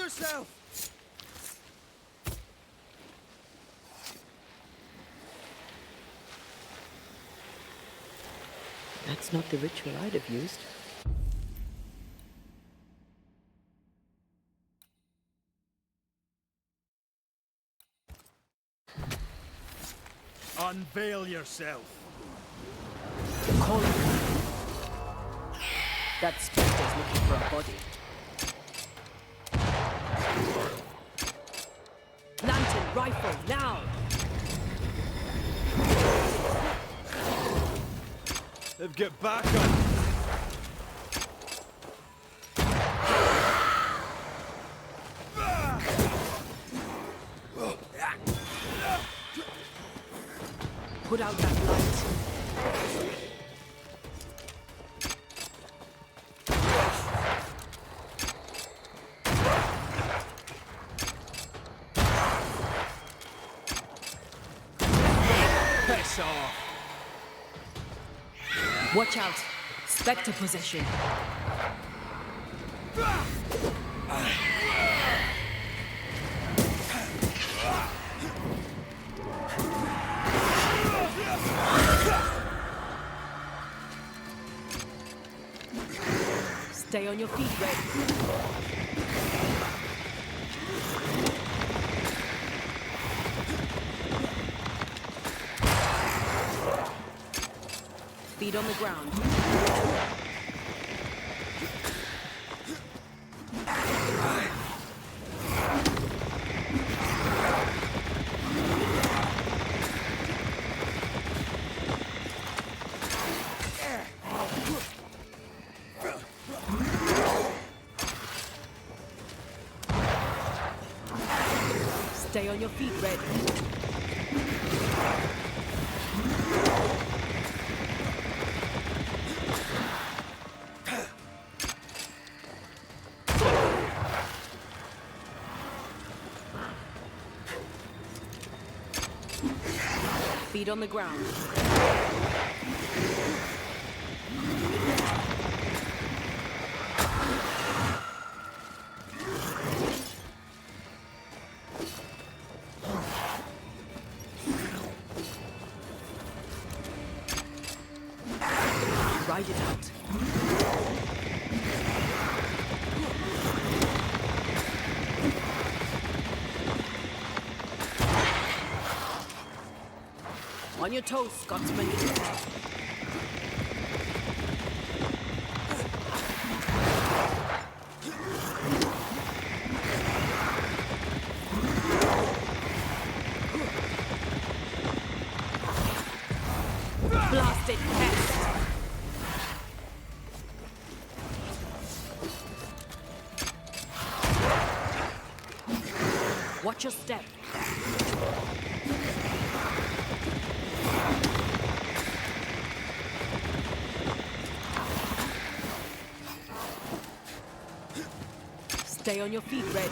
yourself! That's not the ritual I'd have used. Unveil yourself! Call it. That spectre's looking for a body. Lantern, rifle, now! They've got back up! Put out that light. Piss off! Watch out! Spectre possession. Stay on your feet, Red. Feet on the ground. Stay on your feet, Red. Feet on the ground. Ride it out. On your toes, Scotsman. Blasted pest! Watch your step. Stay on your feet, Red.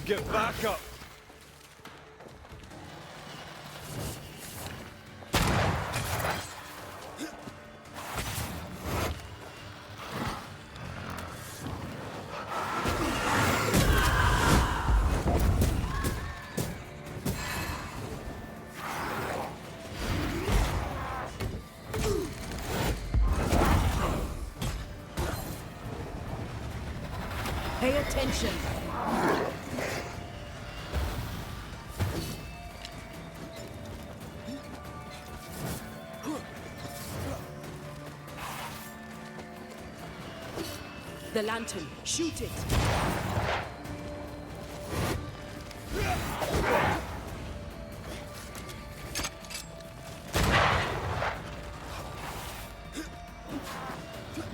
Get back up! Pay attention. The lantern. Shoot it.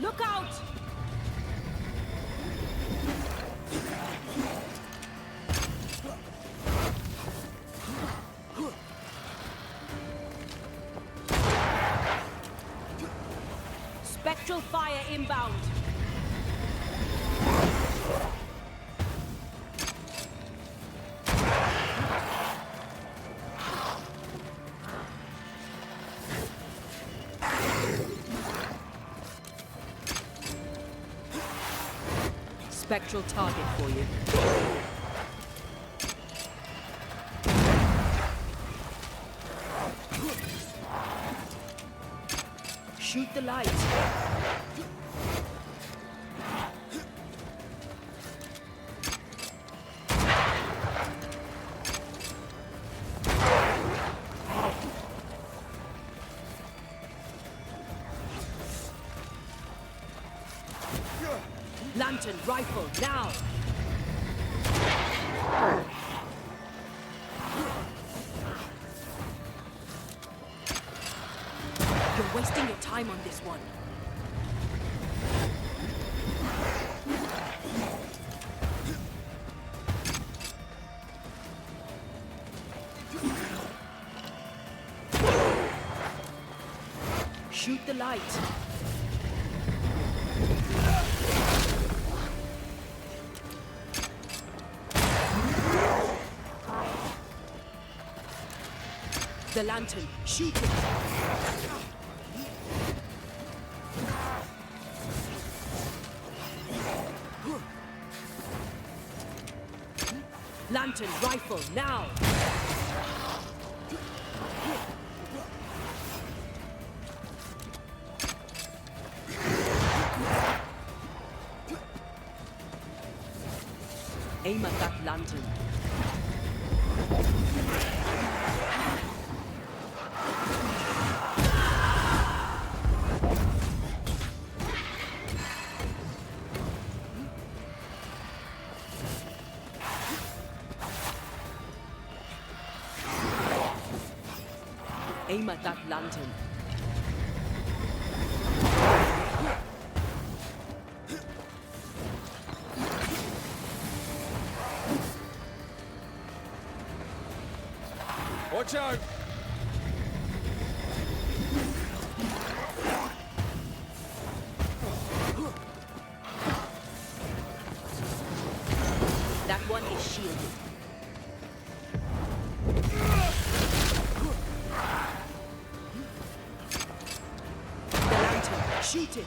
Look out! Spectral fire inbound. Spectral target for you. Shoot the light. Lantern rifle, now! You're wasting your time on this one. Shoot the light. The lantern. Shoot it. Lantern rifle, now! Aim at that lantern. Aim at that lantern. Watch out! That one is shielded. Shoot it!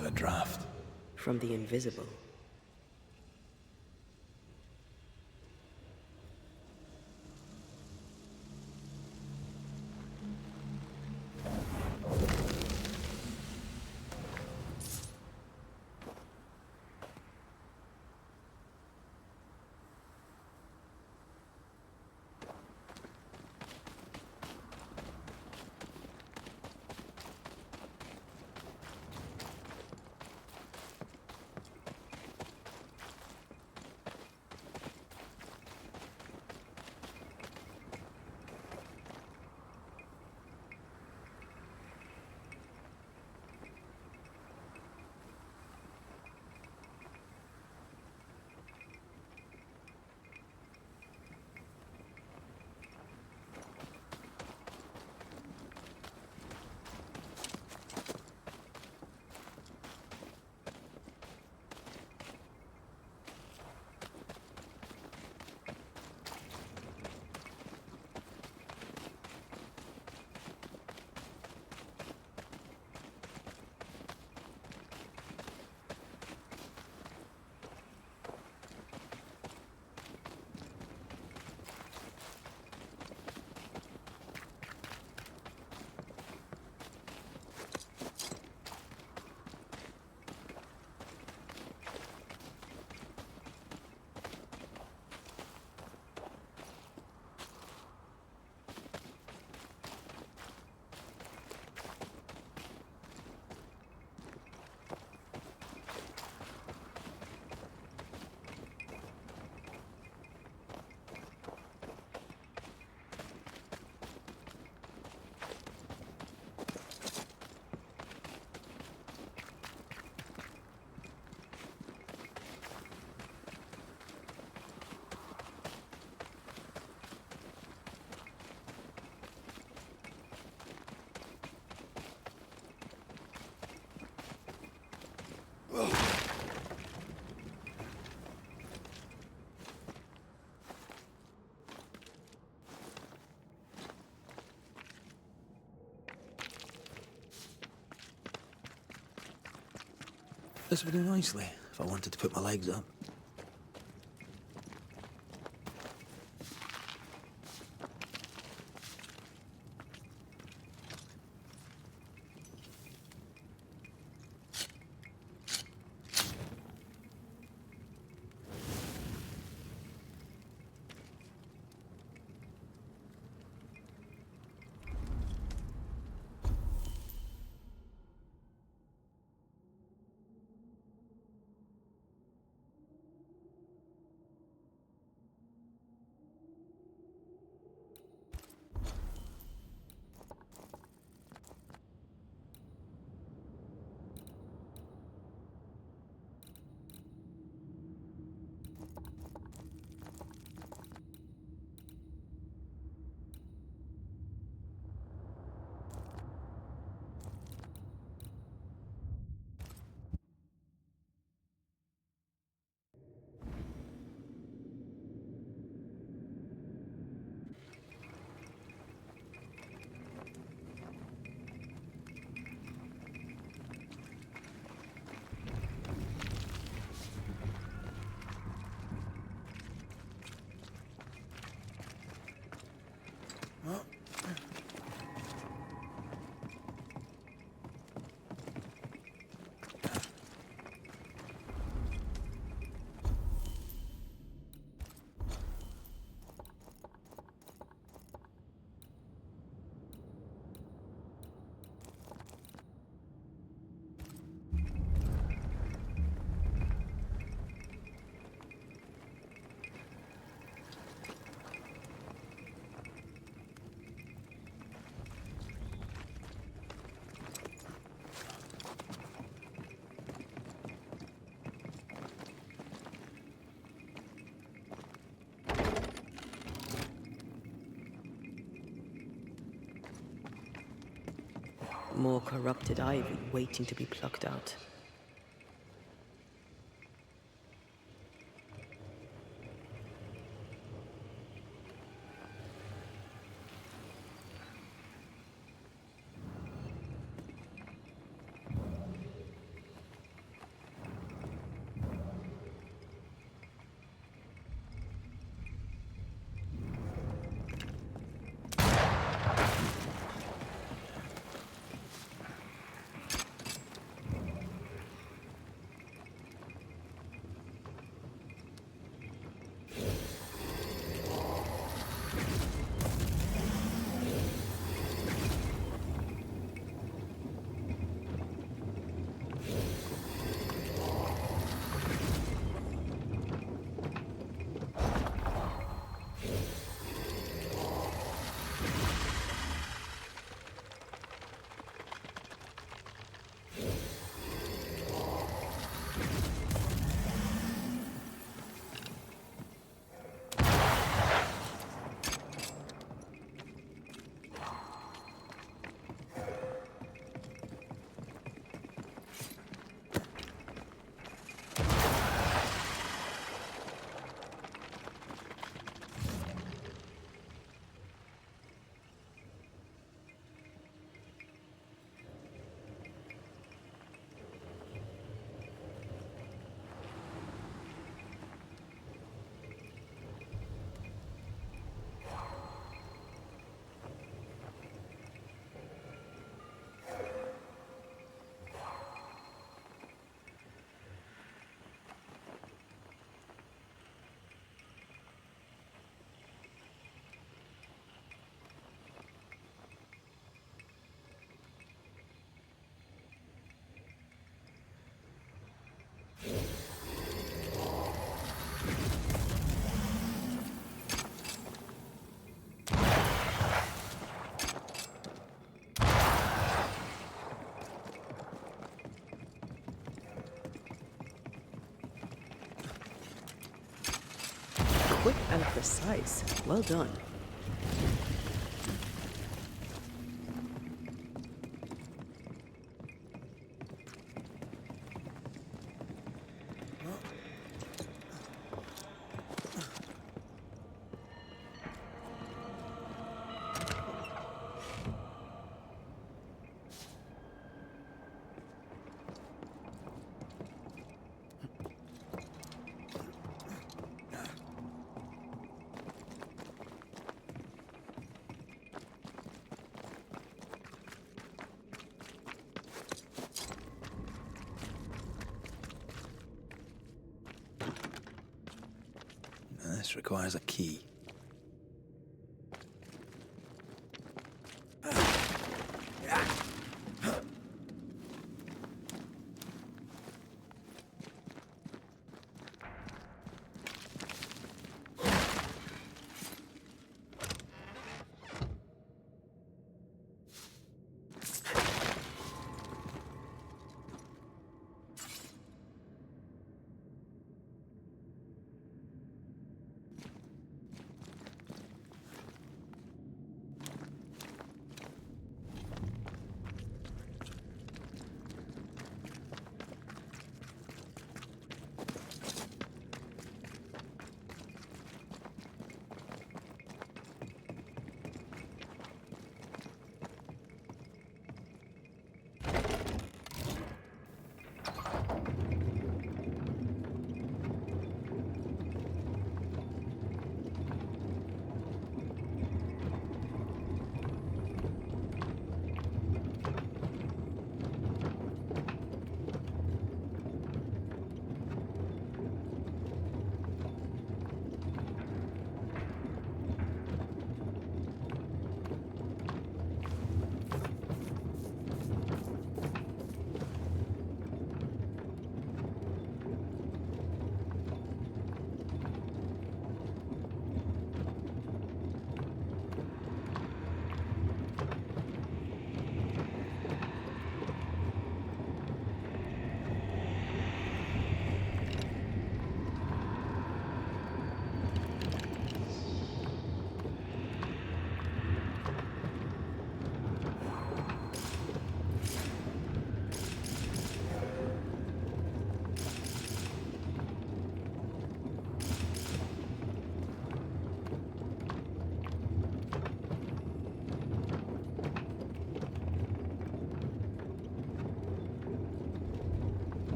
of a draft. From the invisible. This would do nicely if I wanted to put my legs up. More corrupted ivy waiting to be plucked out. Quick and precise. Well done. This requires a key.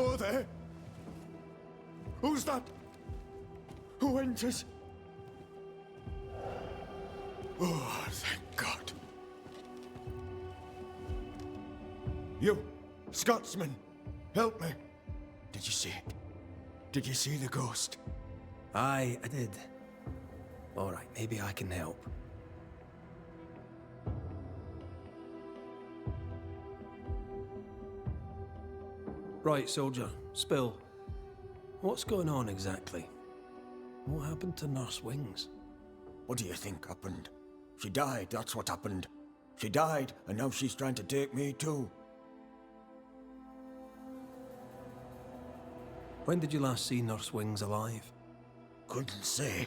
Oh, there! Who's that? Who enters? Oh, thank God. You, Scotsman, help me. Did you see it? Did you see the ghost? Aye, I did. All right, maybe I can help. Right, soldier, spill. What's going on exactly? What happened to Nurse Wings? What do you think happened? She died, that's what happened. She died, and now she's trying to take me too. When did you last see Nurse Wings alive? Couldn't say.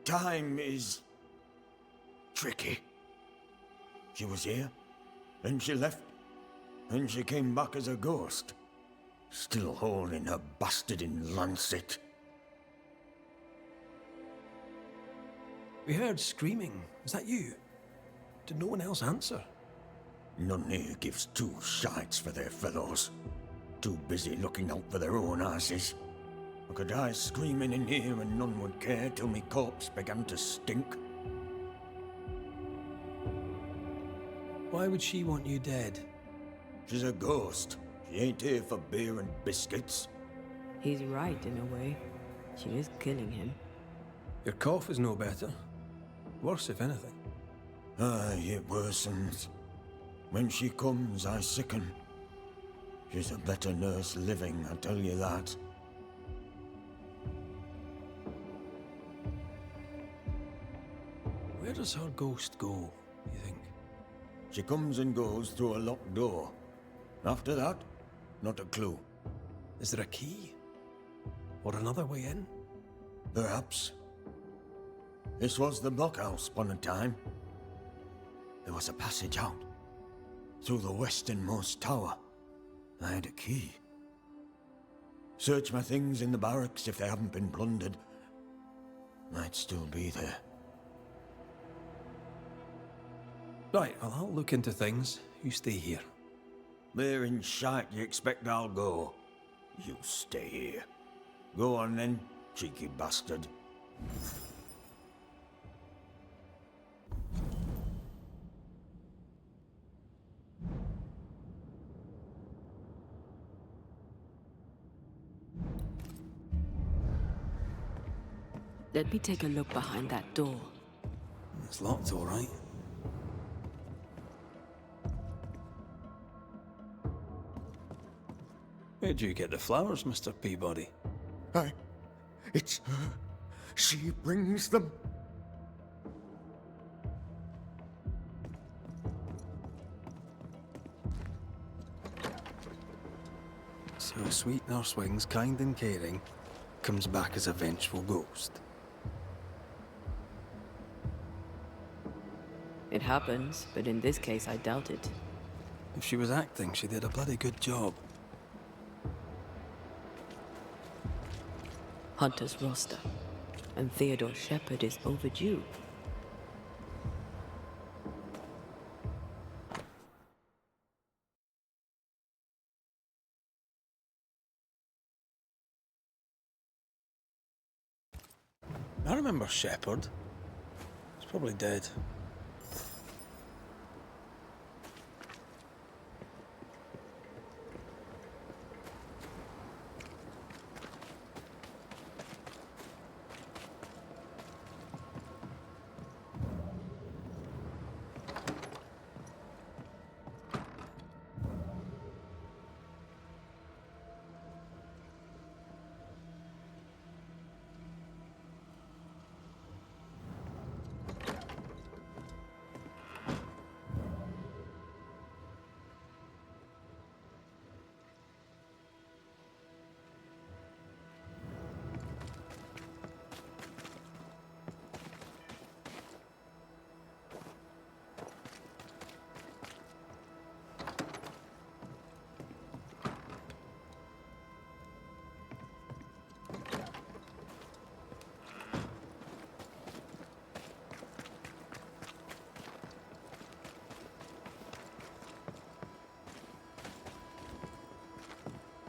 Time is tricky. She was here, then she left, and she came back as a ghost. Still holding her bastard in lancet. We heard screaming. Is that you? Did no one else answer? None here gives two shites for their fellows. Too busy looking out for their own asses. I could die screaming in here and none would care till me corpse began to stink. Why would she want you dead? She's a ghost. She ain't here for beer and biscuits. He's right in a way. She is killing him. Your cough is no better. Worse, if anything. Aye, it worsens. When she comes, I sicken. She's a better nurse living, I tell you that. Where does her ghost go, you think? She comes and goes through a locked door. After that, not a clue. Is there a key? Or another way in? Perhaps. This was the blockhouse upon a time. There was a passage out. Through the westernmost tower. I had a key. Search my things in the barracks if they haven't been plundered. Might still be there. Right, well, I'll look into things. You stay here. Where in shite you expect I'll go? You stay here. Go on then, cheeky bastard. Let me take a look behind that door. It's locked, all right. Where'd you get the flowers, Mr. Peabody? It's her. She brings them. So sweet Nurse Wings, kind and caring, comes back as a vengeful ghost. It happens, but in this case I doubt it. If she was acting, she did a bloody good job. Hunter's roster. And Theodore Shepard is overdue. I remember Shepard. He's probably dead.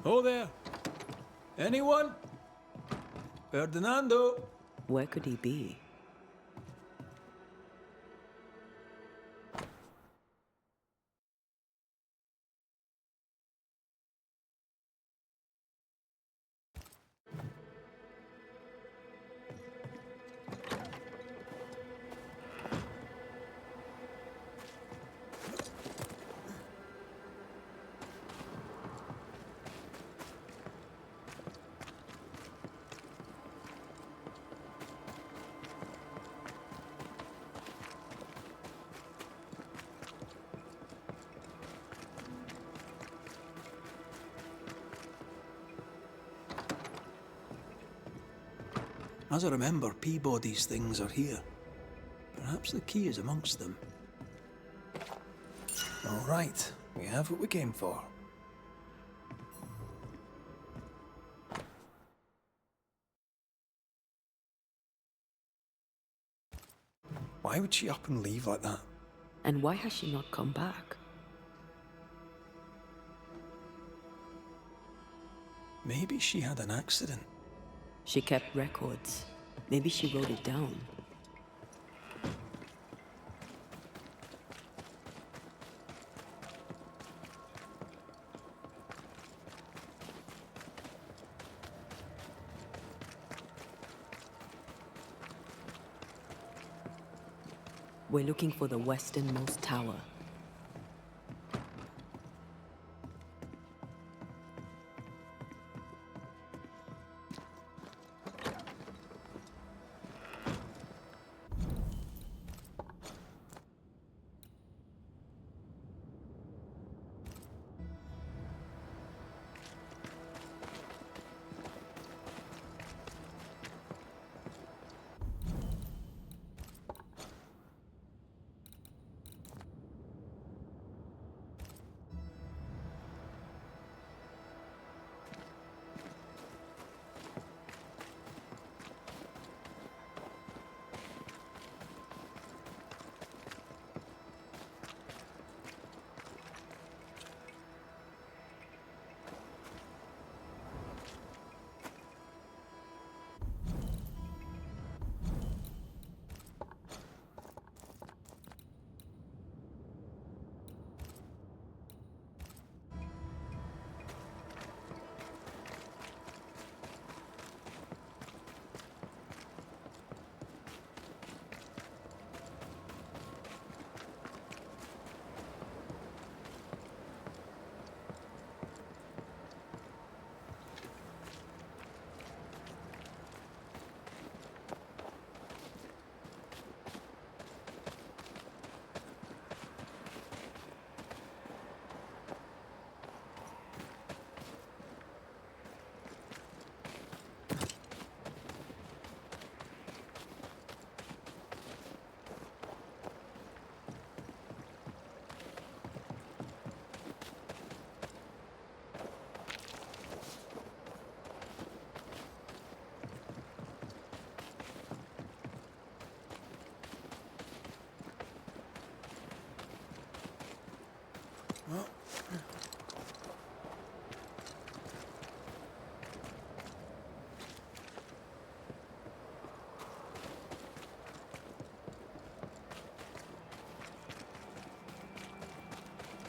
Oh there. Anyone? Ferdinando? Where could he be? As I remember, Peabody's things are here. Perhaps the key is amongst them. All right, we have what we came for. Why would she up and leave like that? And why has she not come back? Maybe she had an accident. She kept records. Maybe she wrote it down. We're looking for the westernmost tower.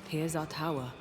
Here's our tower.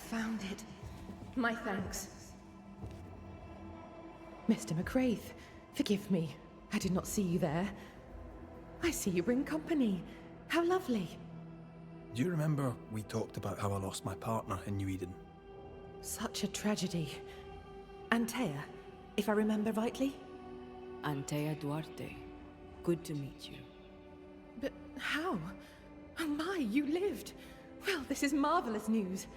found it. My thanks. Mr. McCraith, forgive me. I did not see you there. I see you bring company. How lovely. Do you remember we talked about how I lost my partner in New Eden? Such a tragedy. Antea, if I remember rightly? Antea Duarte. Good to meet you. But how? Oh my, you lived! Well, this is marvelous news.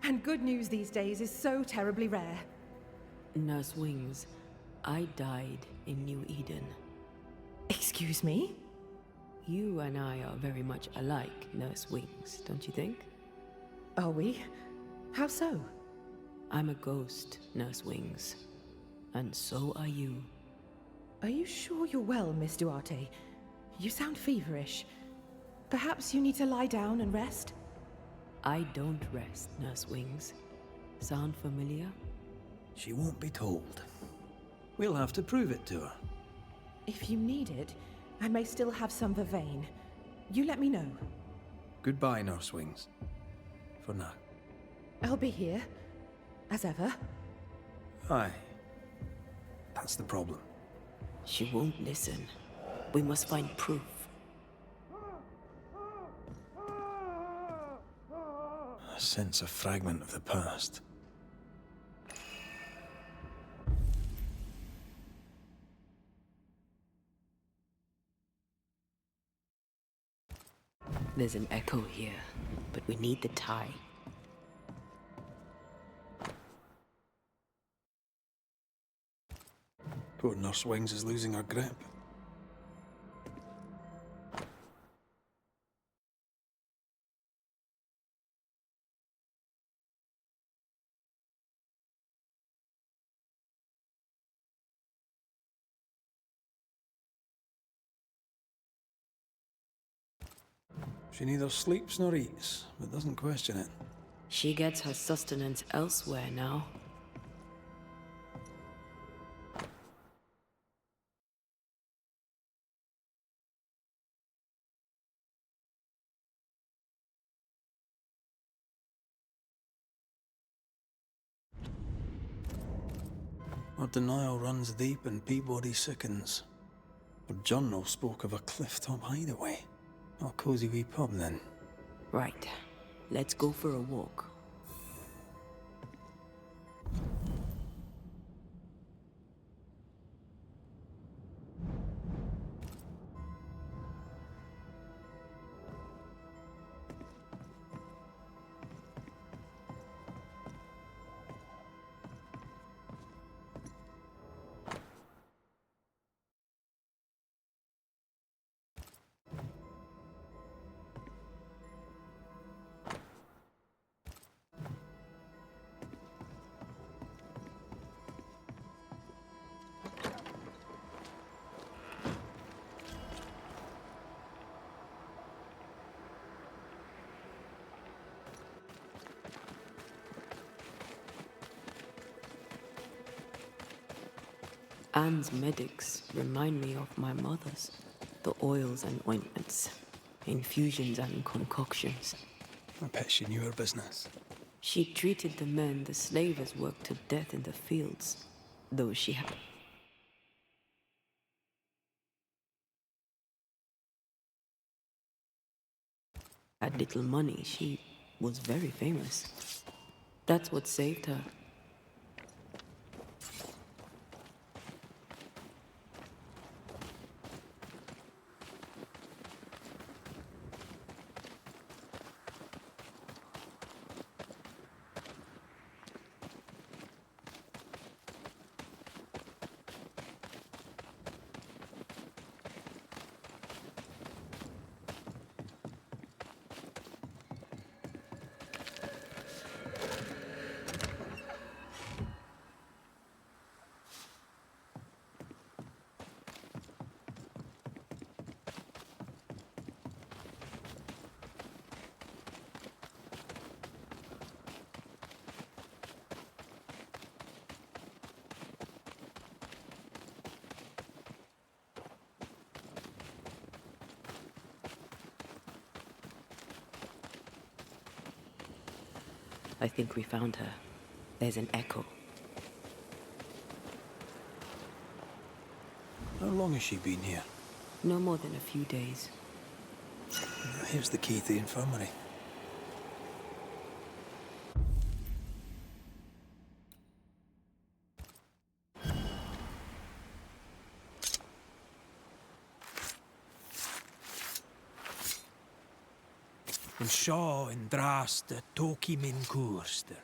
And good news these days is so terribly rare. Nurse Wings, I died in New Eden. Excuse me? You and I are very much alike, Nurse Wings, don't you think? Are we? How so? I'm a ghost, Nurse Wings. And so are you. Are you sure you're well, Miss Duarte? You sound feverish. Perhaps you need to lie down and rest? I don't rest, Nurse Wings. Sound familiar? She won't be told. We'll have to prove it to her. If you need it, I may still have some vervain. You let me know. Goodbye, Nurse Wings. For now. I'll be here. As ever. Aye. That's the problem. She won't listen. We must find proof. I sense a fragment of the past. There's an echo here, but we need the tie. Poor Nurse Wings is losing her grip. She neither sleeps nor eats, but doesn't question it. She gets her sustenance elsewhere now. Her denial runs deep and Peabody sickens. Her journal spoke of a clifftop hideaway. A cozy wee pub, then. Right. Let's go for a walk. Anne's medics remind me of my mother's. The oils and ointments, infusions and concoctions. I bet she knew her business. She treated the men the slavers worked to death in the fields, though she had little money. She was very famous. That's what saved her. I think we found her. There's an echo. How long has she been here? No more than a few days. Here's the key to the infirmary. And Shaw and Drast Toki Min Kurster.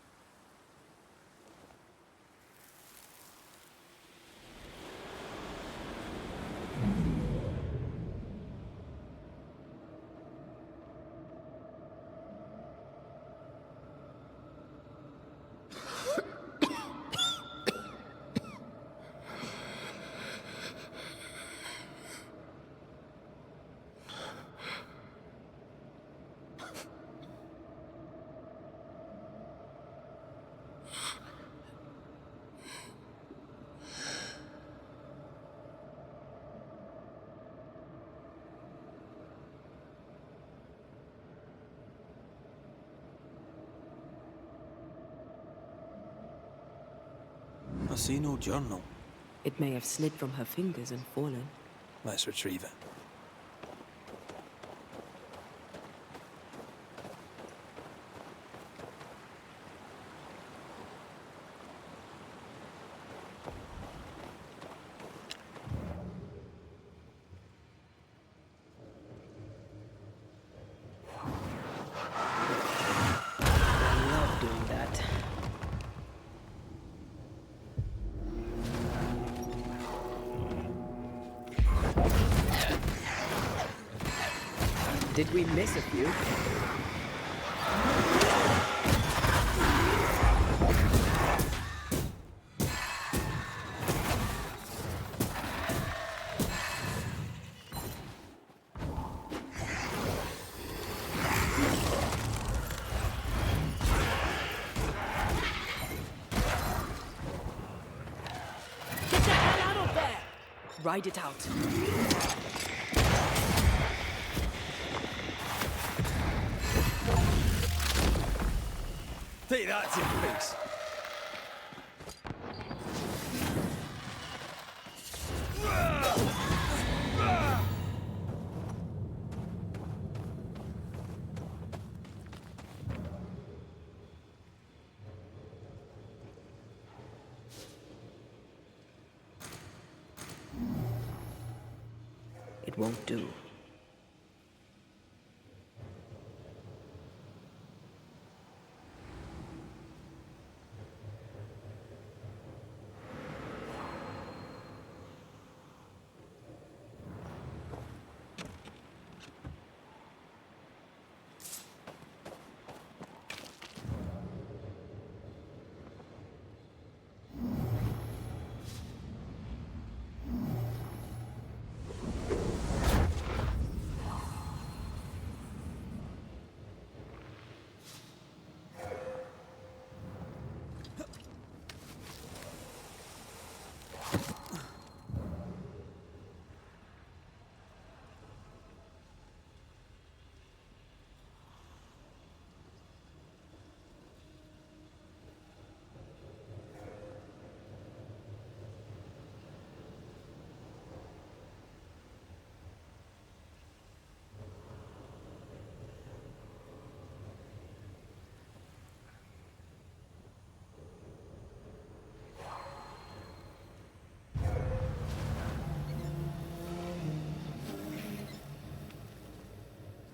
I see no journal. It may have slid from her fingers and fallen. Let's retrieve it. I love doing that. Did we miss a few? Get the hell out of there! Ride it out. Take that to your face. It won't do.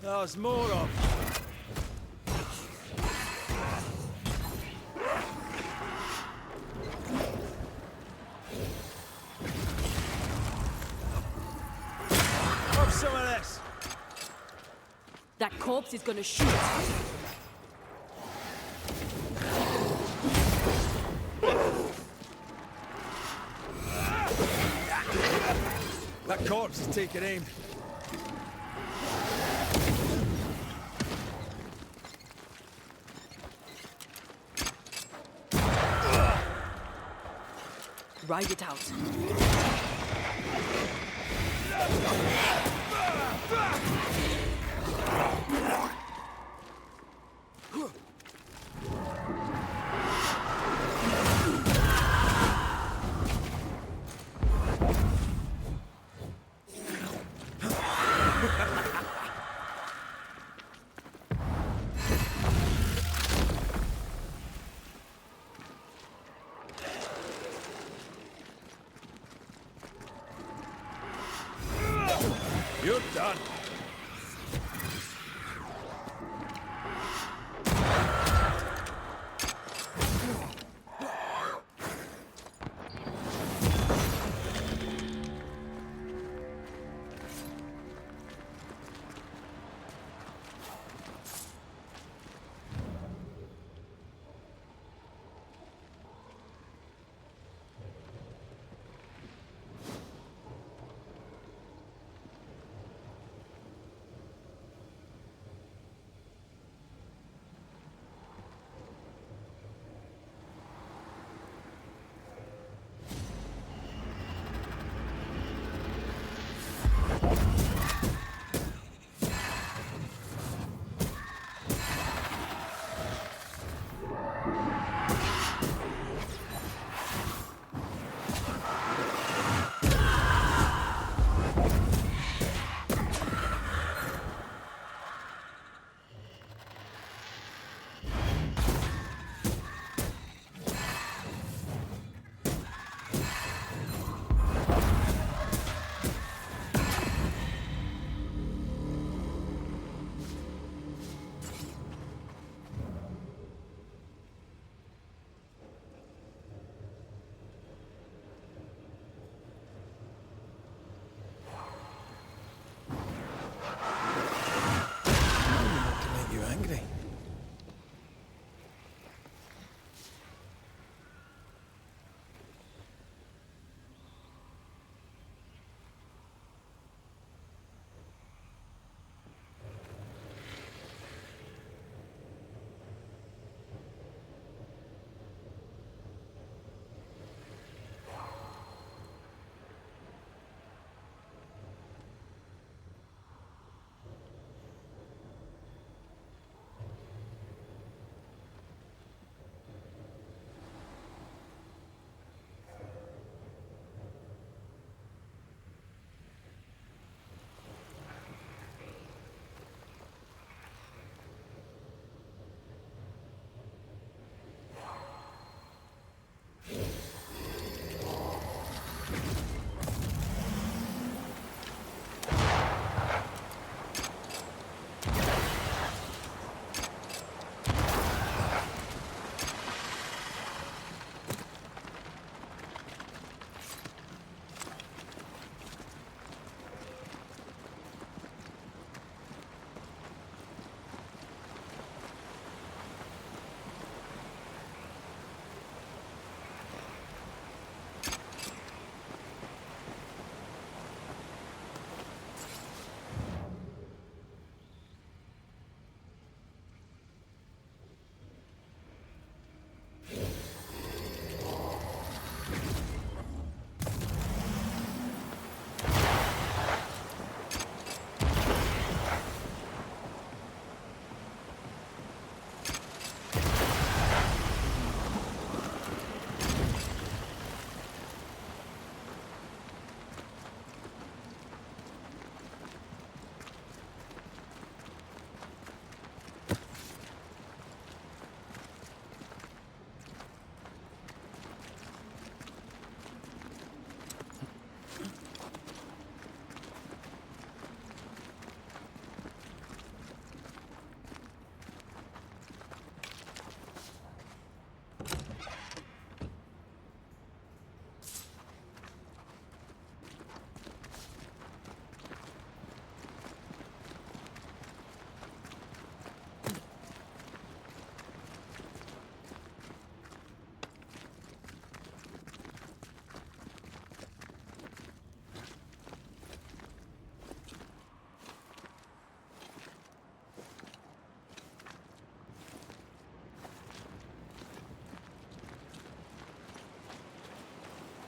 There's more of. Have some of this. That corpse is gonna shoot. That corpse is taking aim. Ride it out. done. Not to make you angry.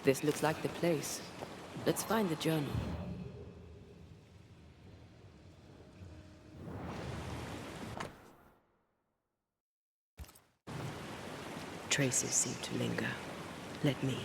This looks like the place. Let's find the journal. Traces seem to linger. Let me.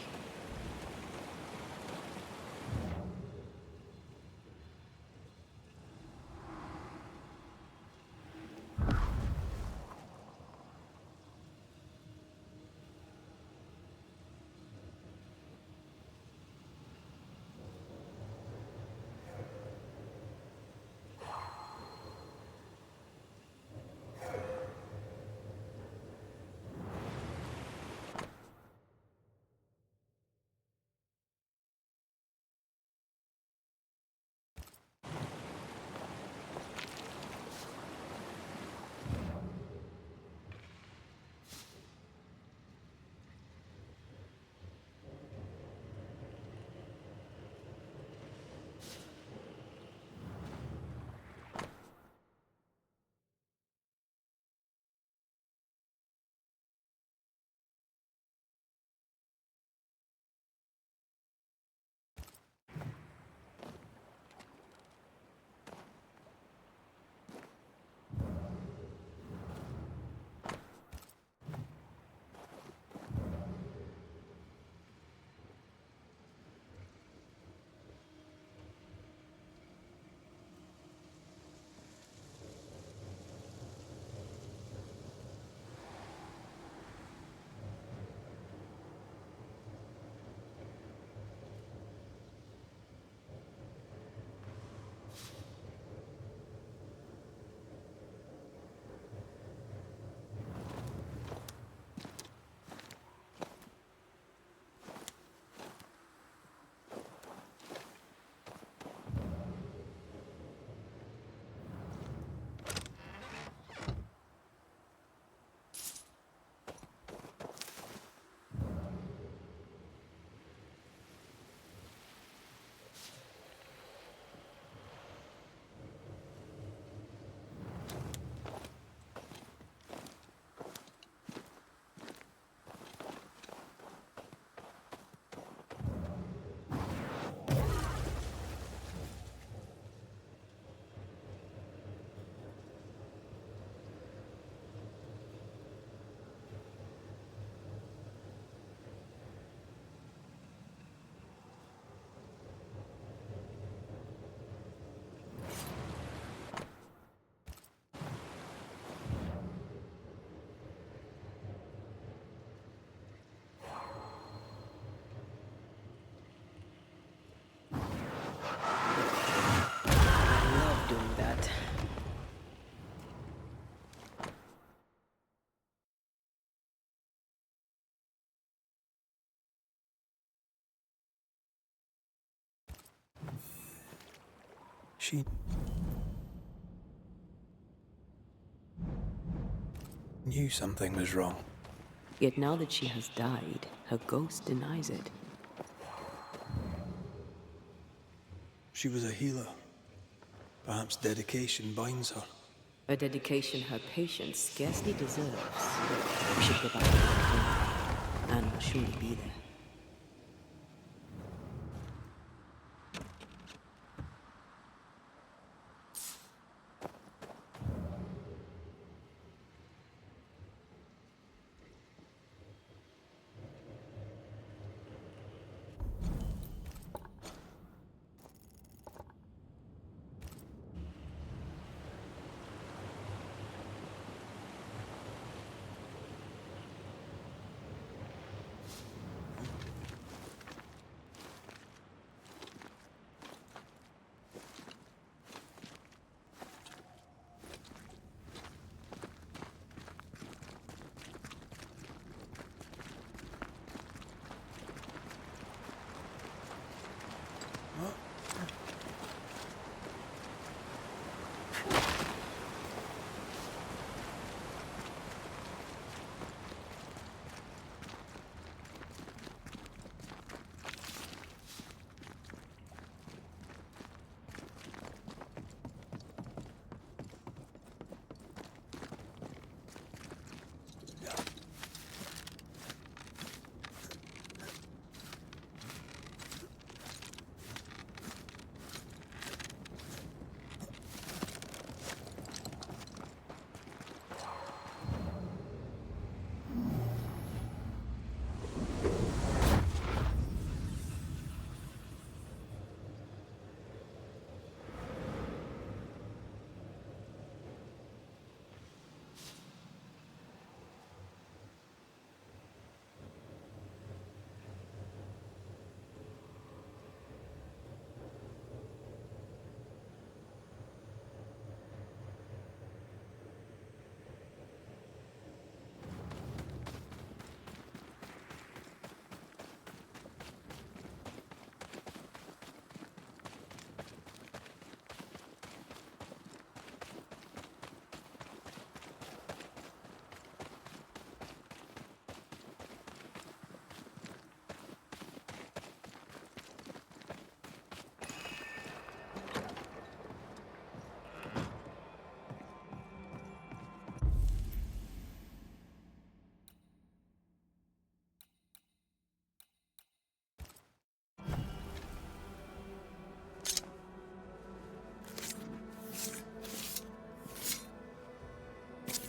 She knew something was wrong. Yet now that she has died, her ghost denies it. She was a healer. Perhaps dedication binds her. A dedication her patients scarcely deserves. We should go back to her home. Anne will surely be there.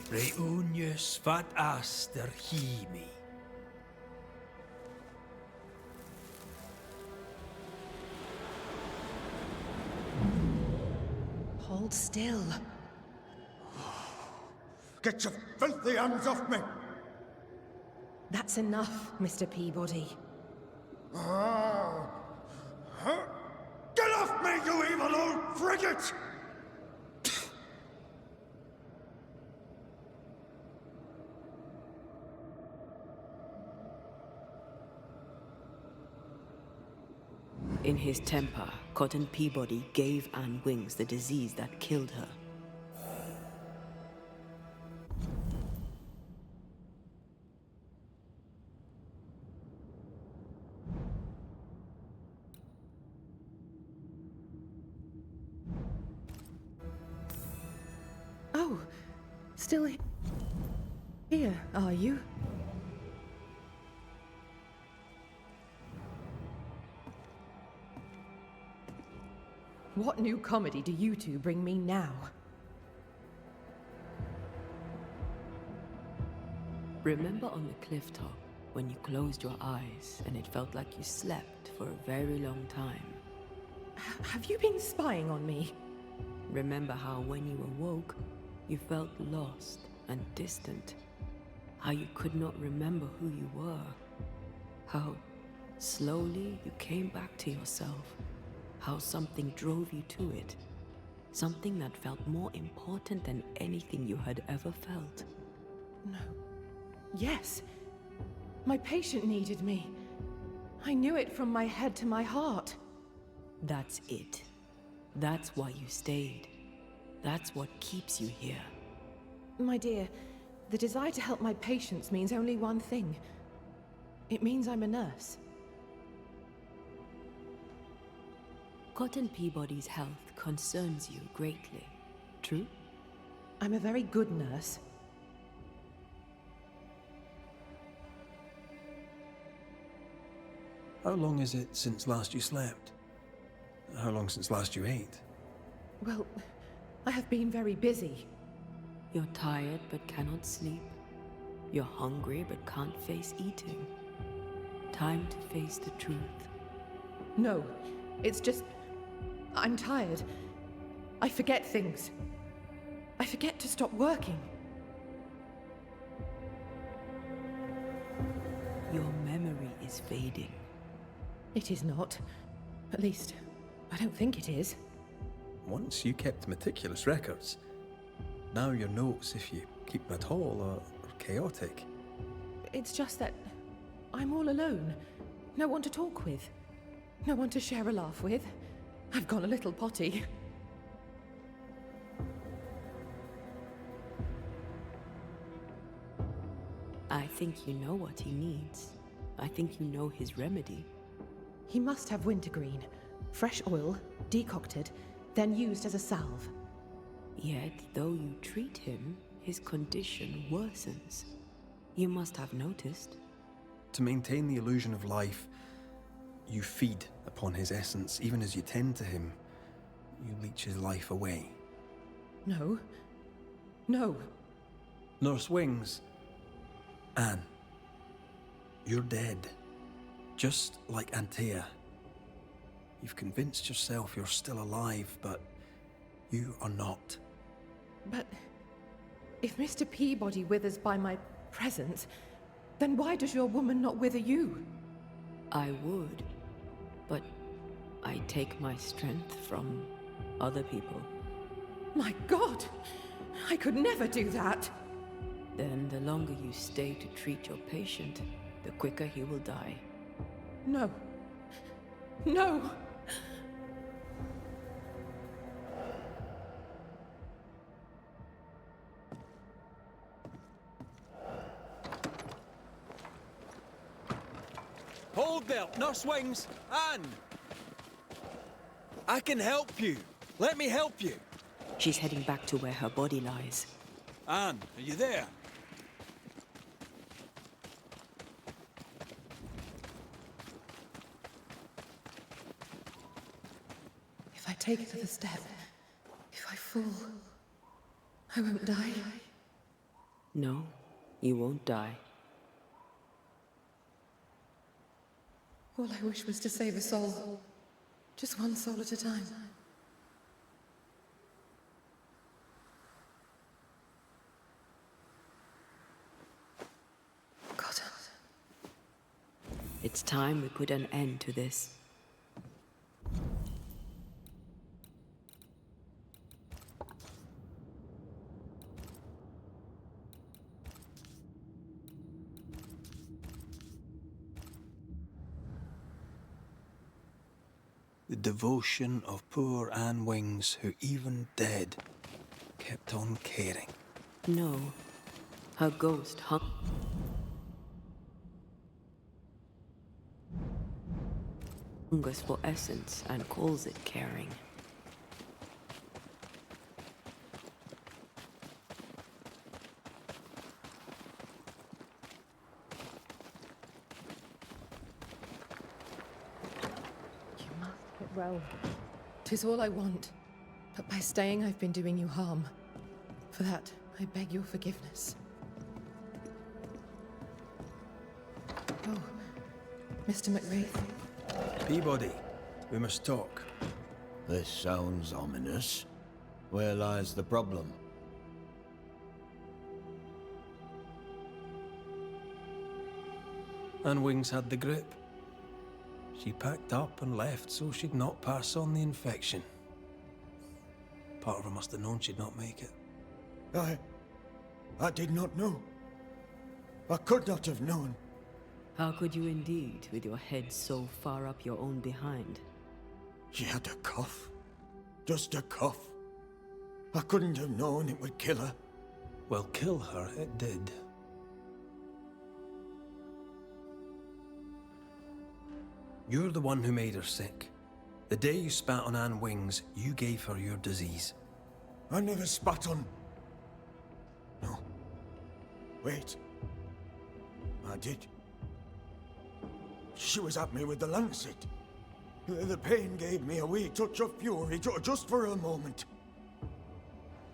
Reunius vat aster himi. Hold still. Get your filthy hands off me! That's enough, Mr. Peabody. Get off me, you evil old frigate! In his temper, Cotton Peabody gave Anne Wings the disease that killed her. Oh, still here, are you? What new comedy do you two bring me now? Remember on the cliff top when you closed your eyes and it felt like you slept for a very long time? Have you been spying on me? Remember how when you awoke, you felt lost and distant? How you could not remember who you were? How slowly you came back to yourself? How something drove you to it? Something that felt more important than anything you had ever felt. No. Yes. My patient needed me. I knew it from my head to my heart. That's it. That's why you stayed. That's what keeps you here. My dear, the desire to help my patients means only one thing. It means I'm a nurse. Cotton Peabody's health concerns you greatly. True? I'm a very good nurse. How long is it since last you slept? How long since last you ate? Well, I have been very busy. You're tired but cannot sleep. You're hungry but can't face eating. Time to face the truth. No, it's just... I'm tired. I forget things. I forget to stop working. Your memory is fading. It is not. At least, I don't think it is. Once you kept meticulous records. Now your notes, if you keep them at all, are chaotic. It's just that I'm all alone. No one to talk with. No one to share a laugh with. I've gone a little potty. I think you know what he needs. I think you know his remedy. He must have wintergreen. Fresh oil, decocted, then used as a salve. Yet, though you treat him, his condition worsens. You must have noticed. To maintain the illusion of life, you feed upon his essence. Even as you tend to him, you leech his life away. No. No. Nurse Wings. Anne. You're dead. Just like Antea. You've convinced yourself you're still alive, but you are not. But if Mr. Peabody withers by my presence, then why does your woman not wither you? I would, but I take my strength from other people. My God! I could never do that! Then the longer you stay to treat your patient, the quicker he will die. No. No! Hold there, Nurse Wings! Anne! I can help you. Let me help you. She's heading back to where her body lies. Anne, are you there? If I take another step, if I fall, I won't die. No, you won't die. All I wish was to save a soul. Just one soul at a time. God. It's time we put an end to this. The devotion of poor Anne Wings, who even dead, kept on caring. No, her ghost hungers for essence and calls it caring. You must get well. 'Tis all I want. But by staying, I've been doing you harm. For that, I beg your forgiveness. Oh, Mr. McWraith. Peabody, we must talk. This sounds ominous. Where lies the problem? Anne Wings had the grip. She packed up and left so she'd not pass on the infection. Part of her must have known she'd not make it. I did not know. I could not have known. How could you indeed, with your head so far up your own behind? She had a cough. Just a cough. I couldn't have known it would kill her. Well, kill her it did. You're the one who made her sick. The day you spat on Anne Wings, you gave her your disease. I never spat on... No. Wait. I did. She was at me with the lancet. The pain gave me a wee touch of fury, just for a moment.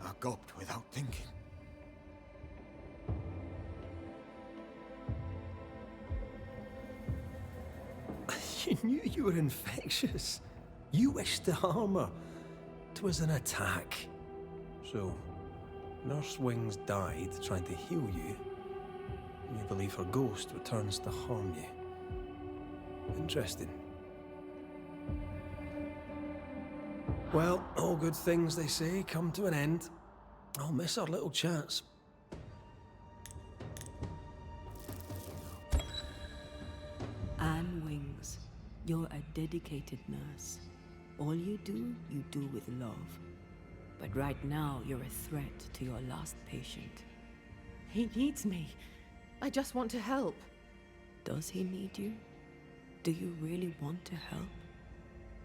I gulped without thinking. You knew you were infectious. You wished to harm her. 'Twas an attack. So, Nurse Wings died trying to heal you, and you believe her ghost returns to harm you. Interesting. Well, all good things, they say, come to an end. I'll miss our little chats. Anne Wings, you're a dedicated nurse. All you do with love. But right now, you're a threat to your last patient. He needs me. I just want to help. Does he need you? Do you really want to help?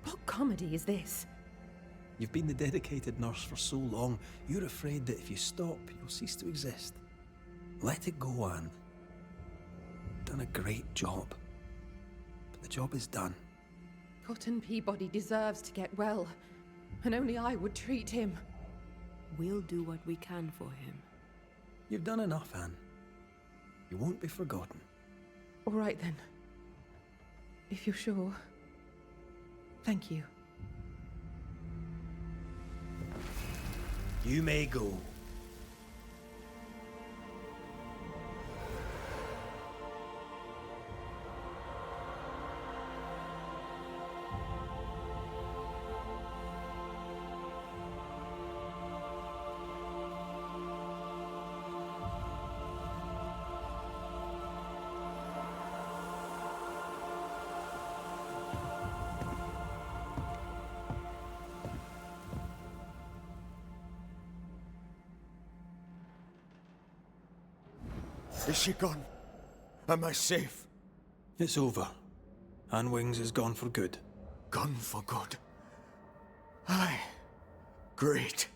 What comedy is this? You've been the dedicated nurse for so long, you're afraid that if you stop, you'll cease to exist. Let it go, Anne. You've done a great job. But the job is done. Cotton Peabody deserves to get well, and only I would treat him. We'll do what we can for him. You've done enough, Anne. You won't be forgotten. All right then. If you're sure. Thank you. You may go. Is she gone? Am I safe? It's over. Anne Wings is gone for good. Gone for good. Aye. Great.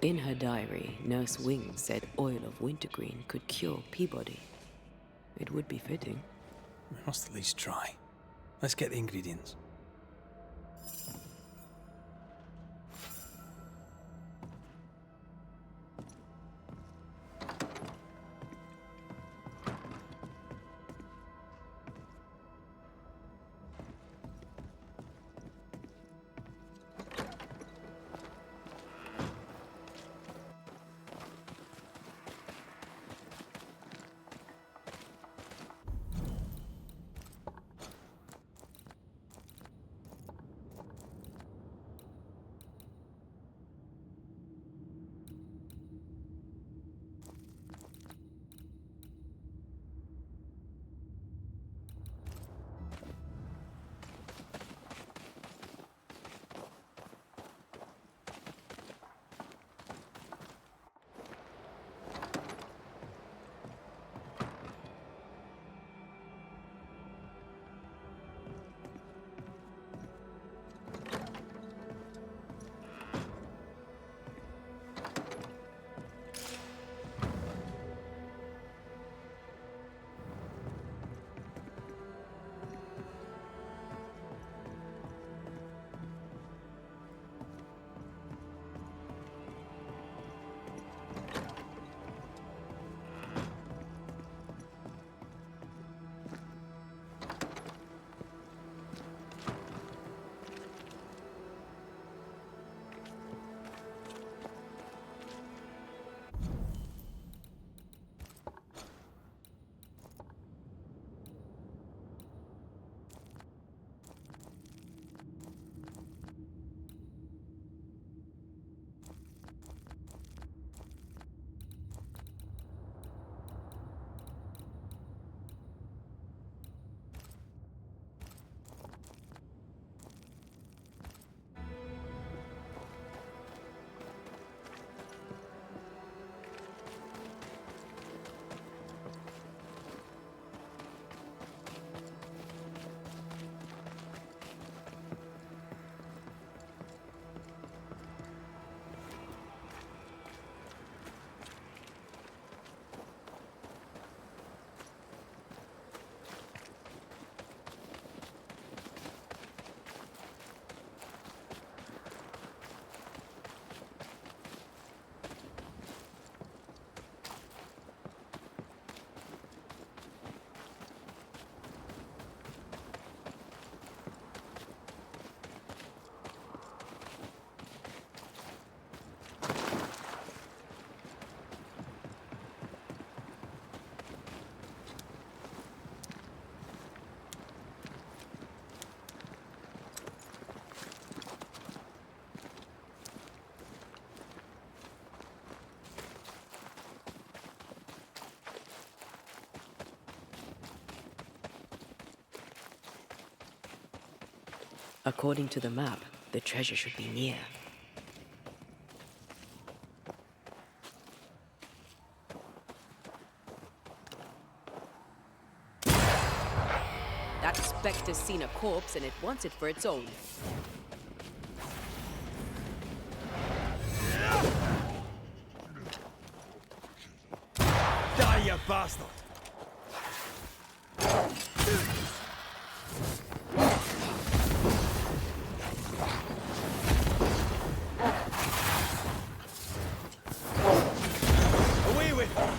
In her diary, Nurse Wings said oil of wintergreen could cure Peabody. It would be fitting. We must at least try. Let's get the ingredients. According to the map, the treasure should be near. That specter's seen a corpse and it wants it for its own. Die, you bastard! Away with it!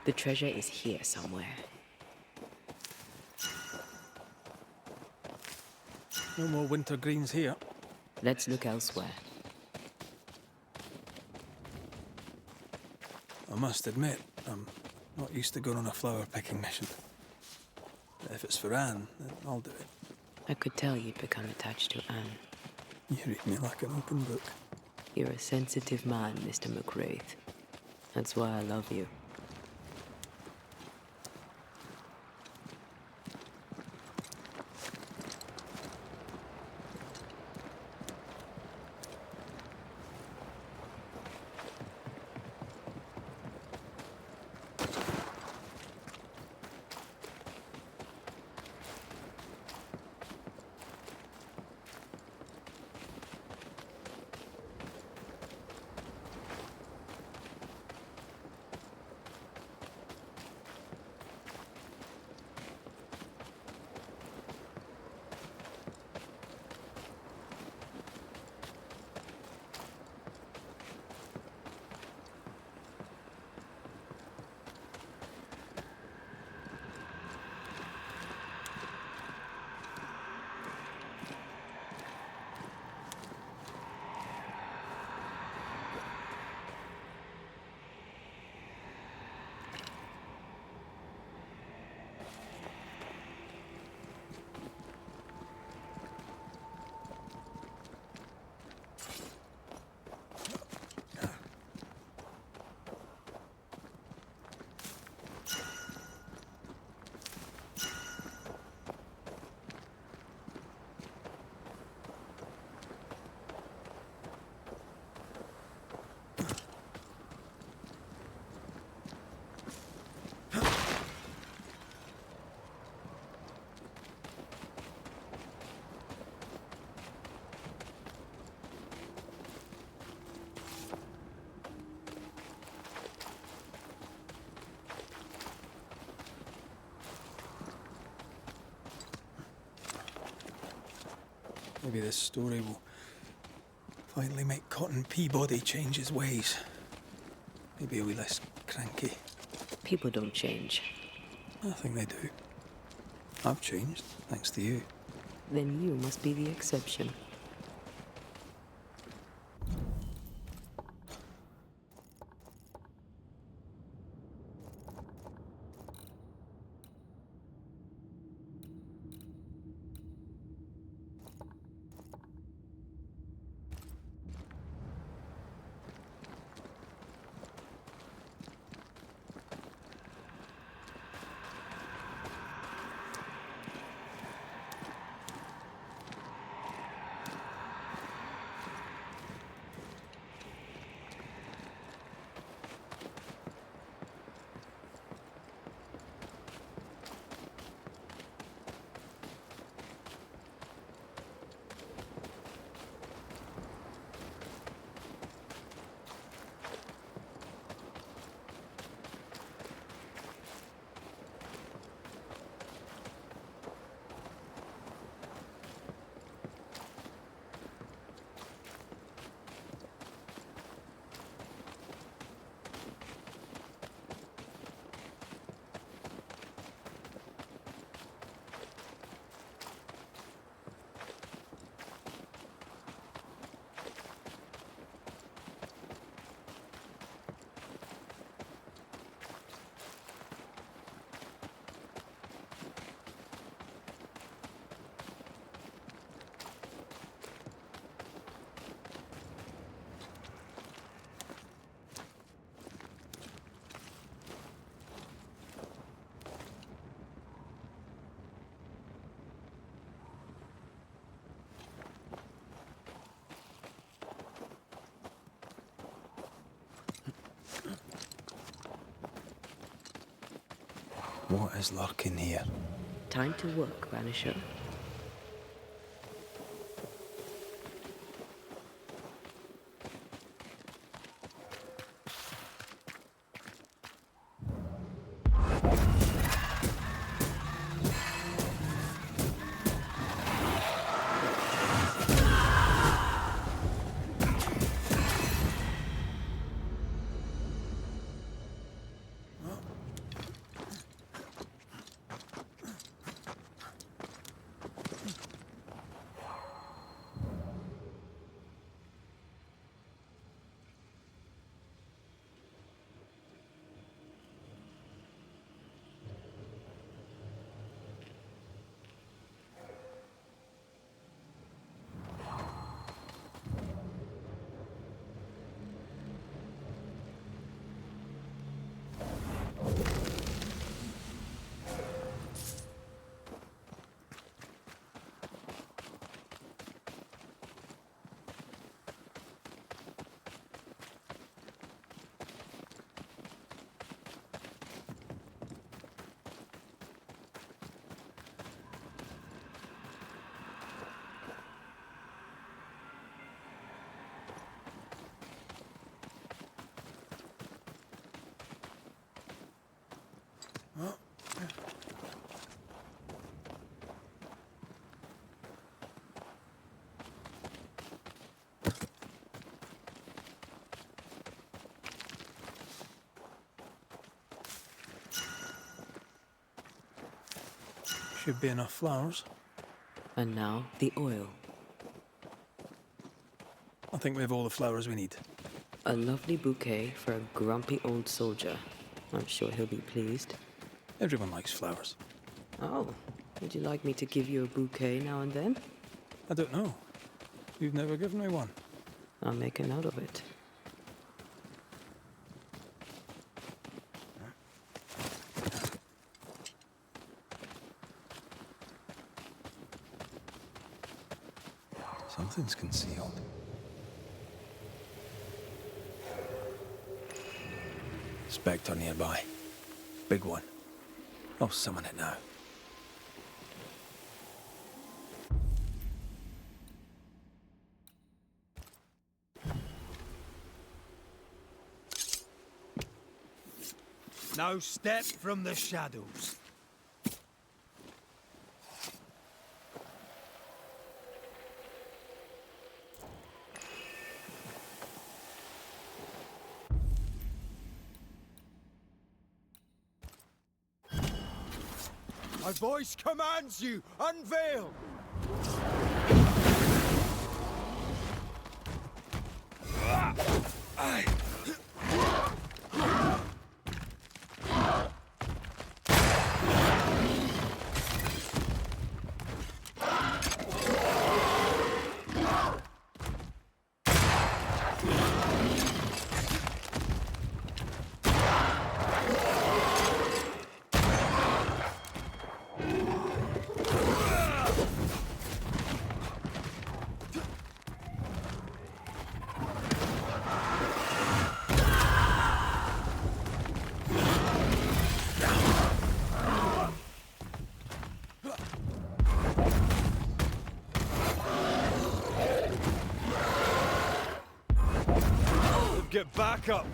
The treasure is here somewhere. No more winter greens here. Let's look elsewhere. I must admit, I'm not used to going on a flower picking mission. But if it's for Anne, then I'll do it. I could tell you'd become attached to Anne. You read me like an open book. You're a sensitive man, Mr. McWraith. That's why I love you. Maybe this story will finally make Cotton Peabody change his ways. Maybe he'll be less cranky. People don't change. I think they do. I've changed, thanks to you. Then you must be the exception. What is lurking here? Time to work, Banisher. Should be enough flowers. And now, the oil. I think we have all the flowers we need. A lovely bouquet for a grumpy old soldier. I'm sure he'll be pleased. Everyone likes flowers. Oh, would you like me to give you a bouquet now and then? I don't know. You've never given me one. I'll make a note of it. Something's concealed. Spectre nearby. Big one. I'll summon it now. Now step from the shadows. My voice commands you, unveil! Get back up!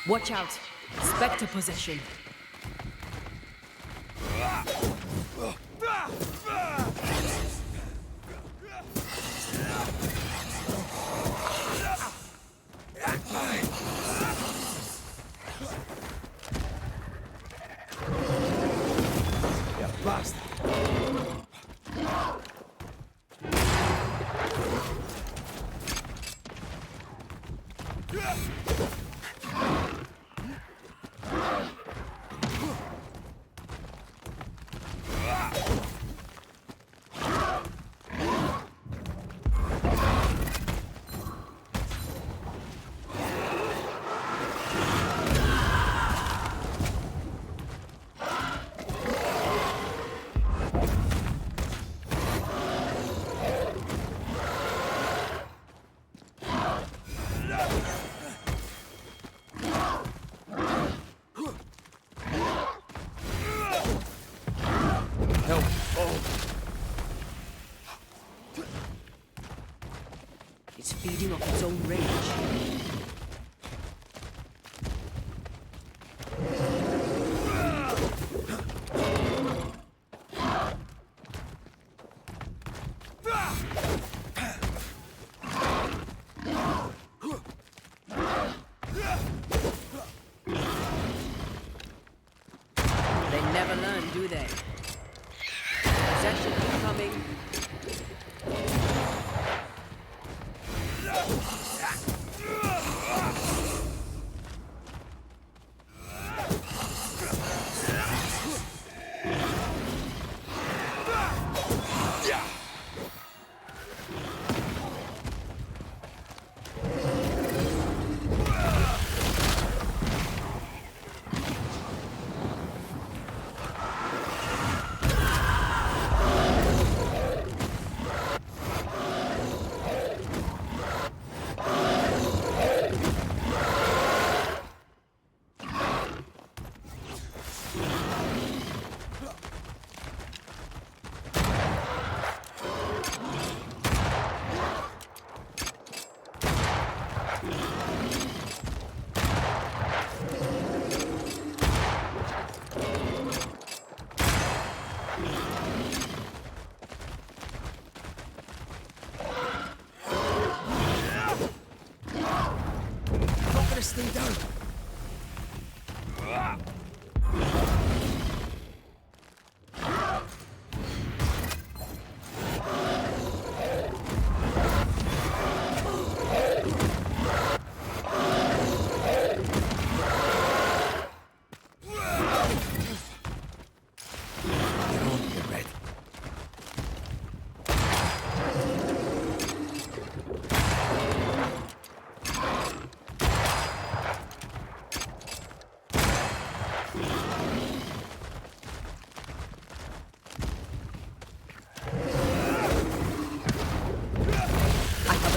Watch out! Spectre possession! You bastard! never learn, do they? Possession incoming. Stay down.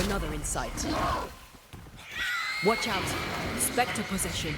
Another in sight. Watch out! Spectre possession.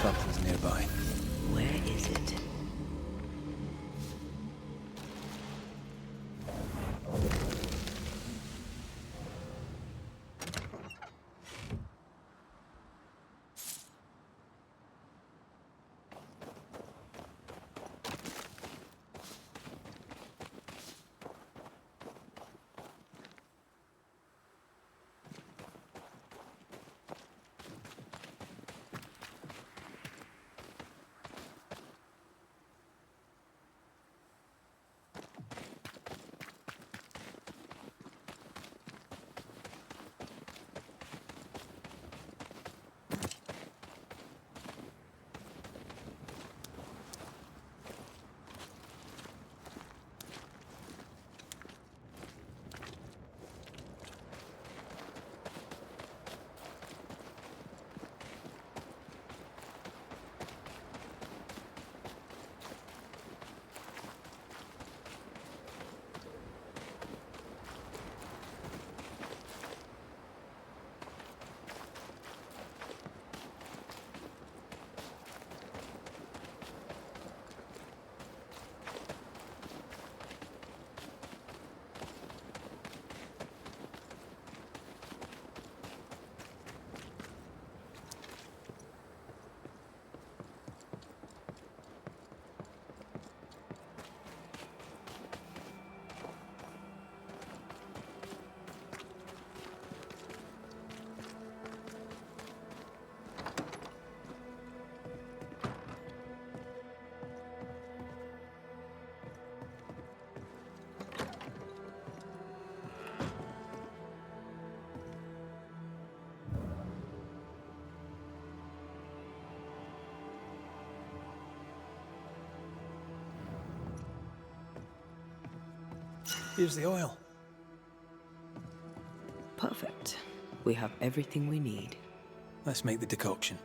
Something's nearby. Where is it? Here's the oil. Perfect. We have everything we need. Let's make the decoction.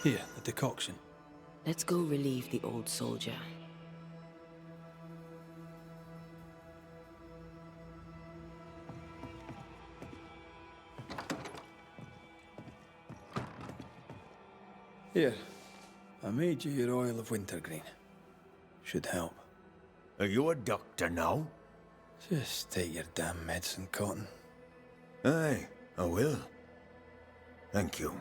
Here, a decoction. Let's go relieve the old soldier. Here, I made you your oil of wintergreen. Should help. Are you a doctor now? Just take your damn medicine, Cotton. Aye, I will. Thank you.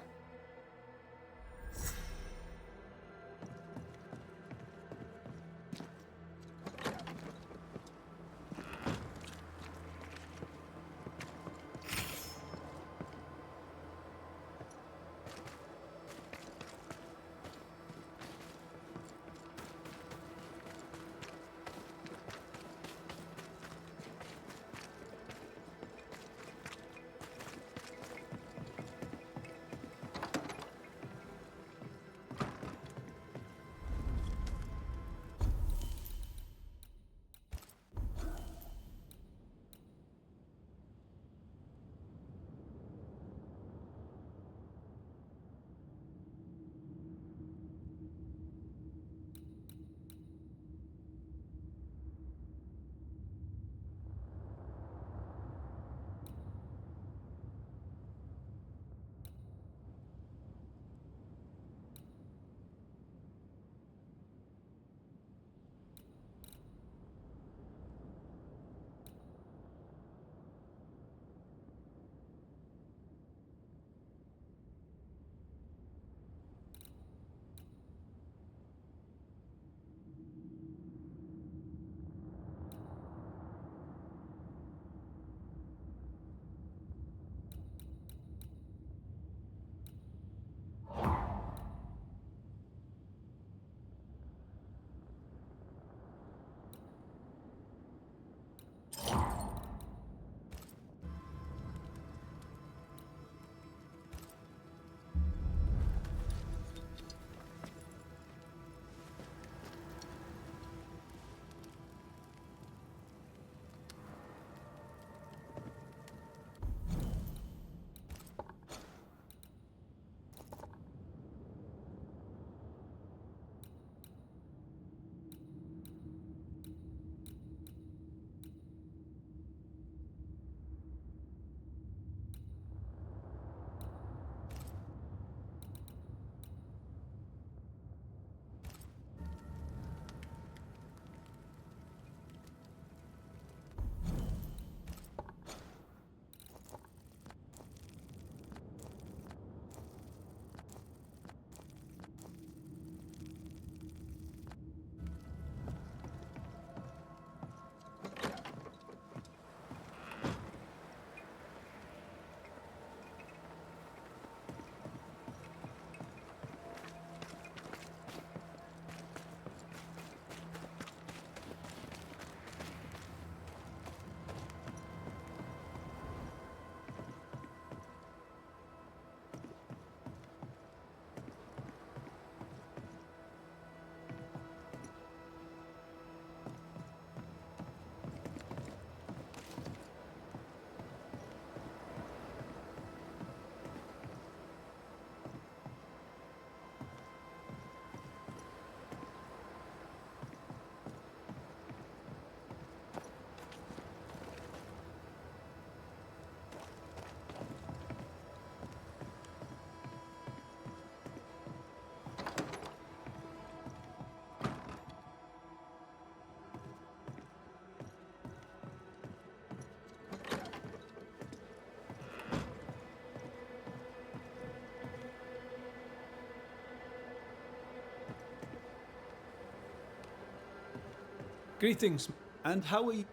Greetings, and how are you?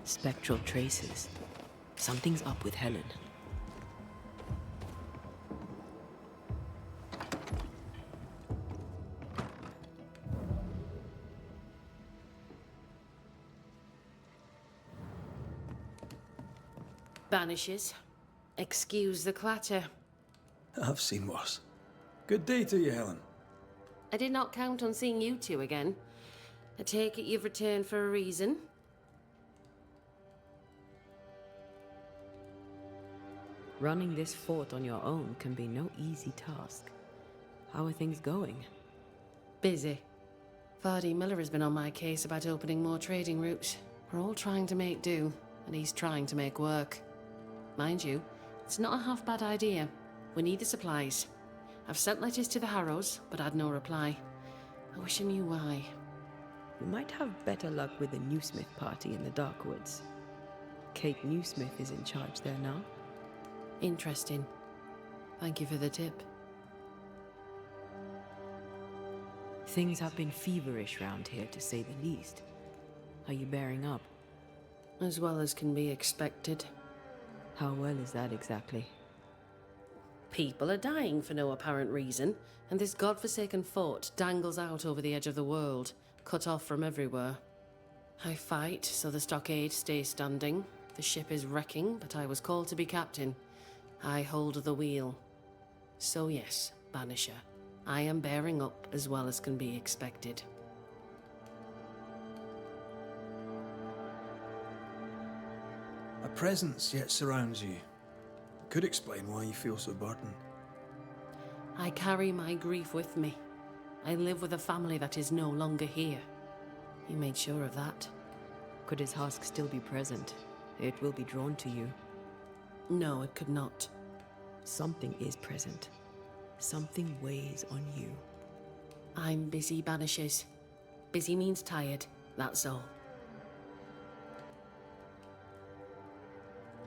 Spectral traces. Something's up with Helen. Banishers. Excuse the clatter. I've seen worse. Good day to you, Helen. I did not count on seeing you two again. I take it you've returned for a reason? Running this fort on your own can be no easy task. How are things going? Busy. Vardy Miller has been on my case about opening more trading routes. We're all trying to make do, and he's trying to make work. Mind you, it's not a half-bad idea. We need the supplies. I've sent letters to the Harrows, but had no reply. I wish I knew why. You might have better luck with the Newsmith party in the Darkwoods. Kate Newsmith is in charge there now. Interesting. Thank you for the tip. Things have been feverish round here, to say the least. Are you bearing up? As well as can be expected. How well is that exactly? People are dying for no apparent reason, and this godforsaken fort dangles out over the edge of the world, cut off from everywhere. I fight so the stockade stays standing. The ship is wrecking, but I was called to be captain. I hold the wheel. So yes, Banisher, I am bearing up as well as can be expected. A presence yet surrounds you. Could explain why you feel so burdened. I carry my grief with me. I live with a family that is no longer here. You made sure of that. Could his husk still be present? It will be drawn to you. No, it could not. Something is present. Something weighs on you. I'm busy, Banishers. Busy means tired, that's all.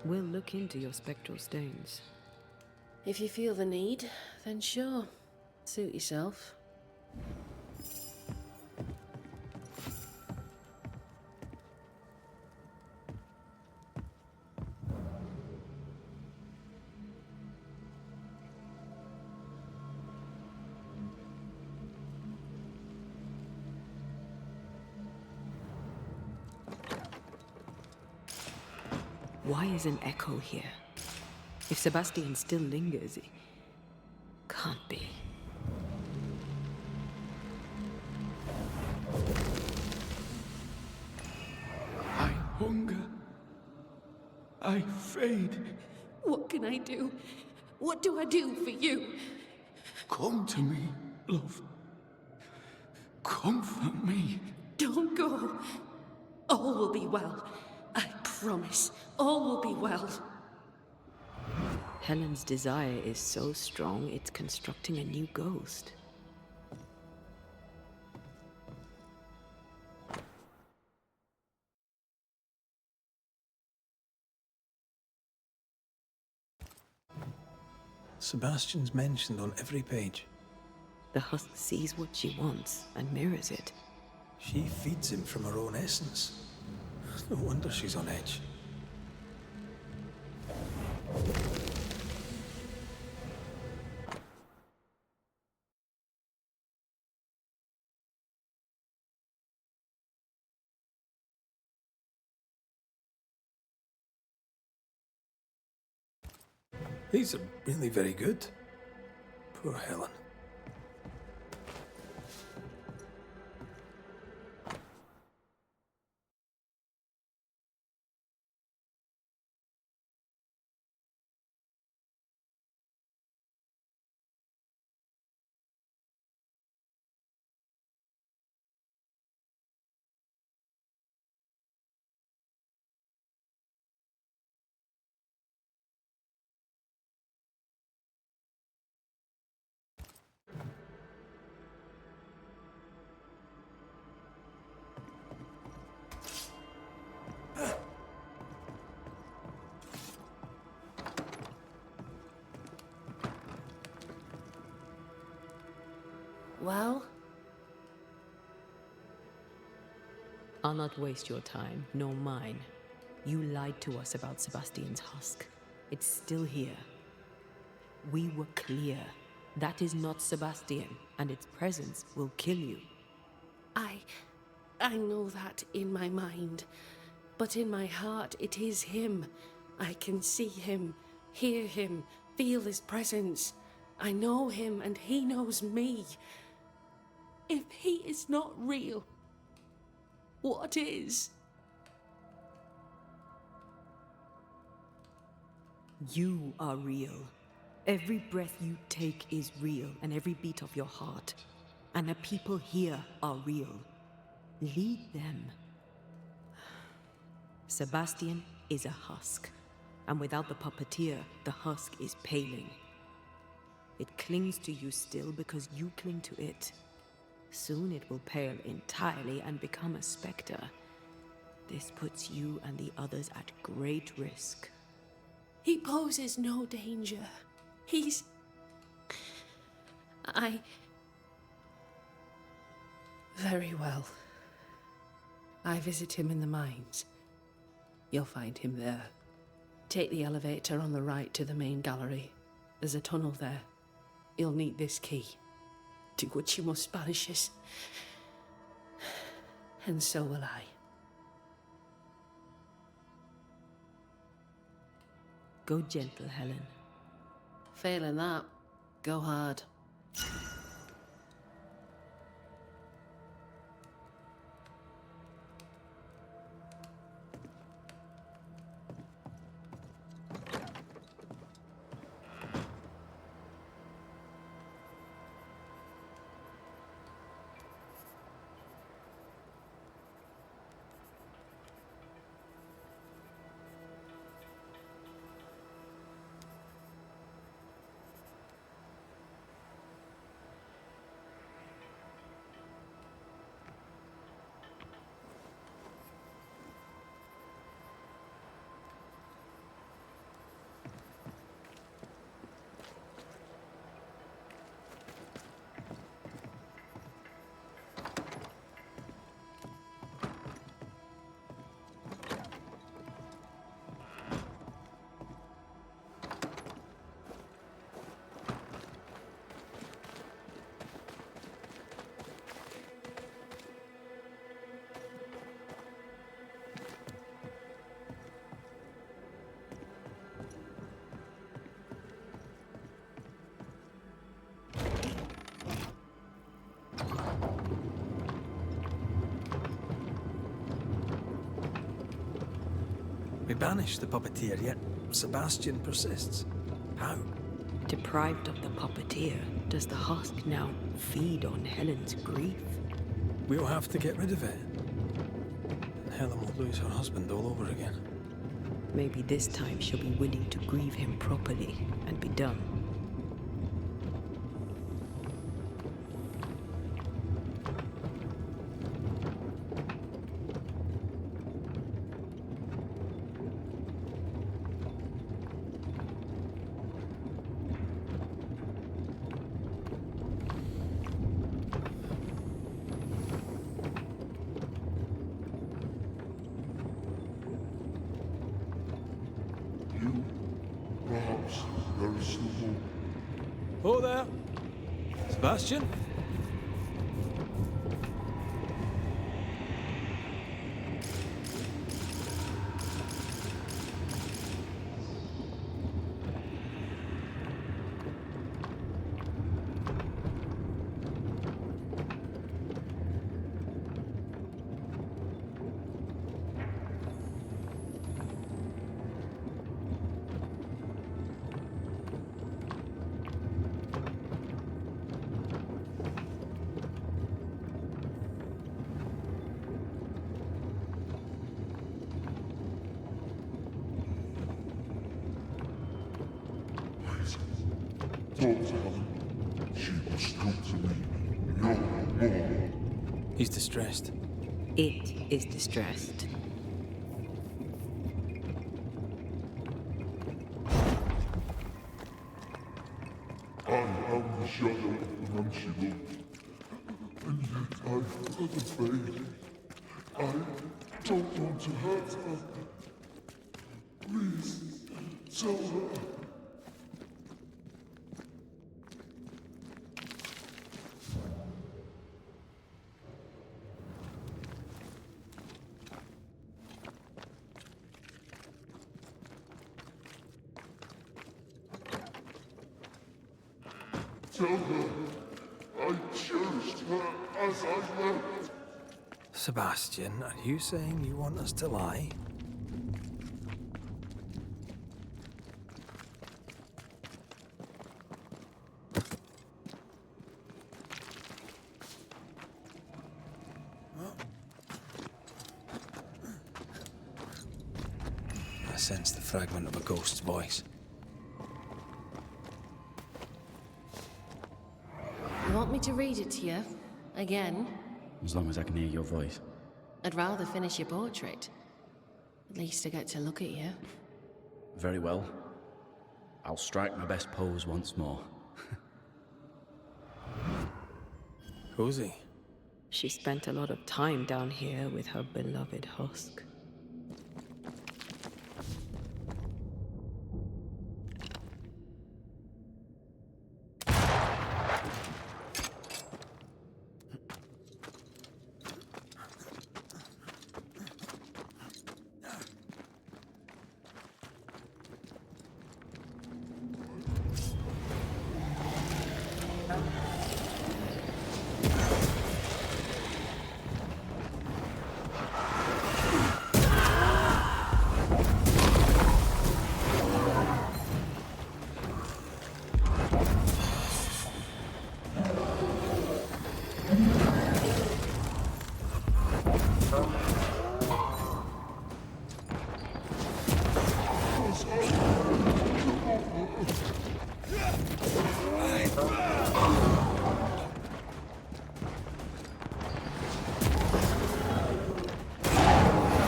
We'll look into your spectral stones. If you feel the need, then sure. Suit yourself. Why is an echo here? If Sebastian still lingers, it can't be. I hunger. I fade. What can I do? What do I do for you? Come to me, love. Comfort me. Don't go. All will be well. I promise. All will be well. Helen's desire is so strong, it's constructing a new ghost. Sebastian's mentioned on every page. The husk sees what she wants and mirrors it. She feeds him from her own essence. No wonder she's on edge. These are really very good. Poor Helen. Well, I'll not waste your time, nor mine. You lied to us about Sebastian's husk. It's still here. We were clear. That is not Sebastian, and its presence will kill you. I know that in my mind, but in my heart it is him. I can see him, hear him, feel his presence. I know him and he knows me. If he is not real, what is? You are real. Every breath you take is real, and every beat of your heart. And the people here are real. Lead them. Sebastian is a husk, and without the puppeteer, the husk is paling. It clings to you still because you cling to it. Soon it will pale entirely and become a specter. This puts you and the others at great risk. He poses no danger. He's... Very well. I visit him in the mines. You'll find him there. Take the elevator on the right to the main gallery. There's a tunnel there. You'll need this key. Do what you must, Banishers. And so will I. Go gentle, Helen. Failing that, go hard. We banished the puppeteer, yet Sebastian persists. How? Deprived of the puppeteer, does the husk now feed on Helen's grief? We'll have to get rid of it. And Helen will lose her husband all over again. Maybe this time she'll be willing to grieve him properly and be done. Perhaps there is still hope. Oh there! Sebastian? Talk to Helen. She must come to me. No more. He's distressed. It is distressed. I am the shadow of the man she loved. And yet I feel the pain. I don't want to hurt her. Tell her. Tell her I cherished her as I left. Sebastian, are you saying you want us to lie? I sense the fragment of a ghost's voice. You want me to read it to you? Again? As long as I can hear your voice. I'd rather finish your portrait. At least I get to look at you. Very well. I'll strike my best pose once more. Cozy. She spent a lot of time down here with her beloved husk.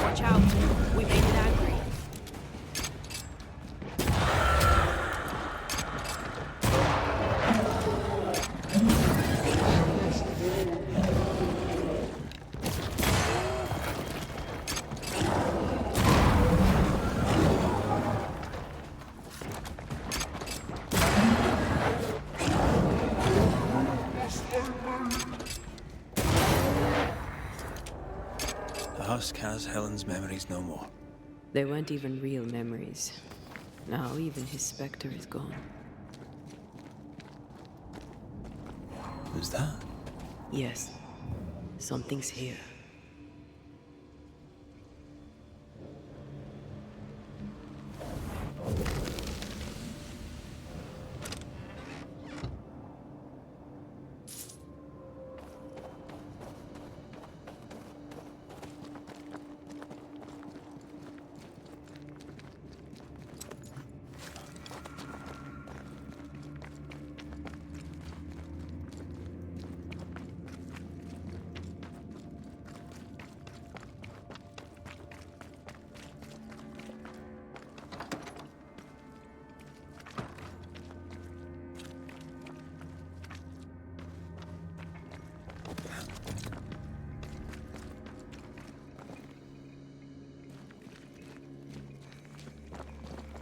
Watch out! We made it angry. The husk has Helen's memories no more. They weren't even real memories. Now even his specter is gone. Who's that? Yes, something's here.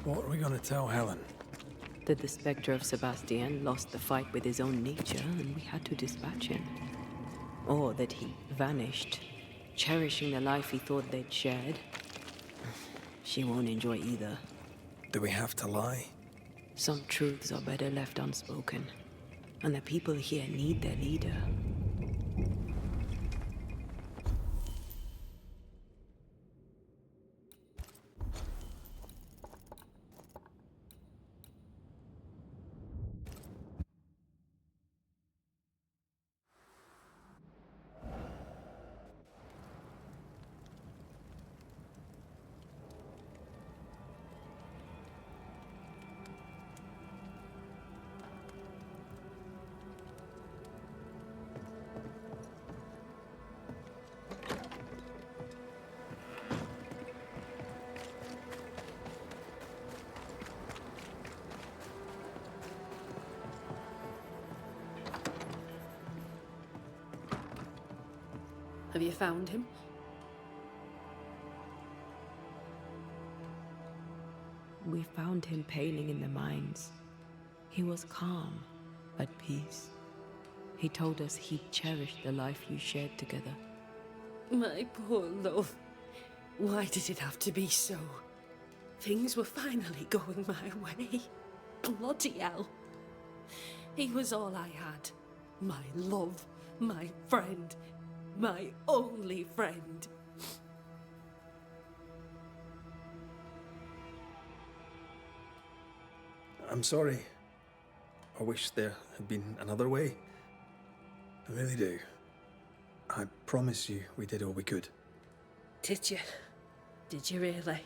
What are we gonna tell Helen? That the specter of Sebastian lost the fight with his own nature and we had to dispatch him. Or that he vanished, cherishing the life he thought they'd shared. She won't enjoy either. Do we have to lie? Some truths are better left unspoken. And the people here need their leader. Have you found him? we found him paling in the mines. He was calm, at peace. He told us he'd cherish the life you shared together. My poor love. Why did it have to be so? Things were finally going my way. Bloody hell. He was all I had. My love, my friend, my only friend. I'm sorry. I wish there had been another way. I really do. I promise you we did all we could. Did you? Did you really?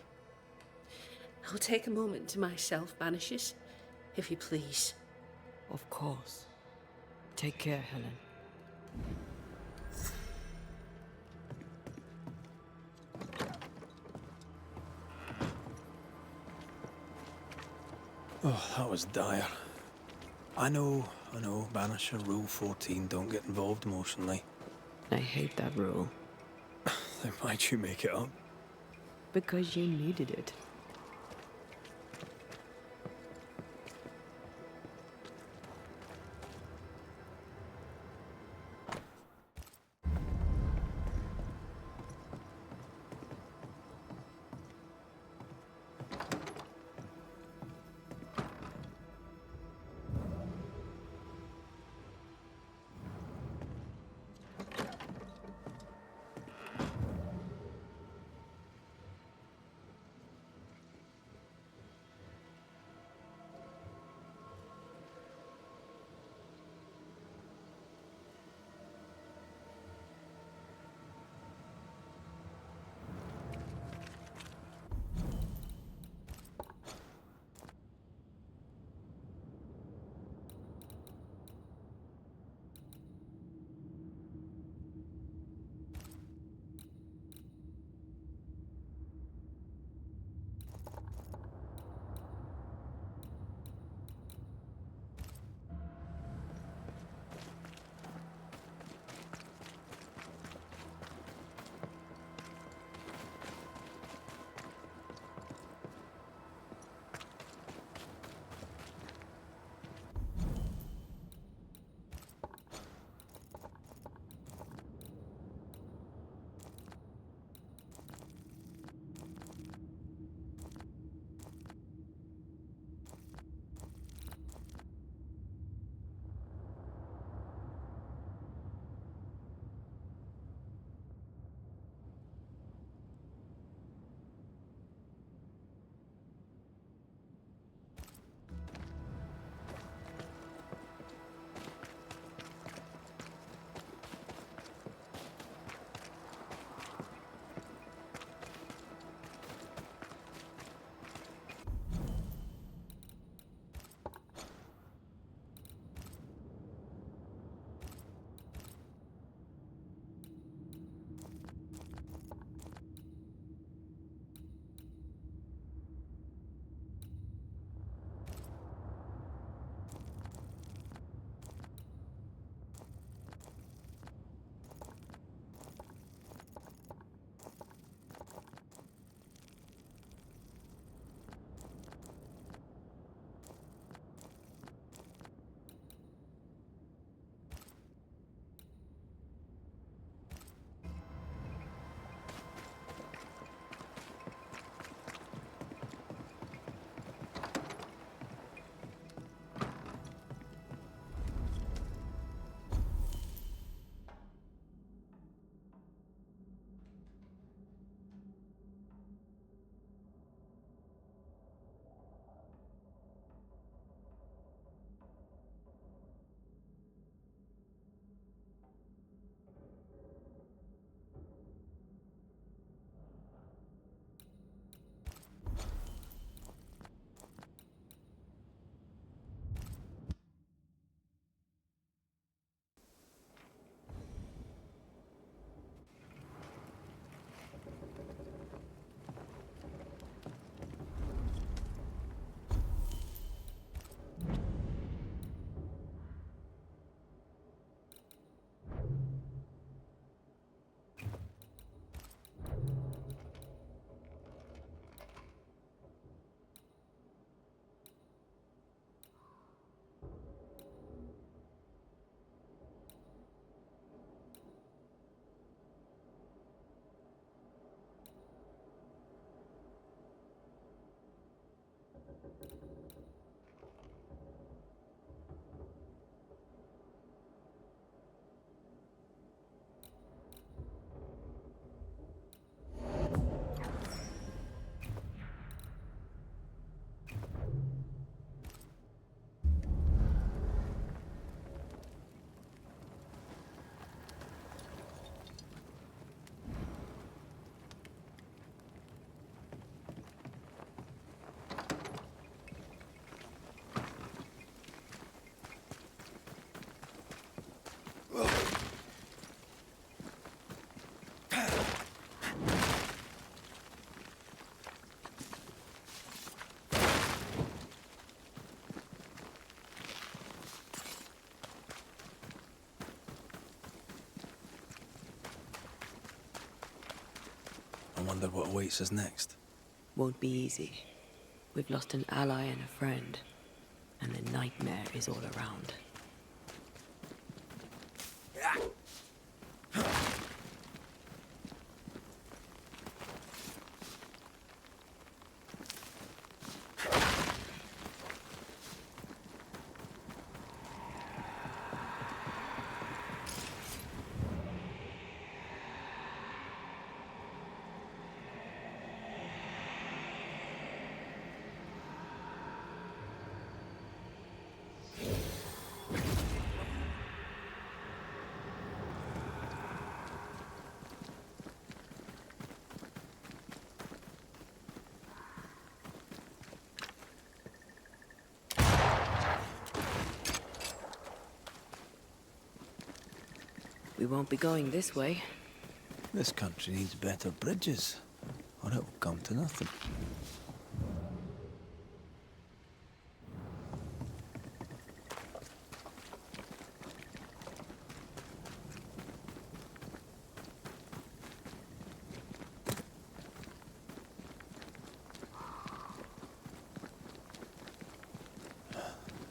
I'll take a moment to myself, Banishers, if you please. Of course. Take care, Helen. Oh, that was dire. I know, Banisher Rule 14, don't get involved emotionally. I hate that rule. Then why'd you make it up? Because you needed it. I wonder what awaits us next. Won't be easy. We've lost an ally and a friend, and the nightmare is all around. We won't be going this way. This country needs better bridges, or it'll come to nothing.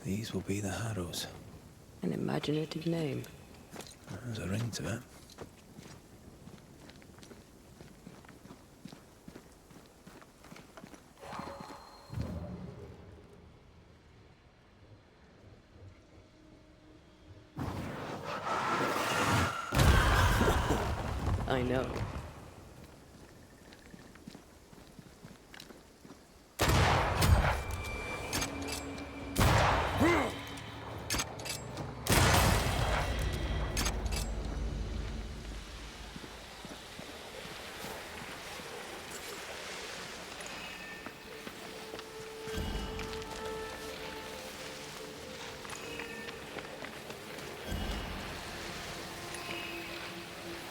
These will be the Harrows. An imaginative name. There's a ring to it. I know.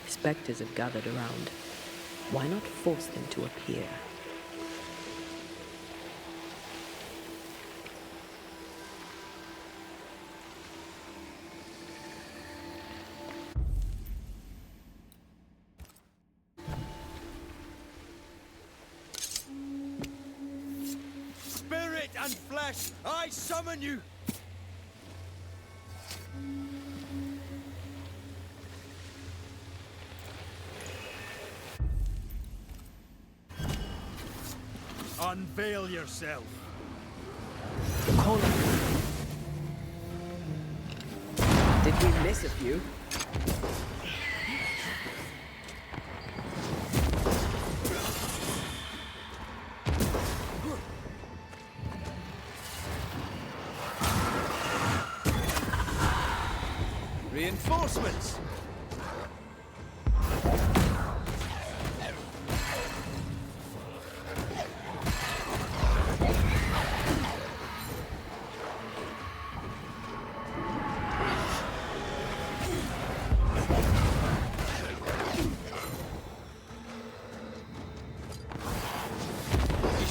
Spectres have gathered around. Why not force them to appear? Spirit and flesh, I summon you! Unveil yourself. Did we miss a few? Reinforcements!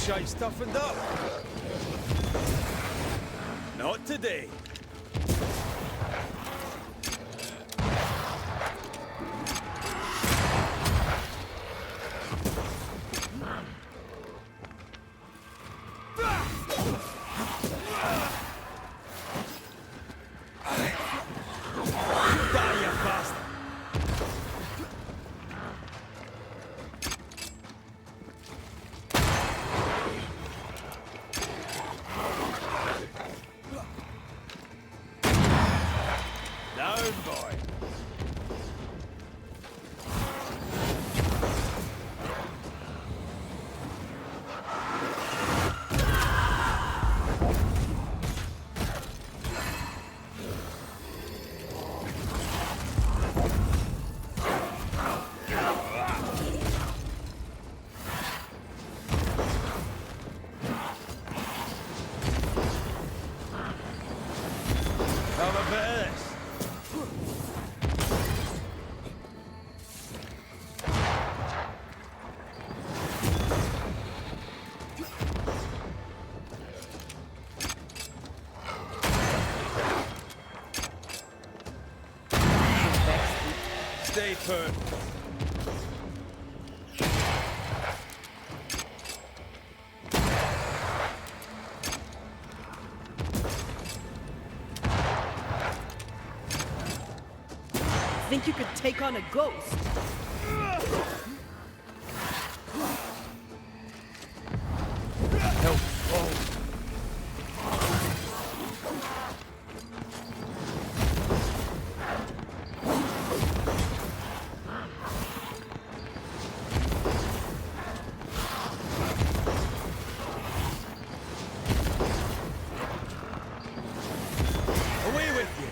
Shite stuffened up. Not today. stay put. Think you could take on a ghost? Help. Oh. Away with you.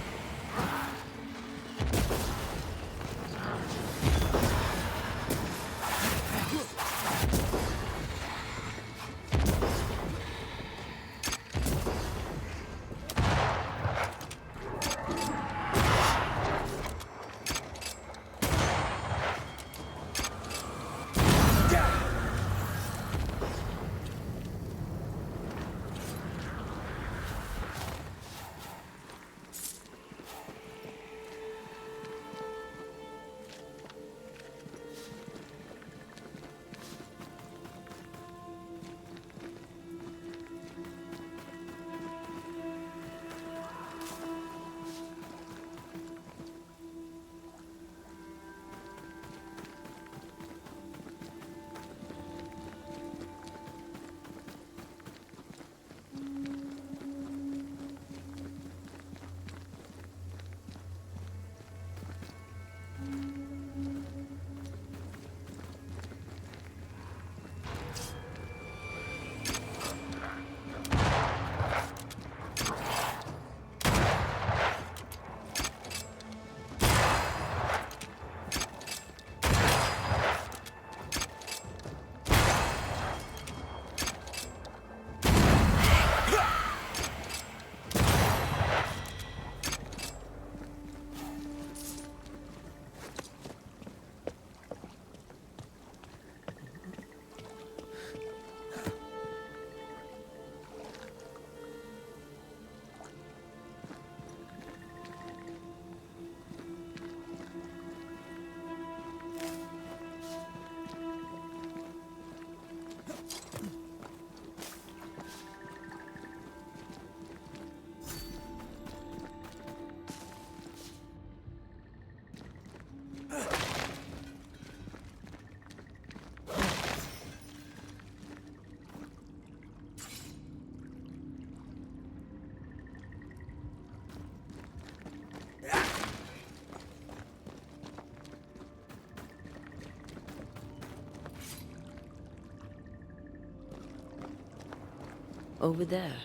Over there,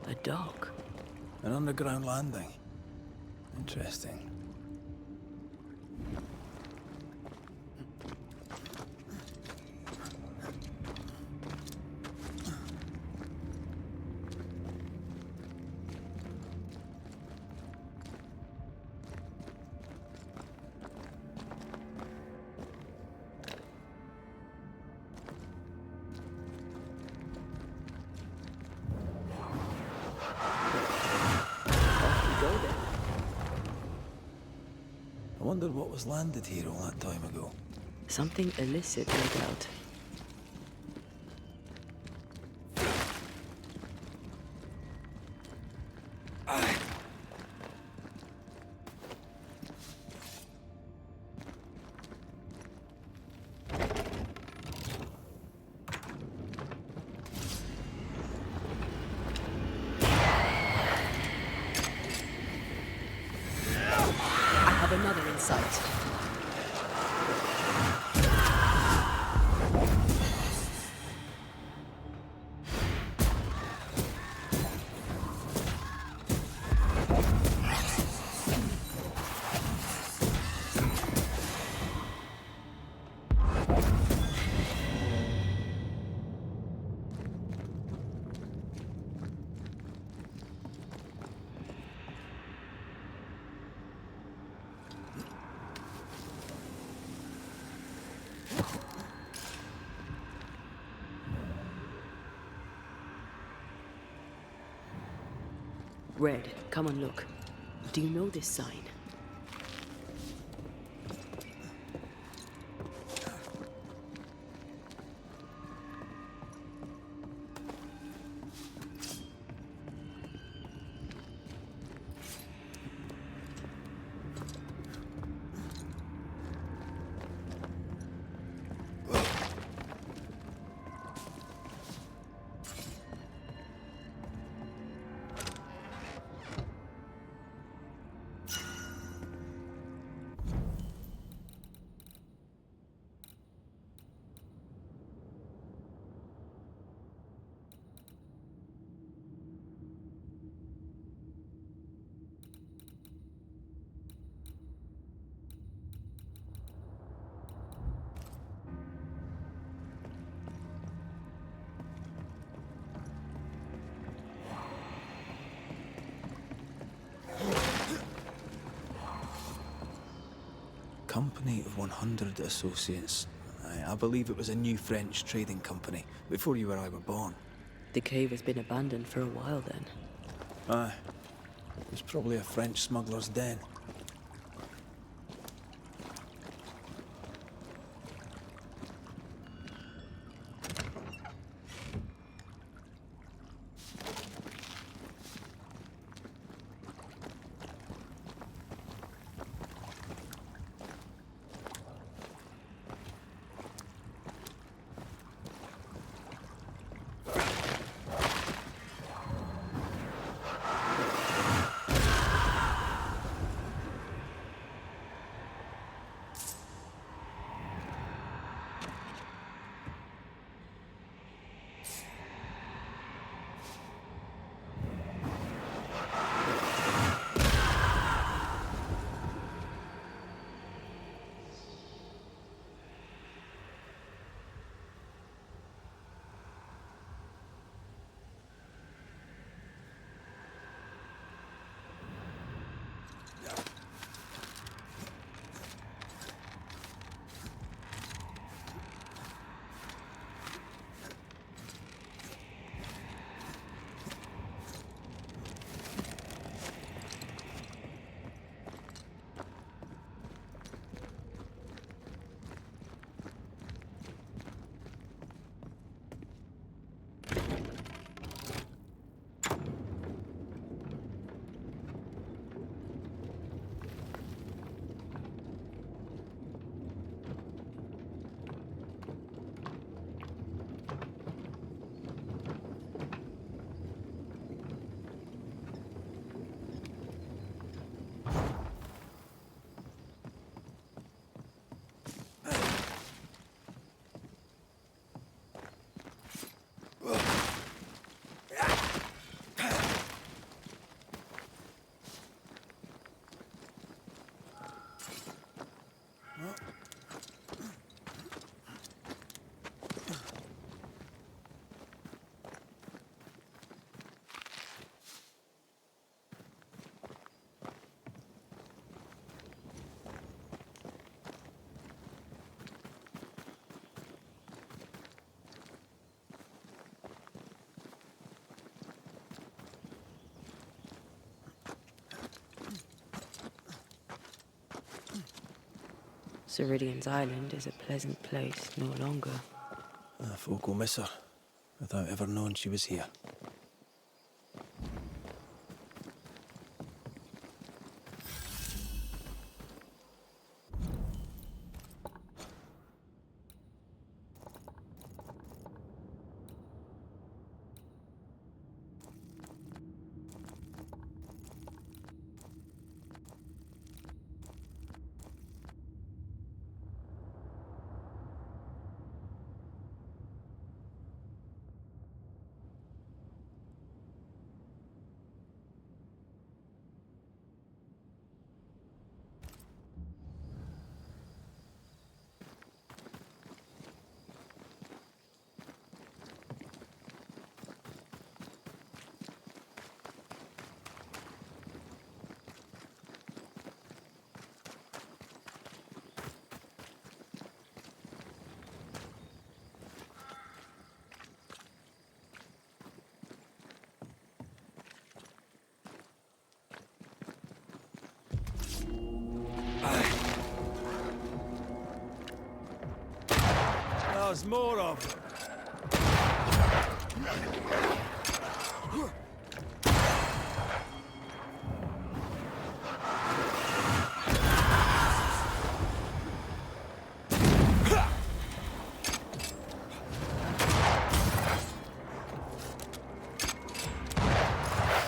a dock. An underground landing. Interesting. I wondered what was landed here all that time ago. Something illicit, no doubt. I have another in sight. Red, come and look. Do you know this sign? company of 100 associates. I believe it was a new French trading company, before you or I were born. The cave has been abandoned for a while then. Aye. It was probably a French smuggler's den. Ceridian's island is a pleasant place no longer. Folk will miss her, without ever knowing she was here. There's more of them.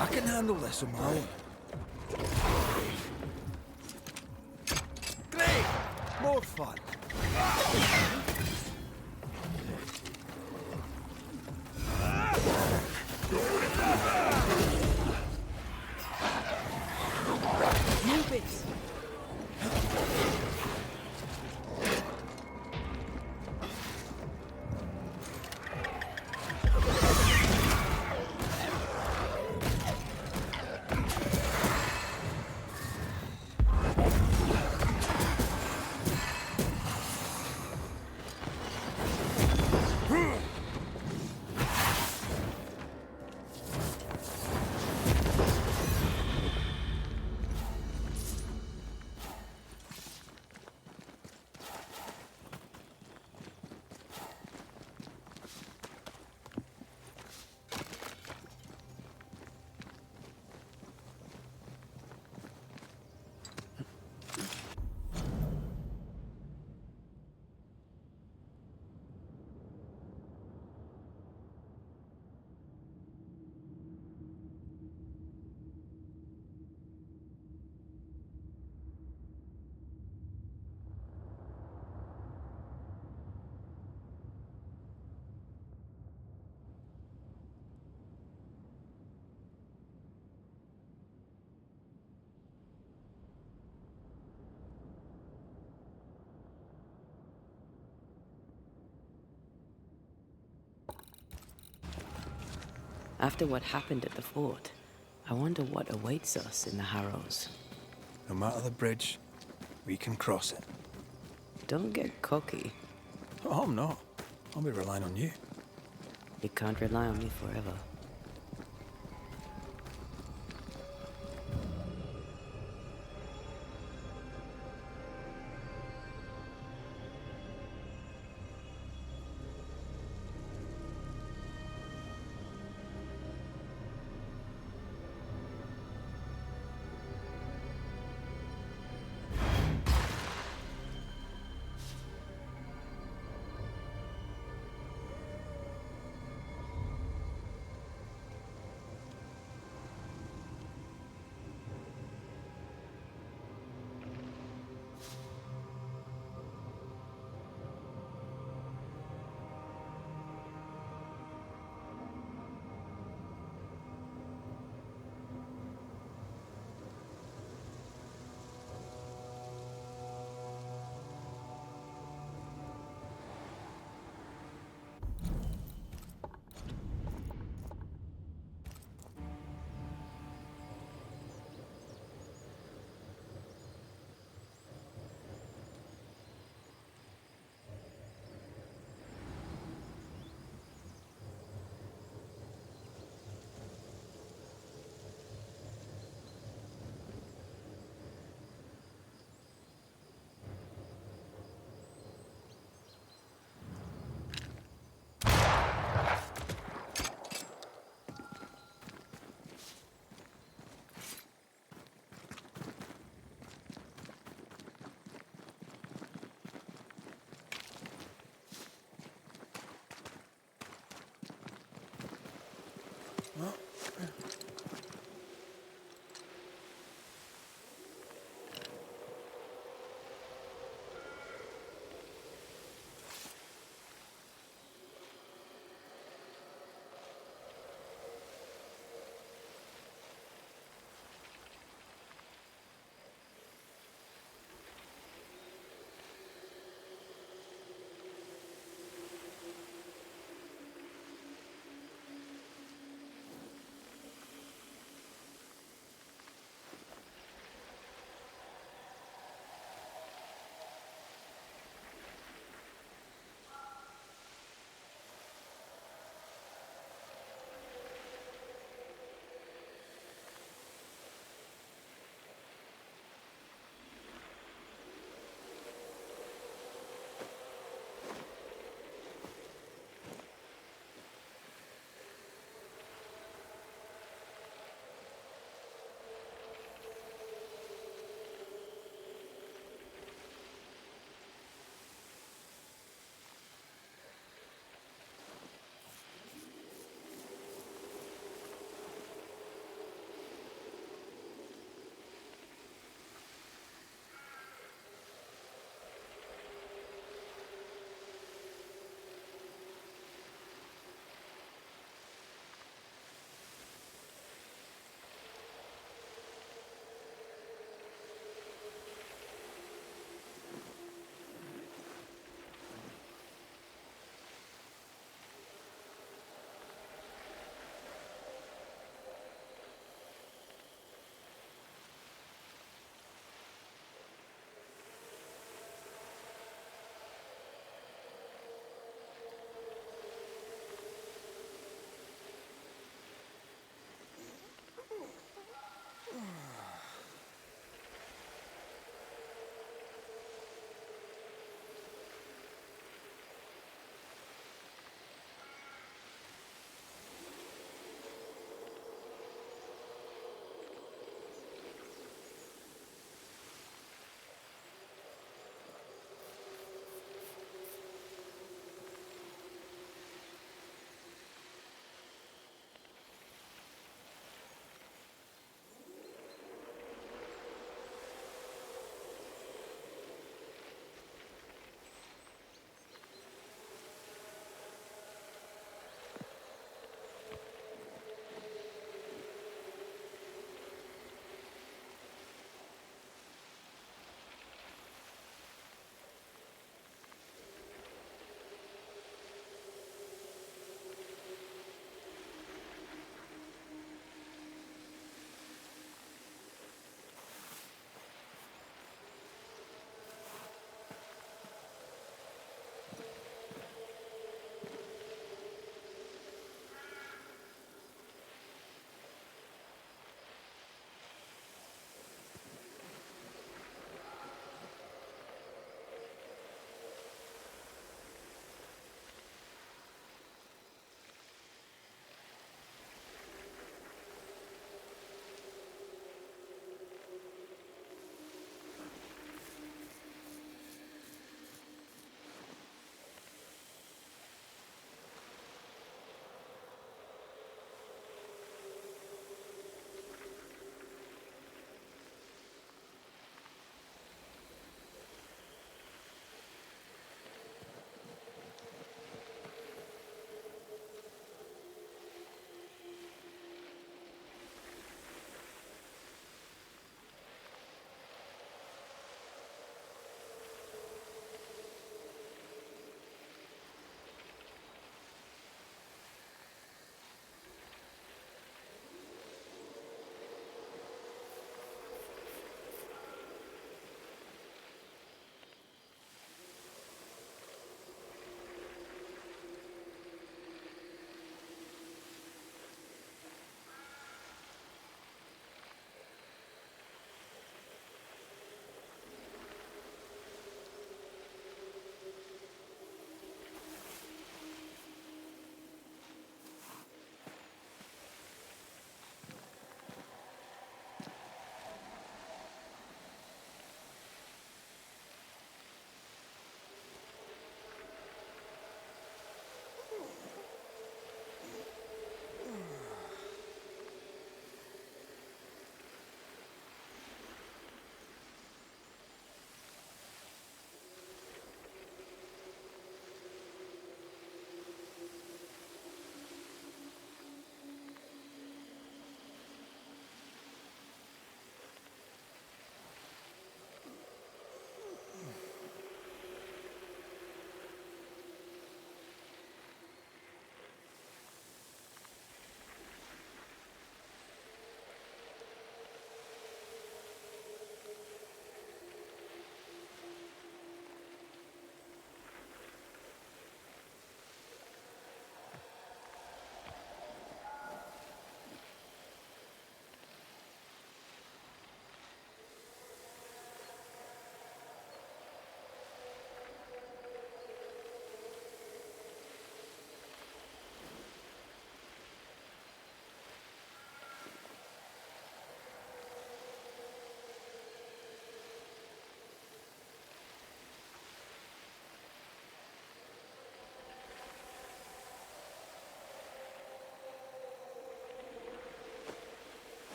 I can handle this on my own. Great! More fun. New base. After what happened at the fort, I wonder what awaits us in the Harrows. No matter the bridge, we can cross it. Don't get cocky. Oh, I'm not. I'll be relying on you. You can't rely on me forever.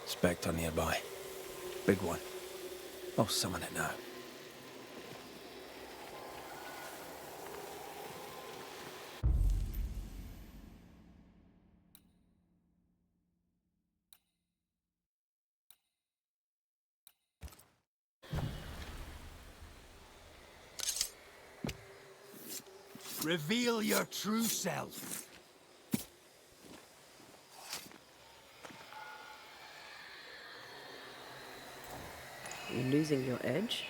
Spectre nearby. Big one. I'll summon it now. Reveal your true self. You're losing your edge?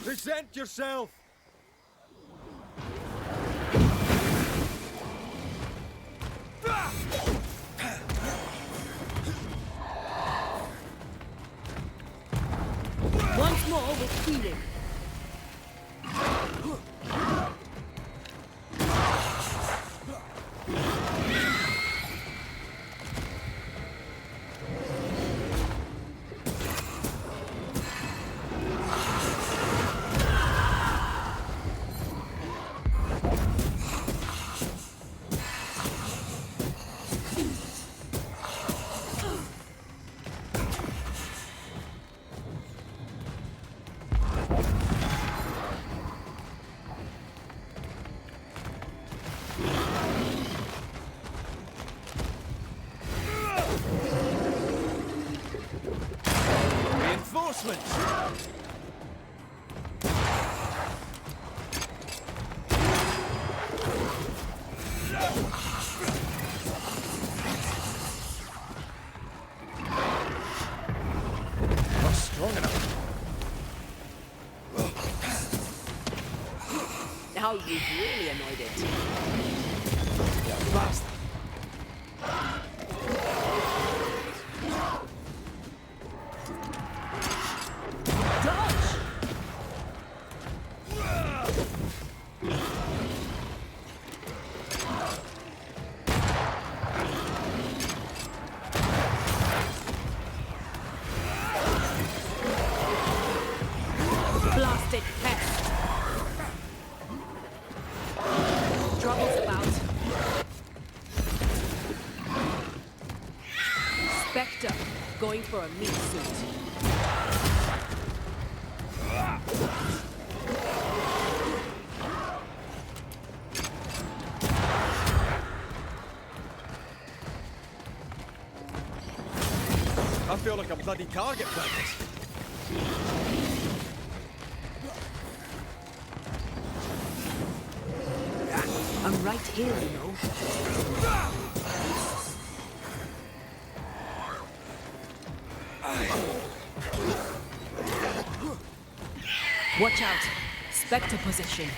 Present yourself! Once more with healing. Reinforcements! Not strong enough. Now you've really annoyed it. Blast! Dodge! Blasted pest! Trouble's about. Spectre, going for a meat suit. I feel like a bloody target practice. I'm right here, you know. Watch out! Spectre possession.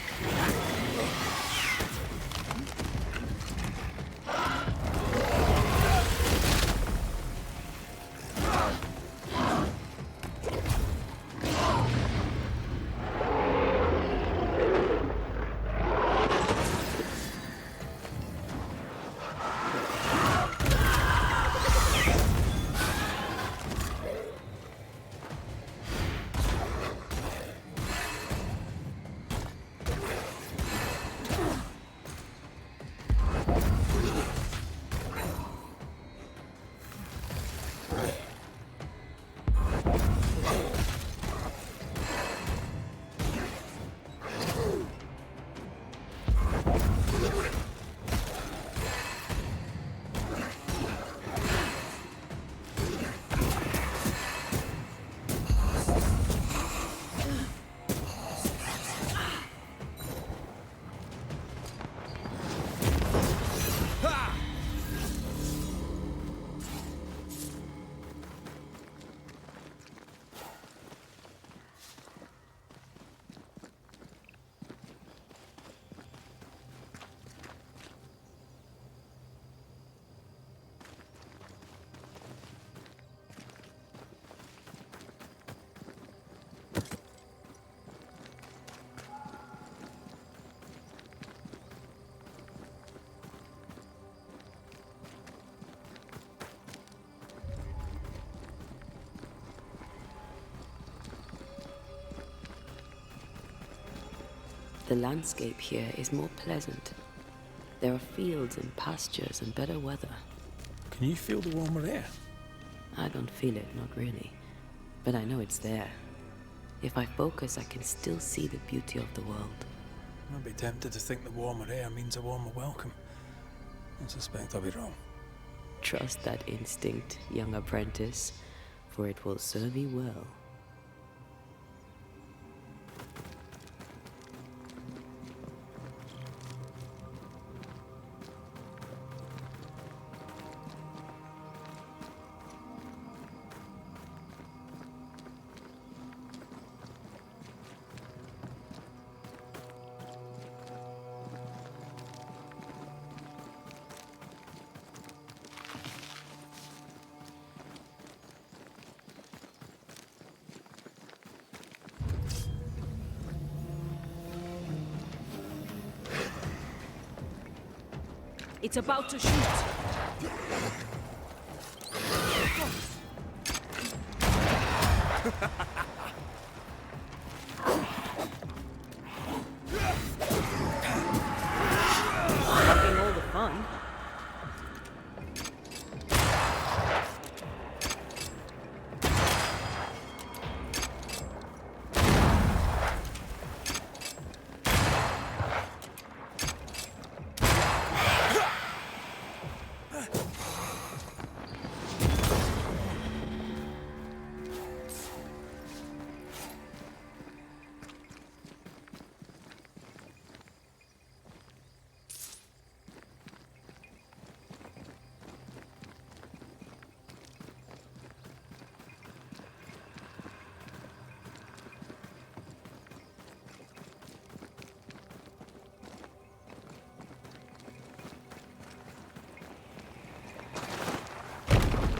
The landscape here is more pleasant. There are fields and pastures and better weather. Can you feel the warmer air? I don't feel it, not really. But I know it's there. If I focus, I can still see the beauty of the world. I'd be tempted to think the warmer air means a warmer welcome. I suspect I'll be wrong. Trust that instinct, young apprentice, for it will serve you well. It's about to shoot. Fucking all the fun.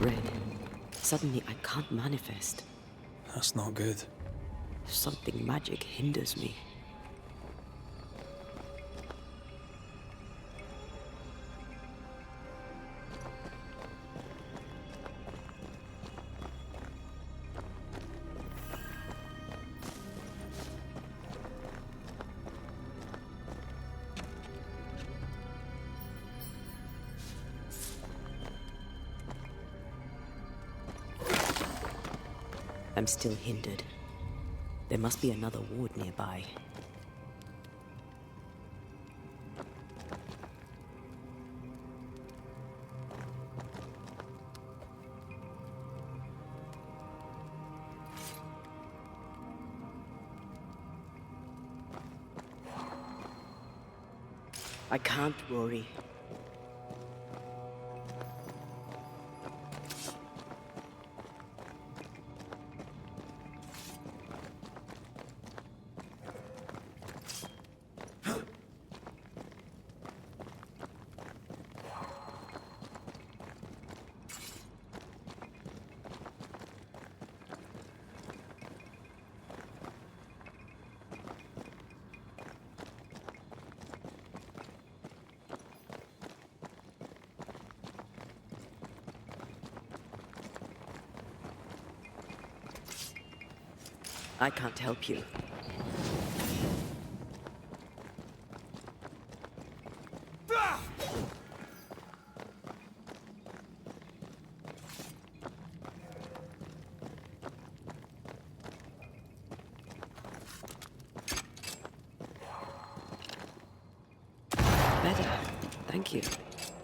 Red. Suddenly I can't manifest. That's not good. Something magic hinders me. I'm still hindered. There must be another ward nearby. I can't worry. I can't help you. Better. Thank you.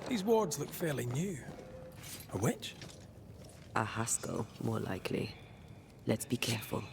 These wards look fairly new. A witch? A Haskell, more likely. Let's be careful.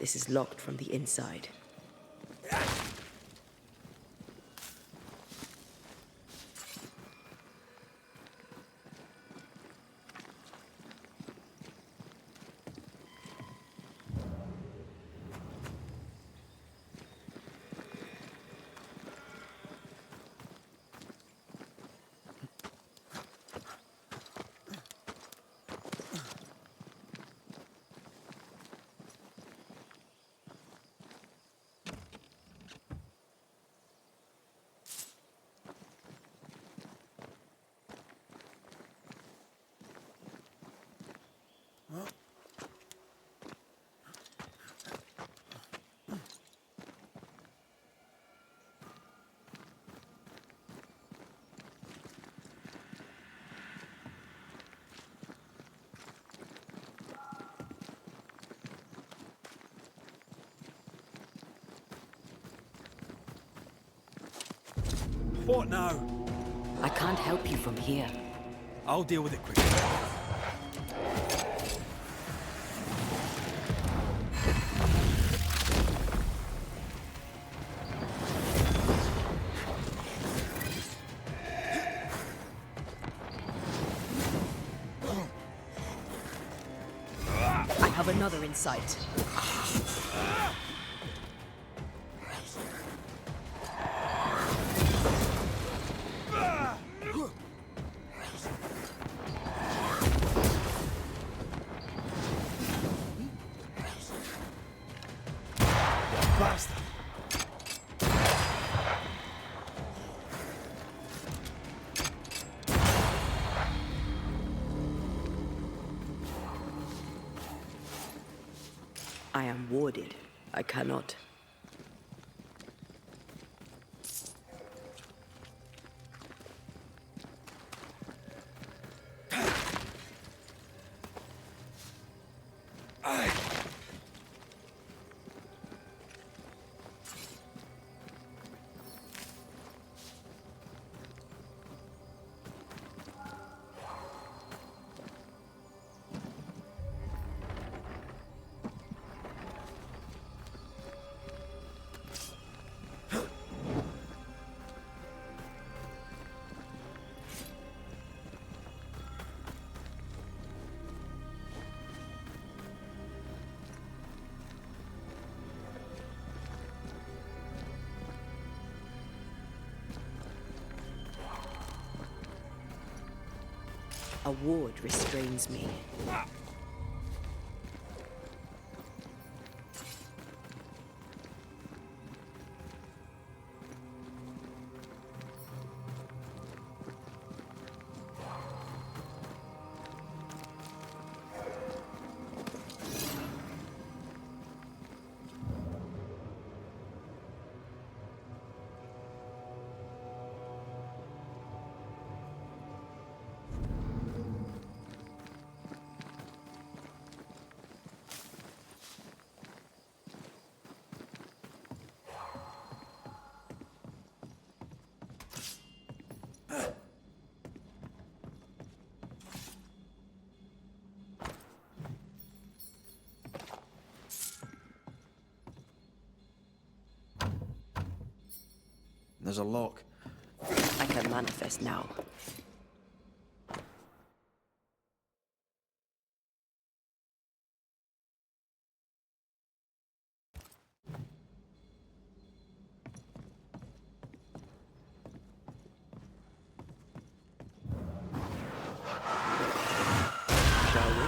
This is locked from the inside. What now? I can't help you from here. I'll deal with it quickly. I have another in sight. Bastard! I am warded. I cannot. A ward restrains me. There's a lock. I can manifest now. Shall we?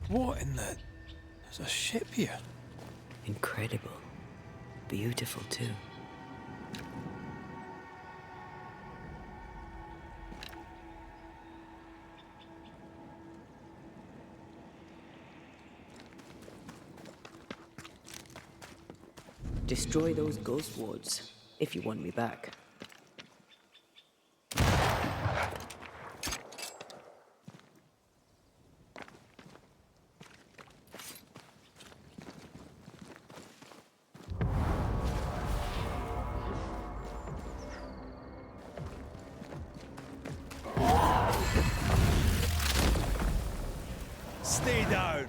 What in the... There's a ship here. Incredible. Beautiful, too. Destroy those ghost wards, if you want me back. Stay down.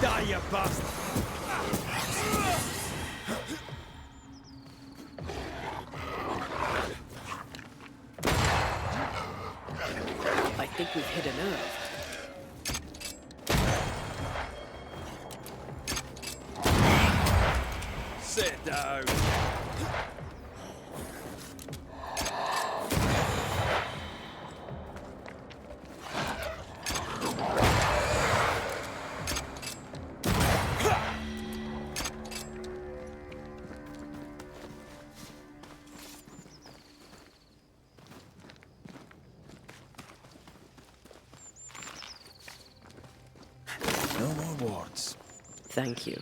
Die, you bastard! I think we've hit a nerve. Sit down. No more wards. Thank you.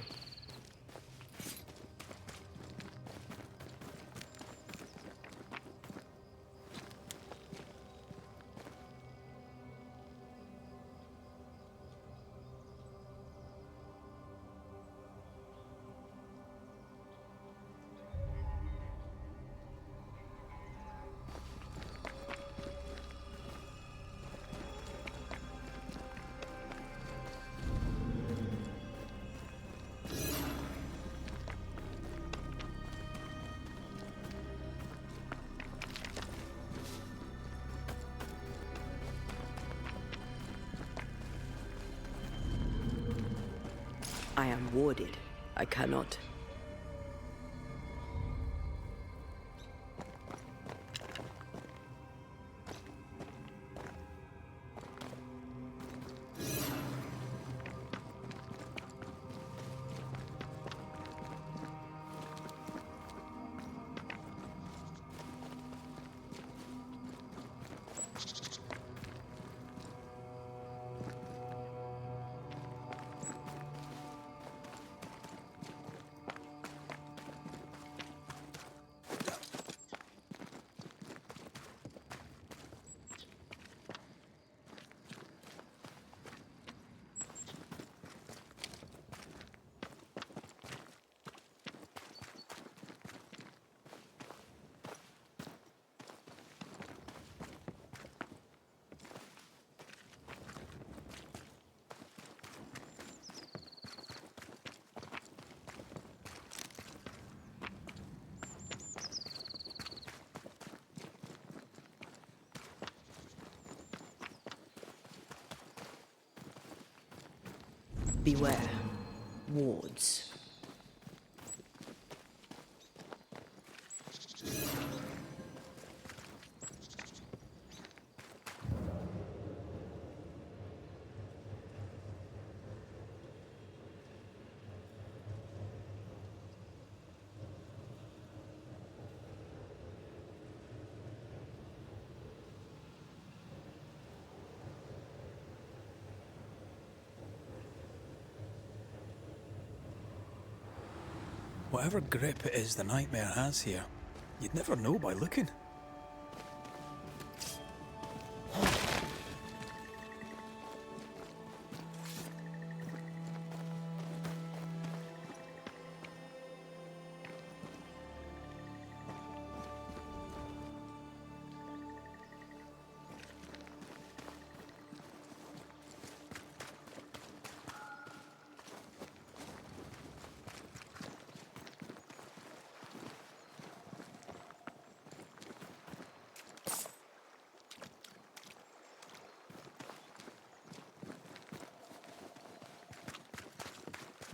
I am warded. I cannot. Beware. Wards. Whatever grip it is the nightmare has here, you'd never know by looking.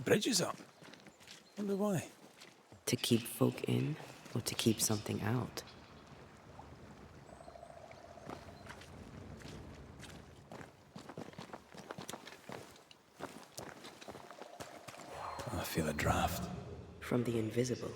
bridge is up. Wonder why. To keep folk in, or to keep something out? I feel a draft. From the invisible.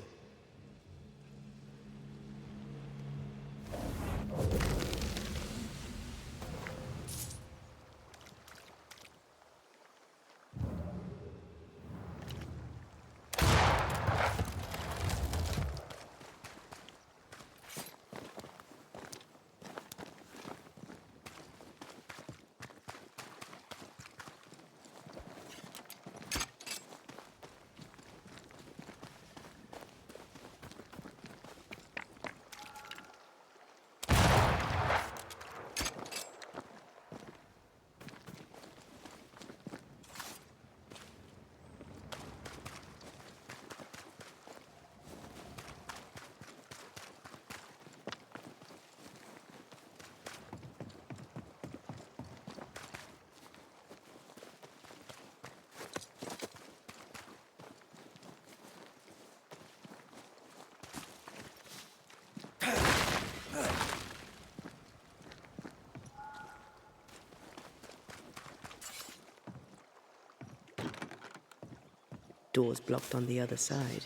Doors blocked on the other side.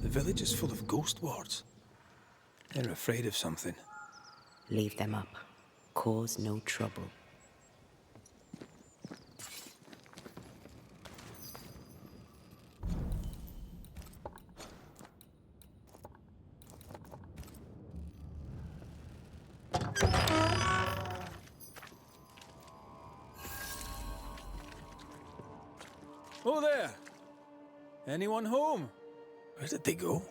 The village is full of ghost wards. They're afraid of something. Leave them up. Cause no trouble. Oh there! Anyone home? Where did they go?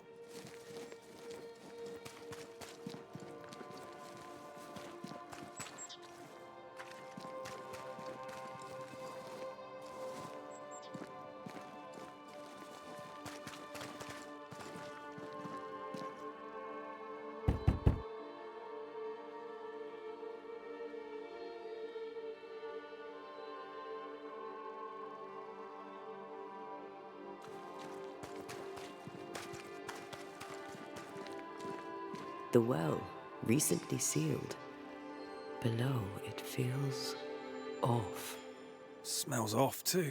The well, recently sealed. Below, it feels off. Smells off too.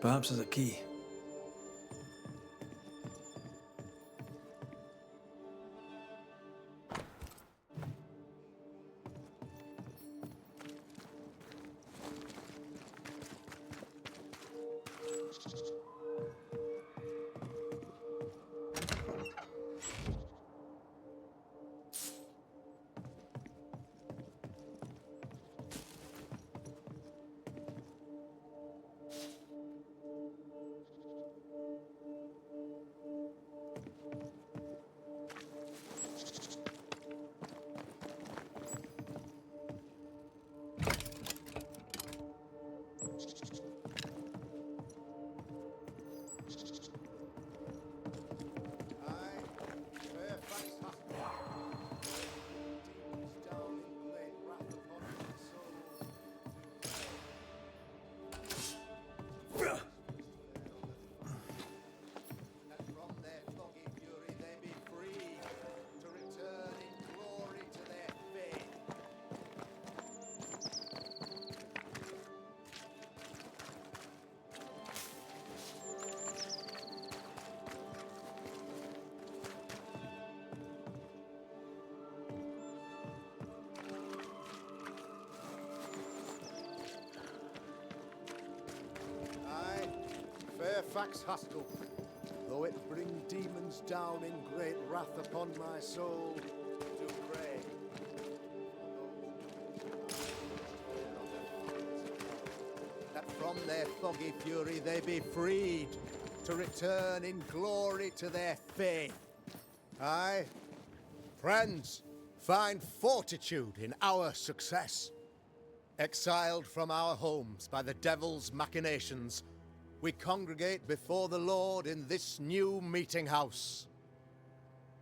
Perhaps there's a key. Fairfax Haskell, though it bring demons down in great wrath upon my soul, do pray. That from their foggy fury they be freed, to return in glory to their faith. Aye, friends, find fortitude in our success. Exiled from our homes by the devil's machinations, we congregate before the Lord in this new meeting house.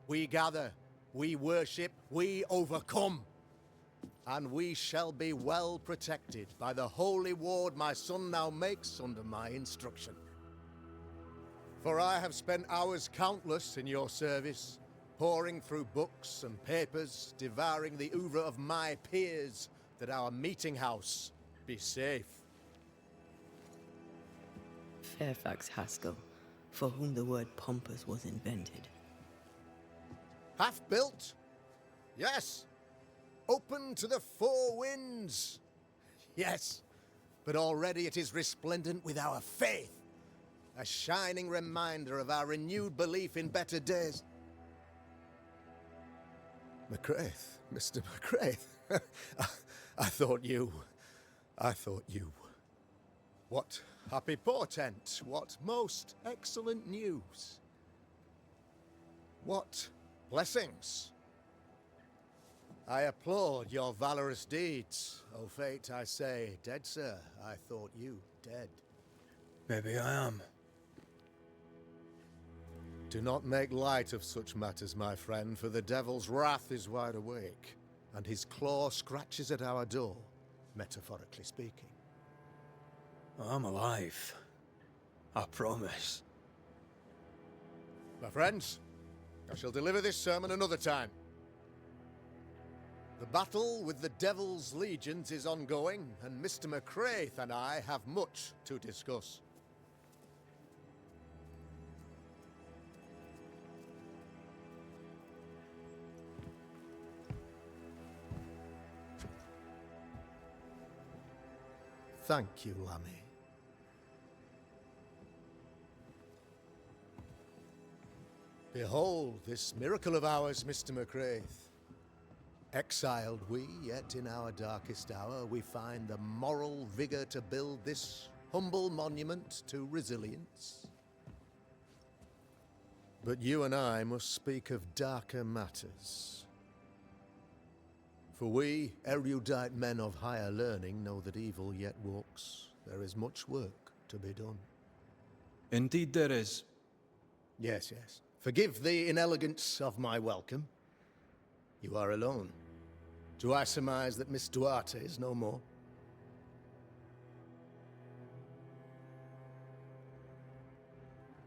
We gather, we worship, we overcome. And we shall be well protected by the holy ward my son now makes under my instruction. For I have spent hours countless in your service, poring through books and papers, devouring the oeuvre of my peers, that our meeting house be safe. Fairfax Haskell, for whom the word pompous was invented. Half built? Yes. Open to the four winds? Yes. But already it is resplendent with our faith, a shining reminder of our renewed belief in better days. McCraith, Mr. McCraith. I thought you. What happy portent, what most excellent news. What blessings. I applaud your valorous deeds. O fate, I say, dead sir, I thought you dead. Maybe I am. Do not make light of such matters, my friend, for the devil's wrath is wide awake, and his claw scratches at our door, metaphorically speaking. I'm alive. I promise. My friends, I shall deliver this sermon another time. The battle with the devil's legions is ongoing, and Mr. McCraith and I have much to discuss. Thank you, Lammy. Behold this miracle of ours, Mr. McCraith. Exiled we, yet in our darkest hour we find the moral vigor to build this humble monument to resilience. But you and I must speak of darker matters. For we, erudite men of higher learning, know that evil yet walks. There is much work to be done. Indeed there is. Yes, yes. Forgive the inelegance of my welcome. You are alone. Do I surmise that Miss Duarte is no more?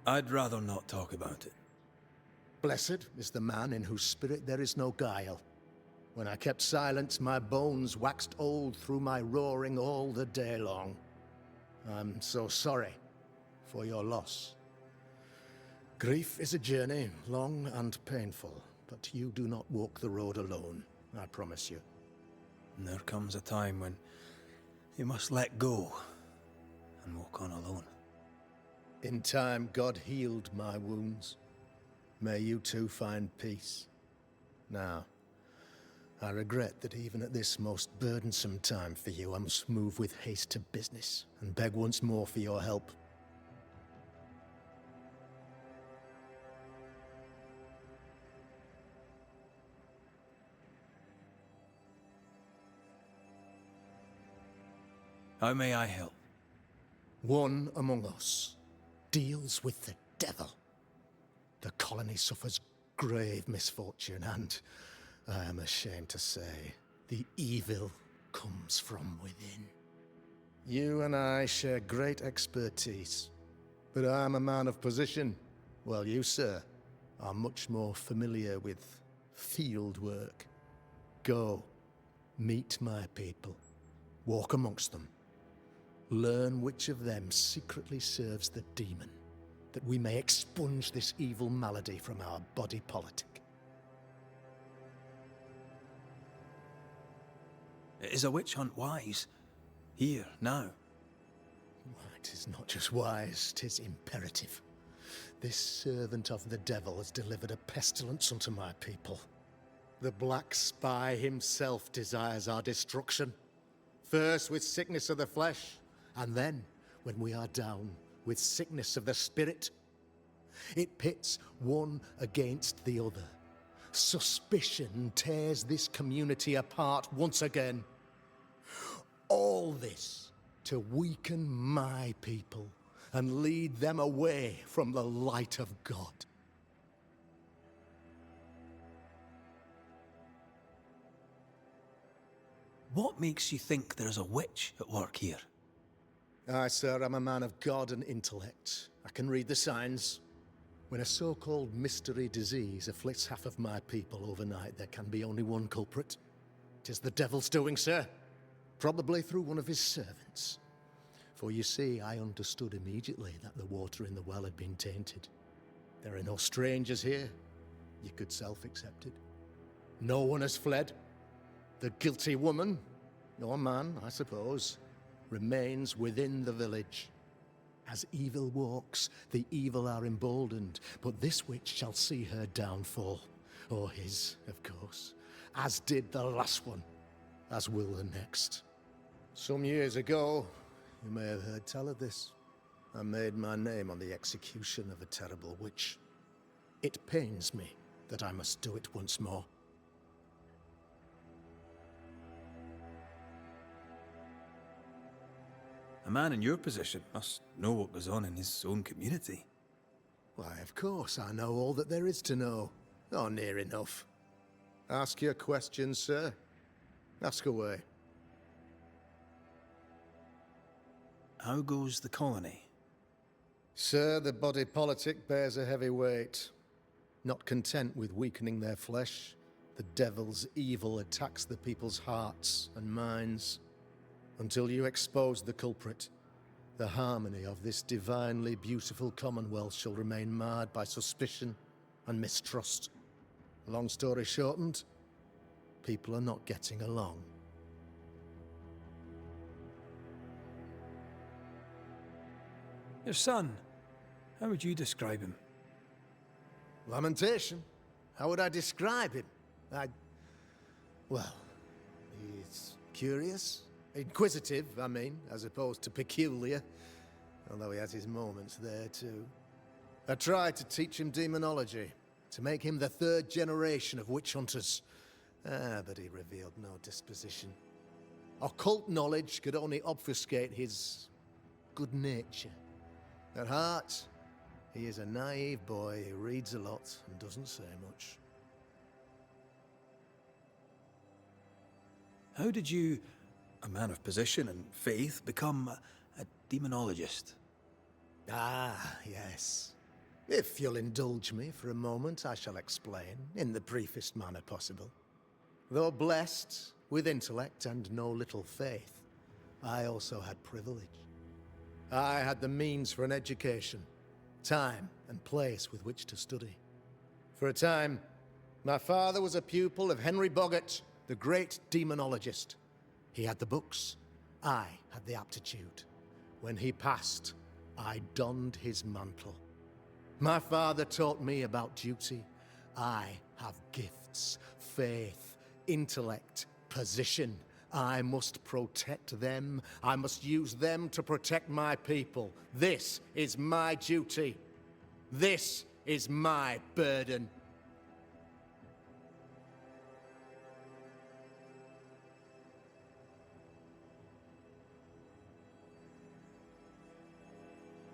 I'd rather not talk about it. Blessed is the man in whose spirit there is no guile. When I kept silence, my bones waxed old through my roaring all the day long. I'm so sorry. for your loss. Grief is a journey, long and painful, but you do not walk the road alone, I promise you. And there comes a time when you must let go and walk on alone. In time, God healed my wounds. May you too find peace. Now, I regret that even at this most burdensome time for you, I must move with haste to business and beg once more for your help. How may I help? One among us deals with the devil. The colony suffers grave misfortune, and I am ashamed to say, the evil comes from within. You and I share great expertise, but I'm a man of position, while you, sir, are much more familiar with field work. Go, meet my people, walk amongst them, learn which of them secretly serves the demon, that we may expunge this evil malady from our body politic. Is a witch hunt wise? Here, now? It is not just wise, 'tis imperative. This servant of the devil has delivered a pestilence unto my people. The Black Spy himself desires our destruction. First with sickness of the flesh, and then, when we are down, with sickness of the spirit. It pits one against the other. Suspicion tears this community apart once again. All this to weaken my people and lead them away from the light of God. What makes you think there's a witch at work here? Aye, sir, I'm a man of God and intellect. I can read the signs. When a so-called mystery disease afflicts half of my people overnight, there can be only one culprit. 'Tis the devil's doing, sir. Probably through one of his servants. For you see, I understood immediately that the water in the well had been tainted. There are no strangers here. You could self-accept it. No one has fled. The guilty woman, or man, I suppose, remains within the village. As evil walks, the evil are emboldened, but this witch shall see her downfall. Or his, of course, as did the last one, as will the next. Some years ago, you may have heard tell of this, I made my name on the execution of a terrible witch. It pains me that I must do it once more. A man in your position must know what goes on in his own community. Why, of course, I know all that there is to know. Or near enough. Ask your questions, sir. Ask away. How goes the colony? Sir, the body politic bears a heavy weight. Not content with weakening their flesh, the devil's evil attacks the people's hearts and minds. Until you expose the culprit, the harmony of this divinely beautiful commonwealth shall remain marred by suspicion and mistrust. Long story shortened, people are not getting along. Your son, how would you describe him? Lamentation? How would I describe him? Well, he's curious. Inquisitive, I mean, as opposed to peculiar. Although he has his moments there, too. I tried to teach him demonology, to make him the third generation of witch hunters. But he revealed no disposition. Occult knowledge could only obfuscate his good nature. At heart, he is a naive boy who reads a lot and doesn't say much. How did you, a man of position and faith, become a demonologist? Ah, yes. If you'll indulge me for a moment, I shall explain, in the briefest manner possible. Though blessed with intellect and no little faith, I also had privilege. I had the means for an education, time and place with which to study. For a time, my father was a pupil of Henry Boggart, the great demonologist. He had the books, I had the aptitude. When he passed, I donned his mantle. My father taught me about duty. I have gifts, faith, intellect, position. I must protect them. I must use them to protect my people. This is my duty. This is my burden.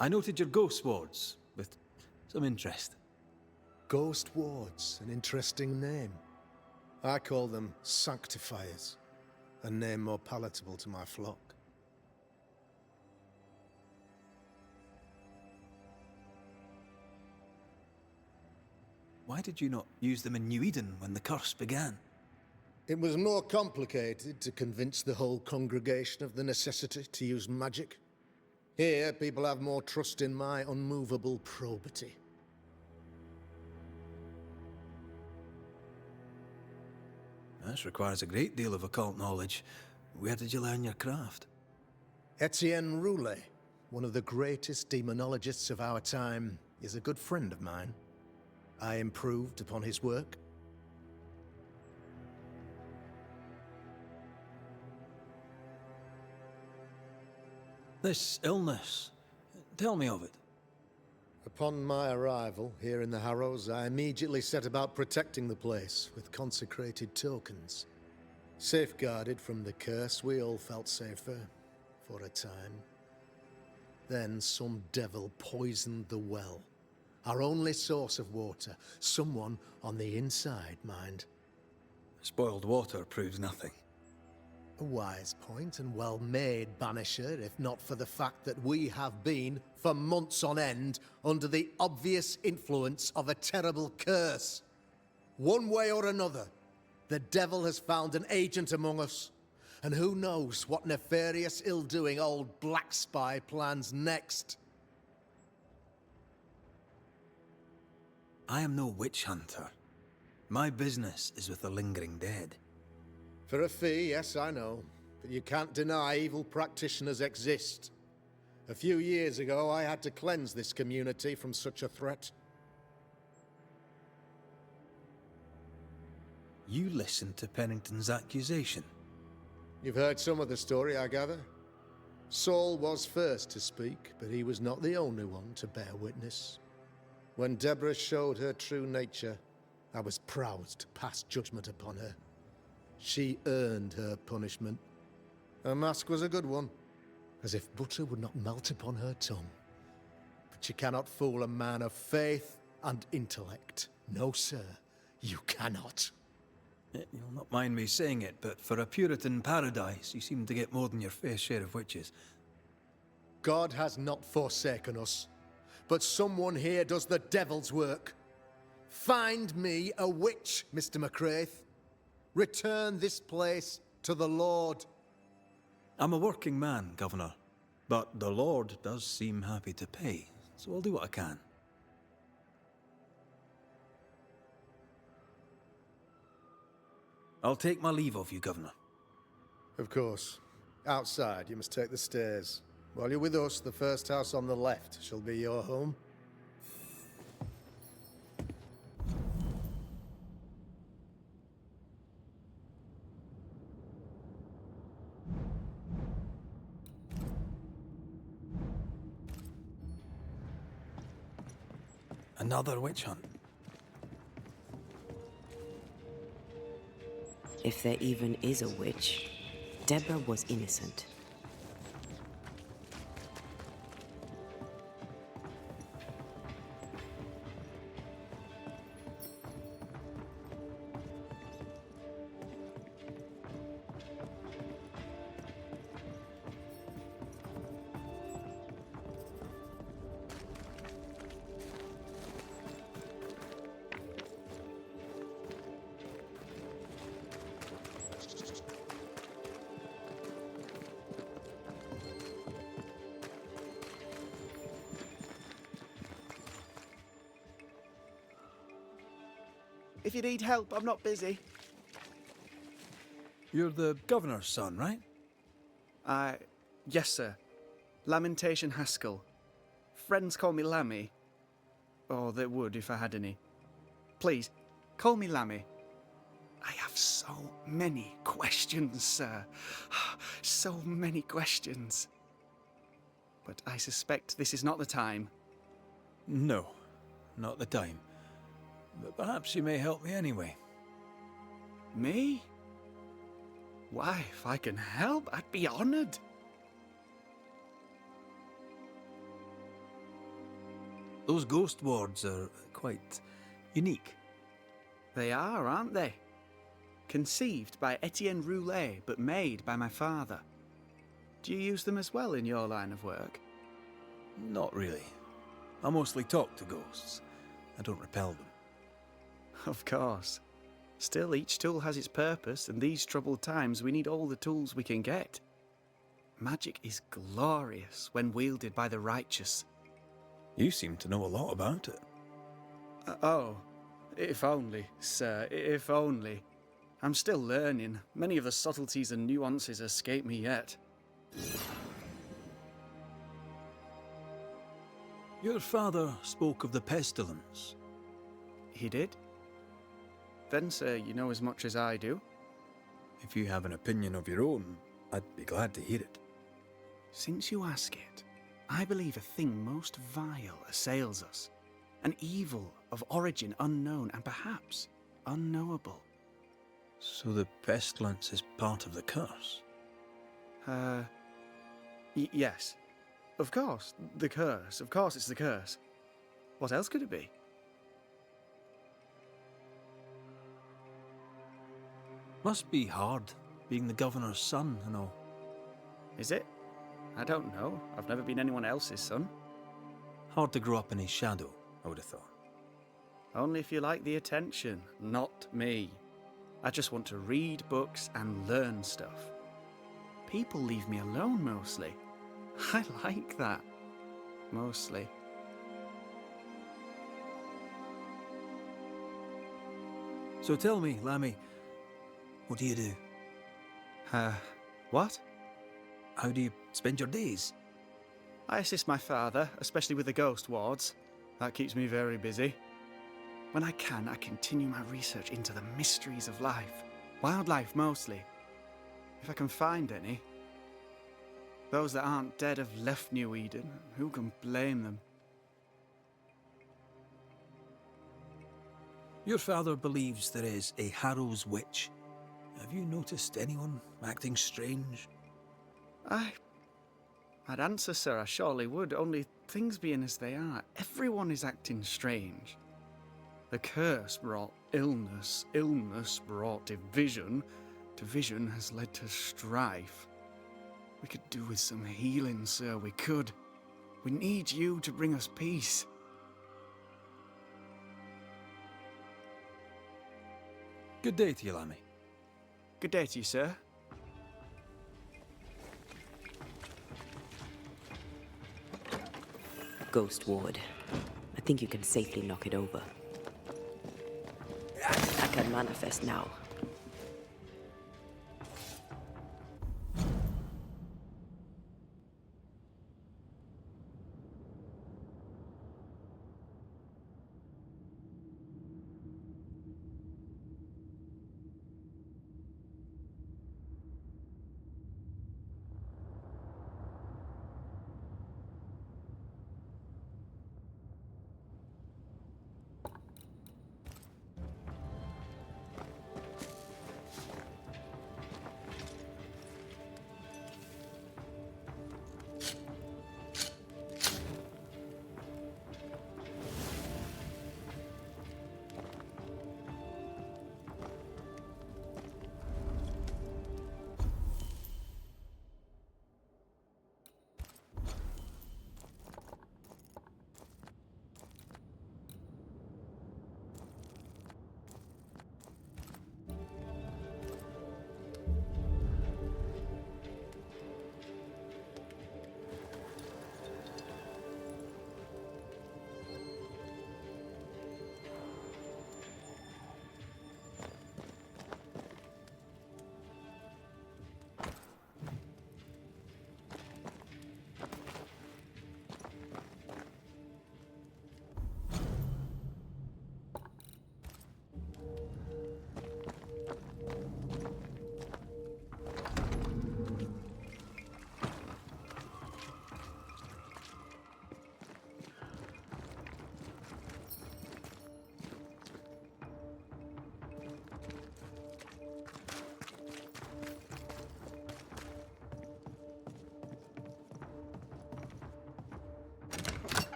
I noted your ghost wards with some interest. Ghost wards, an interesting name. I call them sanctifiers, a name more palatable to my flock. Why did you not use them in New Eden when the curse began? It was more complicated to convince the whole congregation of the necessity to use magic. Here, people have more trust in my unmovable probity. This requires a great deal of occult knowledge. Where did you learn your craft? Etienne Roulet, one of the greatest demonologists of our time, is a good friend of mine. I improved upon his work. This illness, tell me of it. Upon my arrival here in the Harrows, I immediately set about protecting the place with consecrated tokens. Safeguarded from the curse, we all felt safer, for a time. Then some devil poisoned the well, our only source of water. Someone on the inside, mind. Spoiled water proves nothing. A wise point and well made, Banisher, if not for the fact that we have been, for months on end, under the obvious influence of a terrible curse. One way or another, the devil has found an agent among us, and who knows what nefarious ill-doing old Black Spy plans next. I am no witch hunter. My business is with the lingering dead. For a fee, yes, I know. But you can't deny evil practitioners exist. A few years ago, I had to cleanse this community from such a threat. You listened to Pennington's accusation. You've heard some of the story, I gather. Saul was first to speak, but he was not the only one to bear witness. When Deborah showed her true nature, I was proud to pass judgment upon her. She earned her punishment. Her mask was a good one, as if butter would not melt upon her tongue. But you cannot fool a man of faith and intellect. No, sir, you cannot. You'll not mind me saying it, but for a Puritan paradise, you seem to get more than your fair share of witches. God has not forsaken us, but someone here does the devil's work. Find me a witch, Mr. McCraith. Return this place to the Lord. I'm a working man, Governor, but the Lord does seem happy to pay, so I'll do what I can. I'll take my leave of you, Governor. Of course. Outside, you must take the stairs. While you're with us, the first house on the left shall be your home. Another witch hunt. If there even is a witch, Deborah was innocent. If you need help, I'm not busy. You're the governor's son, right? Yes, sir. Lamentation Haskell. Friends call me Lammy. Or they would if I had any. Please, call me Lammy. I have so many questions, sir. So many questions. But I suspect this is not the time. No, not the time. But perhaps you may help me anyway. Me? Why, if I can help, I'd be honoured. Those ghost wards are quite unique. They are, aren't they? Conceived by Etienne Roulet, but made by my father. Do you use them as well in your line of work? Not really. I mostly talk to ghosts. I don't repel them. Of course. Still, each tool has its purpose, and these troubled times we need all the tools we can get. Magic is glorious when wielded by the righteous. You seem to know a lot about it. Oh, if only, sir, if only. I'm still learning. Many of the subtleties and nuances escape me yet. Your father spoke of the pestilence. He did? Then, sir, you know as much as I do. If you have an opinion of your own, I'd be glad to hear it. Since you ask it, I believe a thing most vile assails us. An evil of origin unknown and perhaps unknowable. So the pestilence is part of the curse? Yes. Of course, the curse. Of course it's the curse. What else could it be? Must be hard, being the governor's son and all. Is it? I don't know. I've never been anyone else's son. Hard to grow up in his shadow, I would have thought. Only if you like the attention, not me. I just want to read books and learn stuff. People leave me alone mostly. I like that. Mostly. So tell me, Lammy, what do you do? What? How do you spend your days? I assist my father, especially with the ghost wards. That keeps me very busy. When I can, I continue my research into the mysteries of life. Wildlife, mostly. If I can find any. Those that aren't dead have left New Eden. Who can blame them? Your father believes there is a Harrow's witch. Have you noticed anyone acting strange? I'd answer, sir, I surely would, only things being as they are, everyone is acting strange. The curse brought illness, illness brought division, division has led to strife. We could do with some healing, sir, we could. We need you to bring us peace. Good day to you, Lammy. Good day to you, sir. Ghost ward. I think you can safely knock it over. I can manifest now.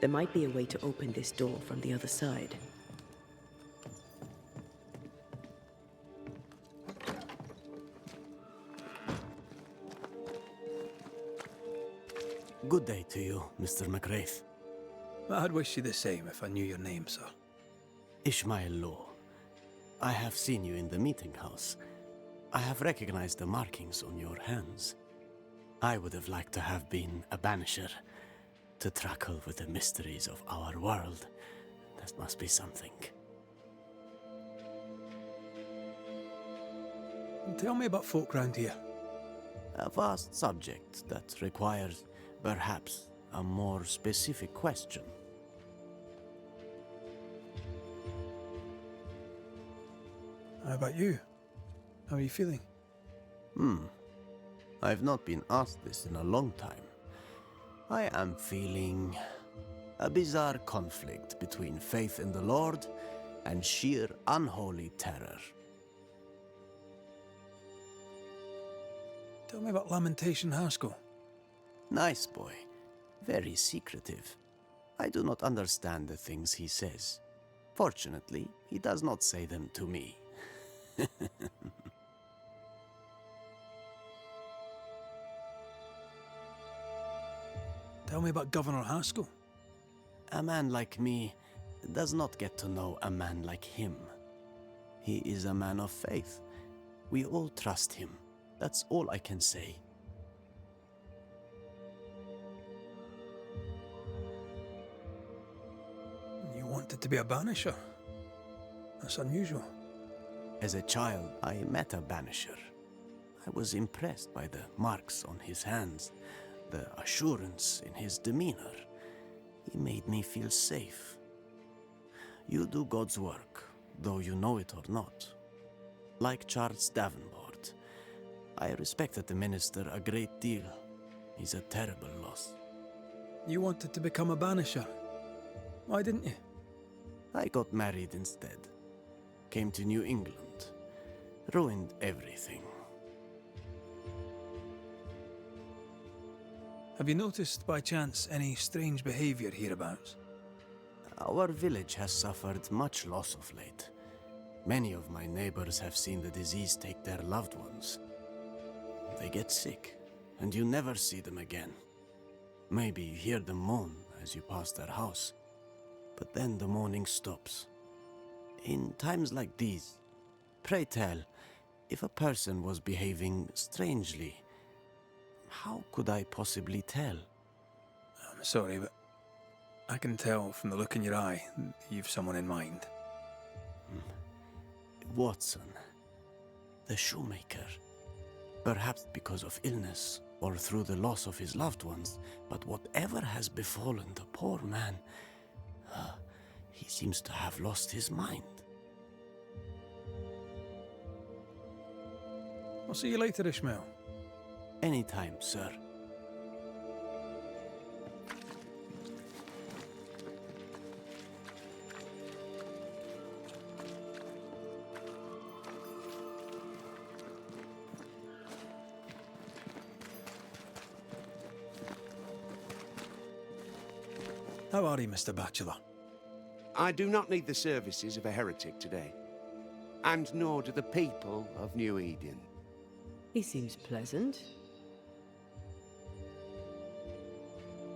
There might be a way to open this door from the other side. Good day to you, Mr. McWraith. I'd wish you the same if I knew your name, sir. Ishmael Law. I have seen you in the meeting house. I have recognized the markings on your hands. I would have liked to have been a banisher, to truckle with the mysteries of our world. That must be something. Tell me about folk round here. A vast subject that requires, perhaps, a more specific question. How about you? How are you feeling? I've not been asked this in a long time. I am feeling a bizarre conflict between faith in the Lord and sheer unholy terror. Tell me about Lamentation Haskell. Nice boy. Very secretive. I do not understand the things he says. Fortunately, he does not say them to me. Tell me about Governor Haskell. A man like me does not get to know a man like him. He is a man of faith. We all trust him. That's all I can say. You wanted to be a banisher. That's unusual. As a child, I met a banisher. I was impressed by the marks on his hands, the assurance in his demeanor. He made me feel safe. You do God's work, though you know it or not. Like Charles Davenport, I respected the minister a great deal. He's a terrible loss. You wanted to become a banisher. Why didn't you? I got married instead. Came to New England. Ruined everything. Have you noticed, by chance, any strange behavior hereabouts? Our village has suffered much loss of late. Many of my neighbors have seen the disease take their loved ones. They get sick, and you never see them again. Maybe you hear them moan as you pass their house, but then the moaning stops. In times like these, pray tell, if a person was behaving strangely, how could I possibly tell? I'm sorry, but I can tell from the look in your eye that you've someone in mind. Watson, the shoemaker. Perhaps because of illness or through the loss of his loved ones, but whatever has befallen the poor man, he seems to have lost his mind. I'll see you later, Ishmael. Anytime, sir. How are you, Mr. Bachelor? I do not need the services of a heretic today, and nor do the people of New Eden. He seems pleasant.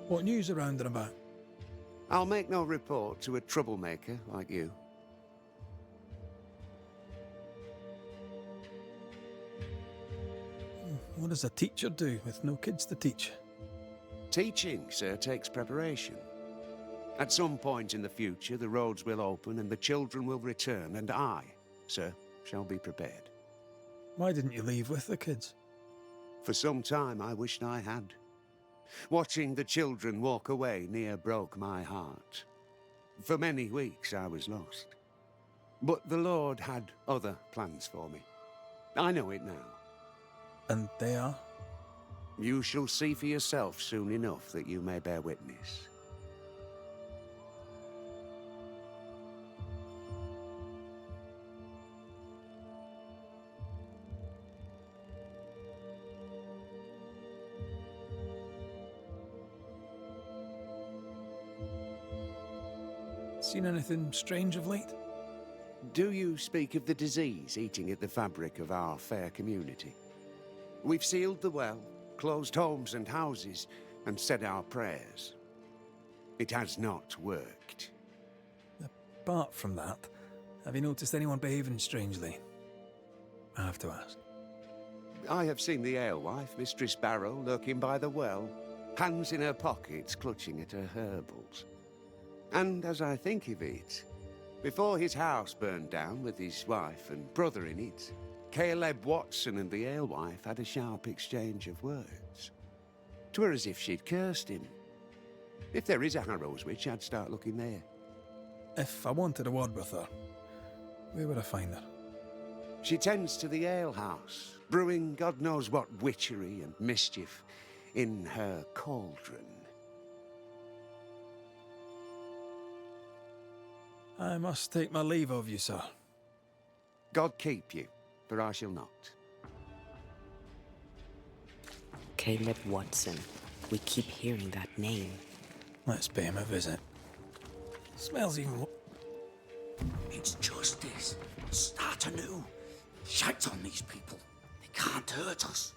What news around and about? I'll make no report to a troublemaker like you. What does a teacher do with no kids to teach? Teaching, sir, takes preparation. At some point in the future, the roads will open and the children will return, and I, sir, shall be prepared. Why didn't you leave with the kids? For some time I wished I had. Watching the children walk away near broke my heart. For many weeks I was lost. But the Lord had other plans for me. I know it now. And they are? You shall see for yourself soon enough that you may bear witness. Seen anything strange of late? Do you speak of the disease eating at the fabric of our fair community? We've sealed the well, closed homes and houses, and said our prayers. It has not worked. Apart from that, have you noticed anyone behaving strangely? I have to ask. I have seen the alewife, Mistress Barrow, lurking by the well, hands in her pockets, clutching at her herbals. And as I think of it, before his house burned down with his wife and brother in it, Caleb Watson and the alewife had a sharp exchange of words. 'Twere as if she'd cursed him. If there is a Harrow's witch, I'd start looking there. If I wanted a word with her, where would I find her? She tends to the alehouse, brewing God knows what witchery and mischief in her cauldron. I must take my leave of you, sir. God keep you, for I shall not. Caleb Watson. We keep hearing that name. Let's pay him a visit. Smells even... It's justice. Start anew. Shite on these people. They can't hurt us.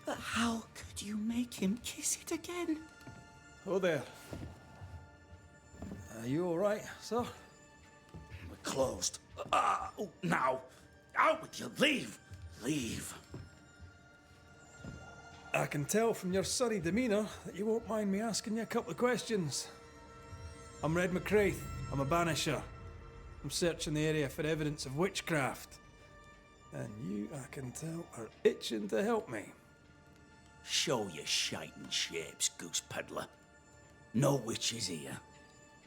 But how could you make him kiss it again? Oh there. Are you all right, sir? We're closed. Oh, now. Out with you. Leave. Leave. I can tell from your surly demeanour that you won't mind me asking you a couple of questions. I'm Red McCraith. I'm a Banisher. I'm searching the area for evidence of witchcraft. And you, I can tell, are itching to help me. Show your shiting shapes, goose peddler. No witches here.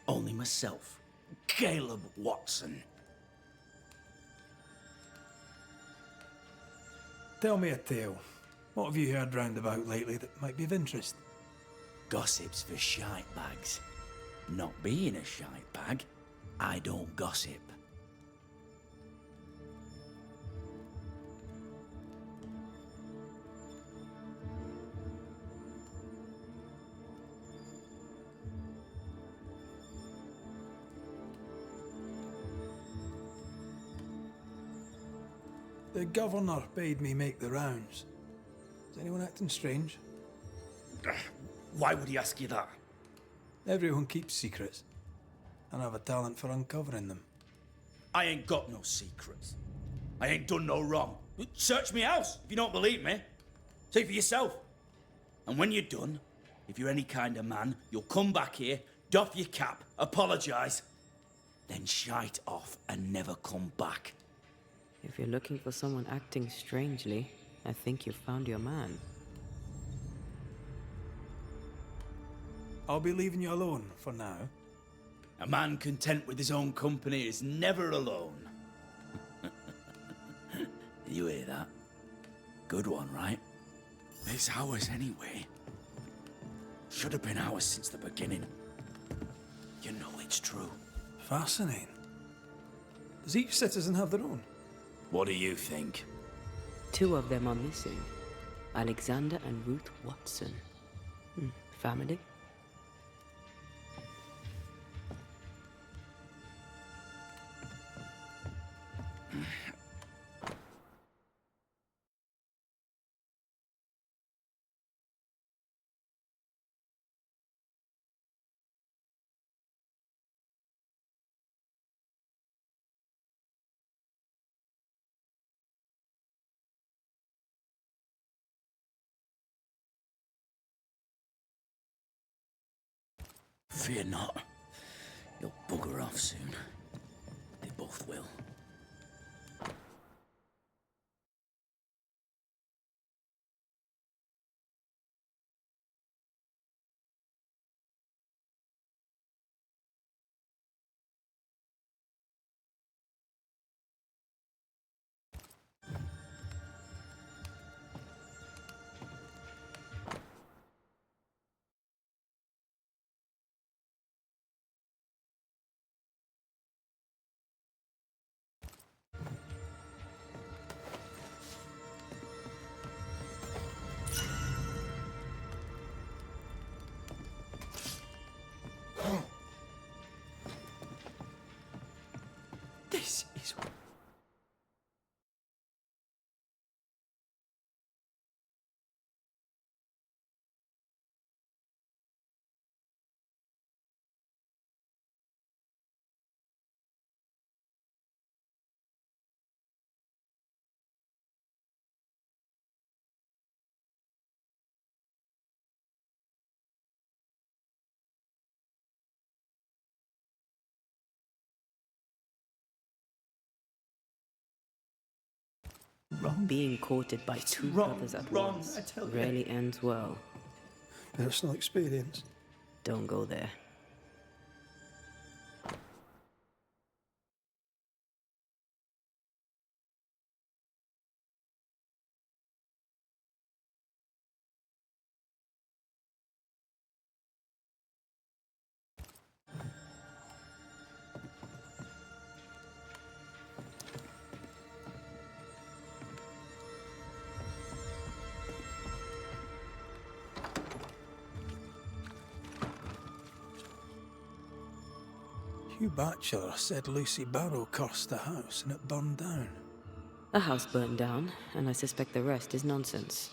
Only myself, Caleb Watson. Tell me a tale. What have you heard round about lately that might be of interest? Gossip's for shite bags. Not being a shite bag, I don't gossip. The governor bade me make the rounds. Is anyone acting strange? Why would he ask you that? Everyone keeps secrets, and I have a talent for uncovering them. I ain't got no secrets. I ain't done no wrong. Search me house if you don't believe me. See for yourself. And when you're done, if you're any kind of man, you'll come back here, doff your cap, apologise, then shite off and never come back. If you're looking for someone acting strangely, I think you've found your man. I'll be leaving you alone for now. A man content with his own company is never alone. You hear that? Good one, right? It's ours anyway. Should have been ours since the beginning. You know it's true. Fascinating. Does each citizen have their own? What do you think? 2 of them are missing. Alexander and Ruth Watson. Family? Fear not. You'll bugger off soon. They both will. He's... Being courted by two brothers at once I tell you. rarely ends well. Personal experience. Don't go there. Hugh Batchelor said Lucy Barrow cursed the house and it burned down. The house burned down, and I suspect the rest is nonsense.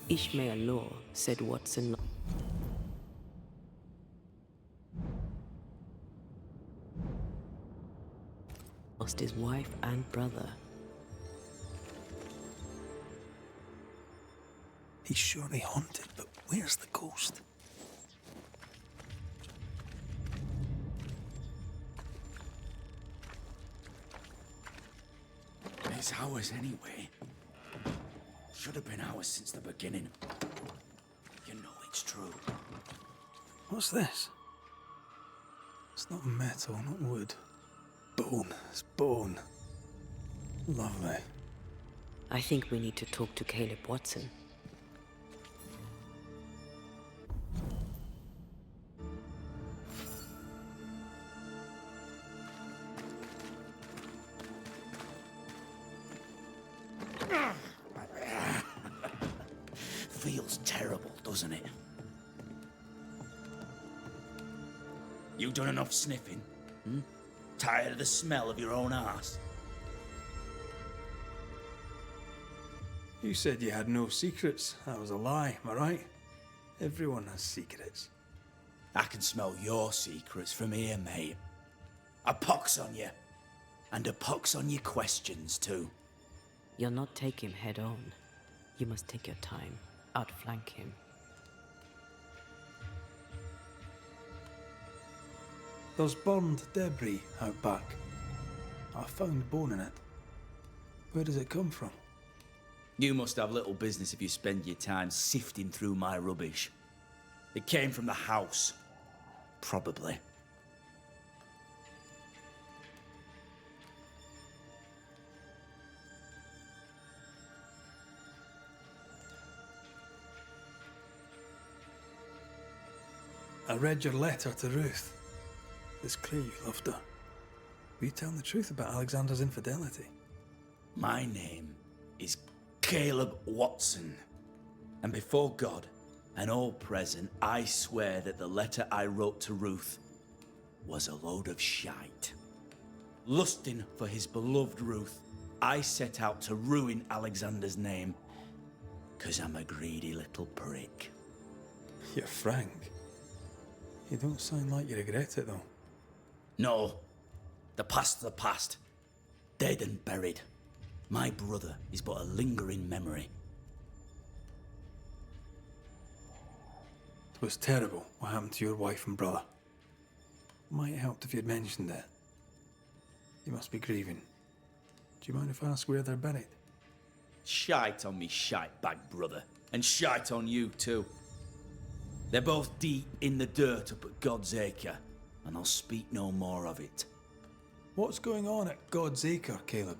Ishmael Law said Watson lost his wife and brother. He's surely haunted, but where's the ghost? It's ours anyway. Should have been ours since the beginning. You know it's true. What's this? It's not metal, not wood. Bone. It's bone. Lovely. I think we need to talk to Caleb Watson. Feels terrible, doesn't it? You done enough sniffing? Hmm? Tired of the smell of your own arse? You said you had no secrets. That was a lie, am I right? Everyone has secrets. I can smell your secrets from here, mate. A pox on you. And a pox on your questions, too. You'll not take him head on. You must take your time. Outflank him. There's burned debris out back. I found bone in it. Where does it come from? You must have little business if you spend your time sifting through my rubbish. It came from the house. Probably. I read your letter to Ruth. It's clear you loved her. Were you telling the truth about Alexander's infidelity? My name is Caleb Watson. And before God and all present, I swear that the letter I wrote to Ruth was a load of shite. Lusting for his beloved Ruth, I set out to ruin Alexander's name, 'cause I'm a greedy little prick. You're frank. You don't sound like you regret it, though. No. The past's the past. Dead and buried. My brother is but a lingering memory. It was terrible what happened to your wife and brother. Might have helped if you'd mentioned it. You must be grieving. Do you mind if I ask where they're buried? Shite on me shite bag brother. And shite on you too. They're both deep in the dirt up at God's Acre, and I'll speak no more of it. What's going on at God's Acre, Caleb?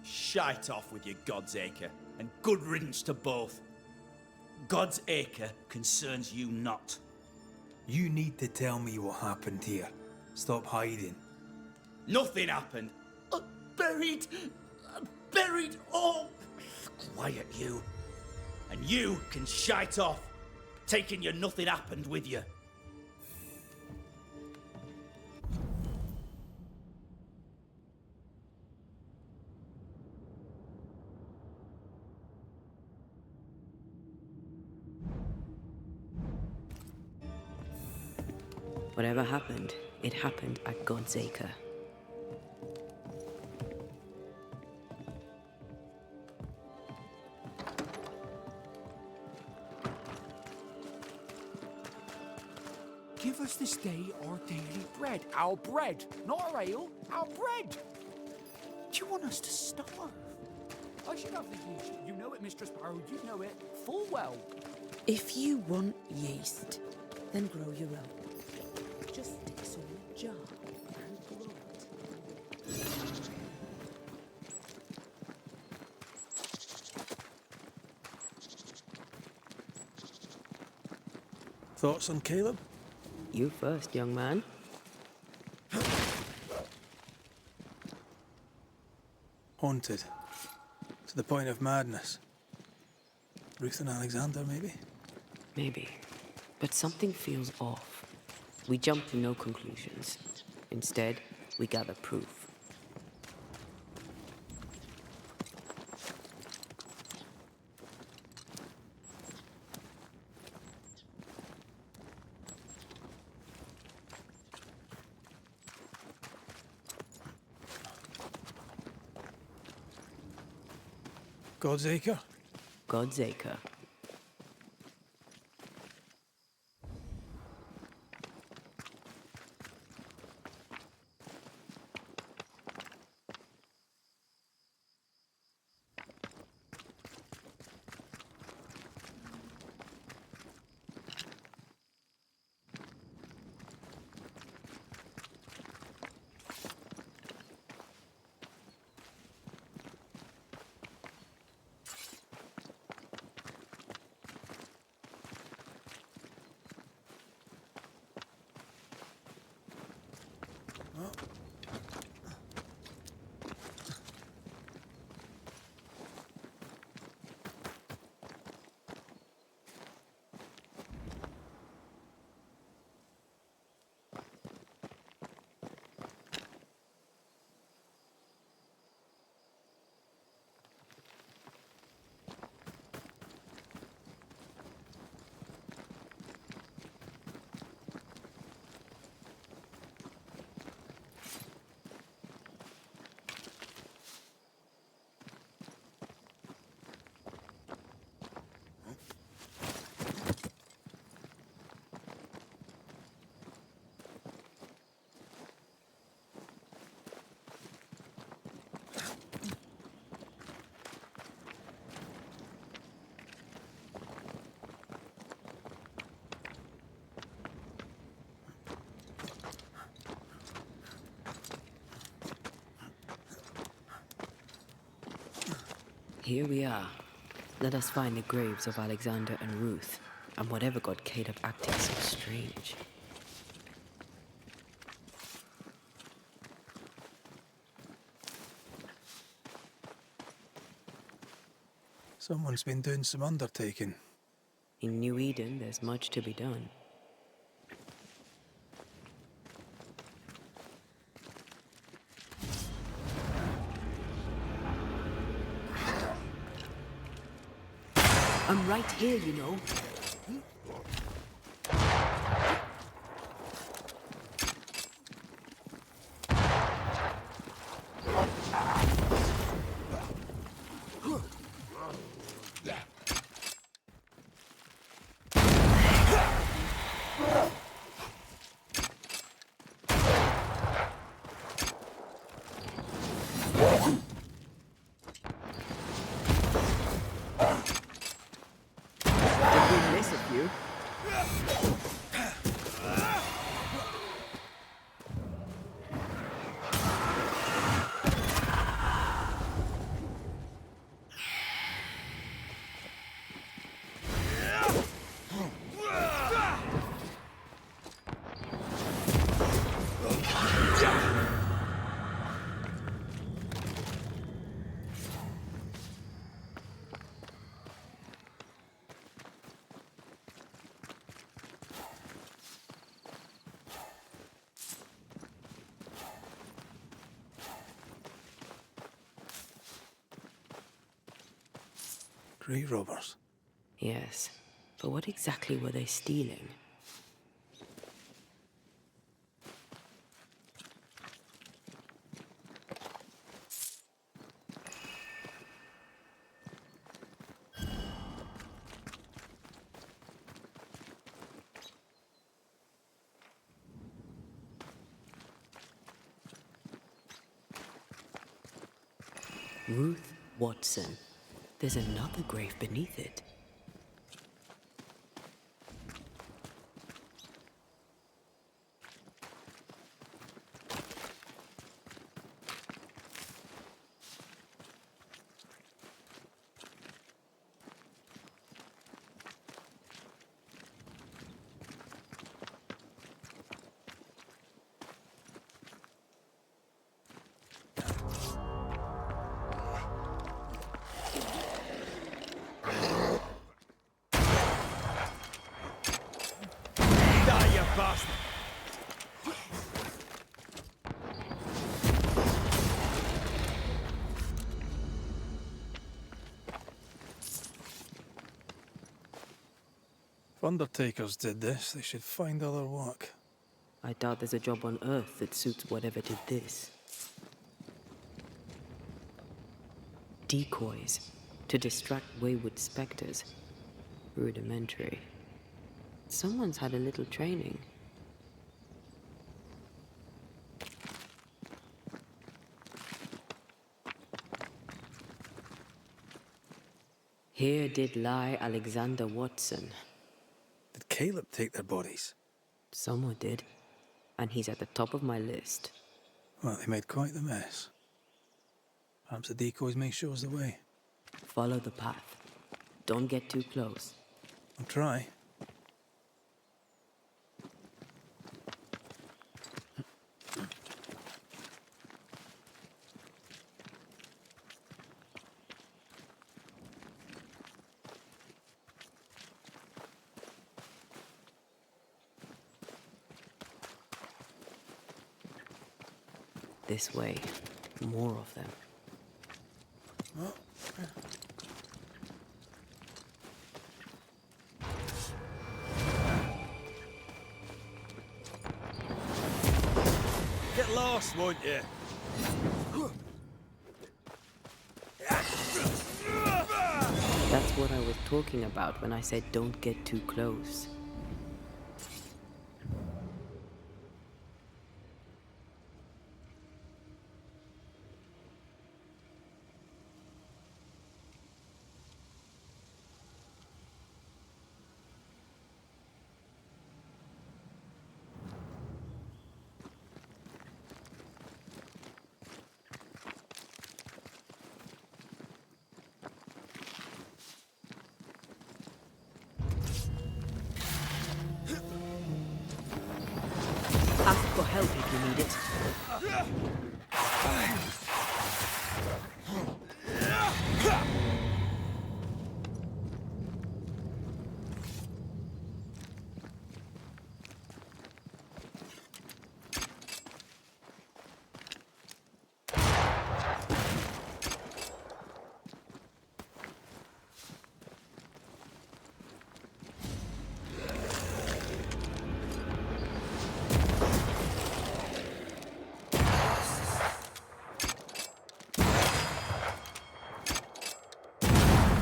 Shite off with your God's Acre, and good riddance to both. God's Acre concerns you not. You need to tell me what happened here. Stop hiding. Nothing happened. Buried. Buried. Oh, quiet you. And you can shite off, taking your nothing happened with you. Whatever happened, it happened at God's Acre. Give us this day our daily bread. Our bread, not our ale, our bread. Do you want us to starve? I should have the yeast. You know it, Mistress Barrow. You know it full well. If you want yeast, then grow your own. Just stick some in a jar and grow it. Thoughts on Caleb? You first, young man. Haunted. To the point of madness. Ruth and Alexander, maybe? Maybe. But something feels off. We jump to no conclusions. Instead, we gather proof. God's Acre? God's Acre. Here we are. Let us find the graves of Alexander and Ruth, and whatever got Caleb acting so strange. Someone's been doing some undertaking. In New Eden, there's much to be done. I'm right here, you know. Grey robbers. Yes, but what exactly were they stealing? Ruth Watson. There's another grave beneath it. Die, you bastard! If undertakers did this, they should find other work. I doubt there's a job on Earth that suits whatever did this. Decoys to distract wayward specters. Rudimentary. Someone's had a little training. Here did lie Alexander Watson. Did Caleb take their bodies? Someone did. And he's at the top of my list. Well, they made quite the mess. Perhaps the decoys may show us the way. Follow the path. Don't get too close. I'll try. This way. More of them. Oh. Get lost, won't you? That's what I was talking about when I said don't get too close. Ask for help if you need it.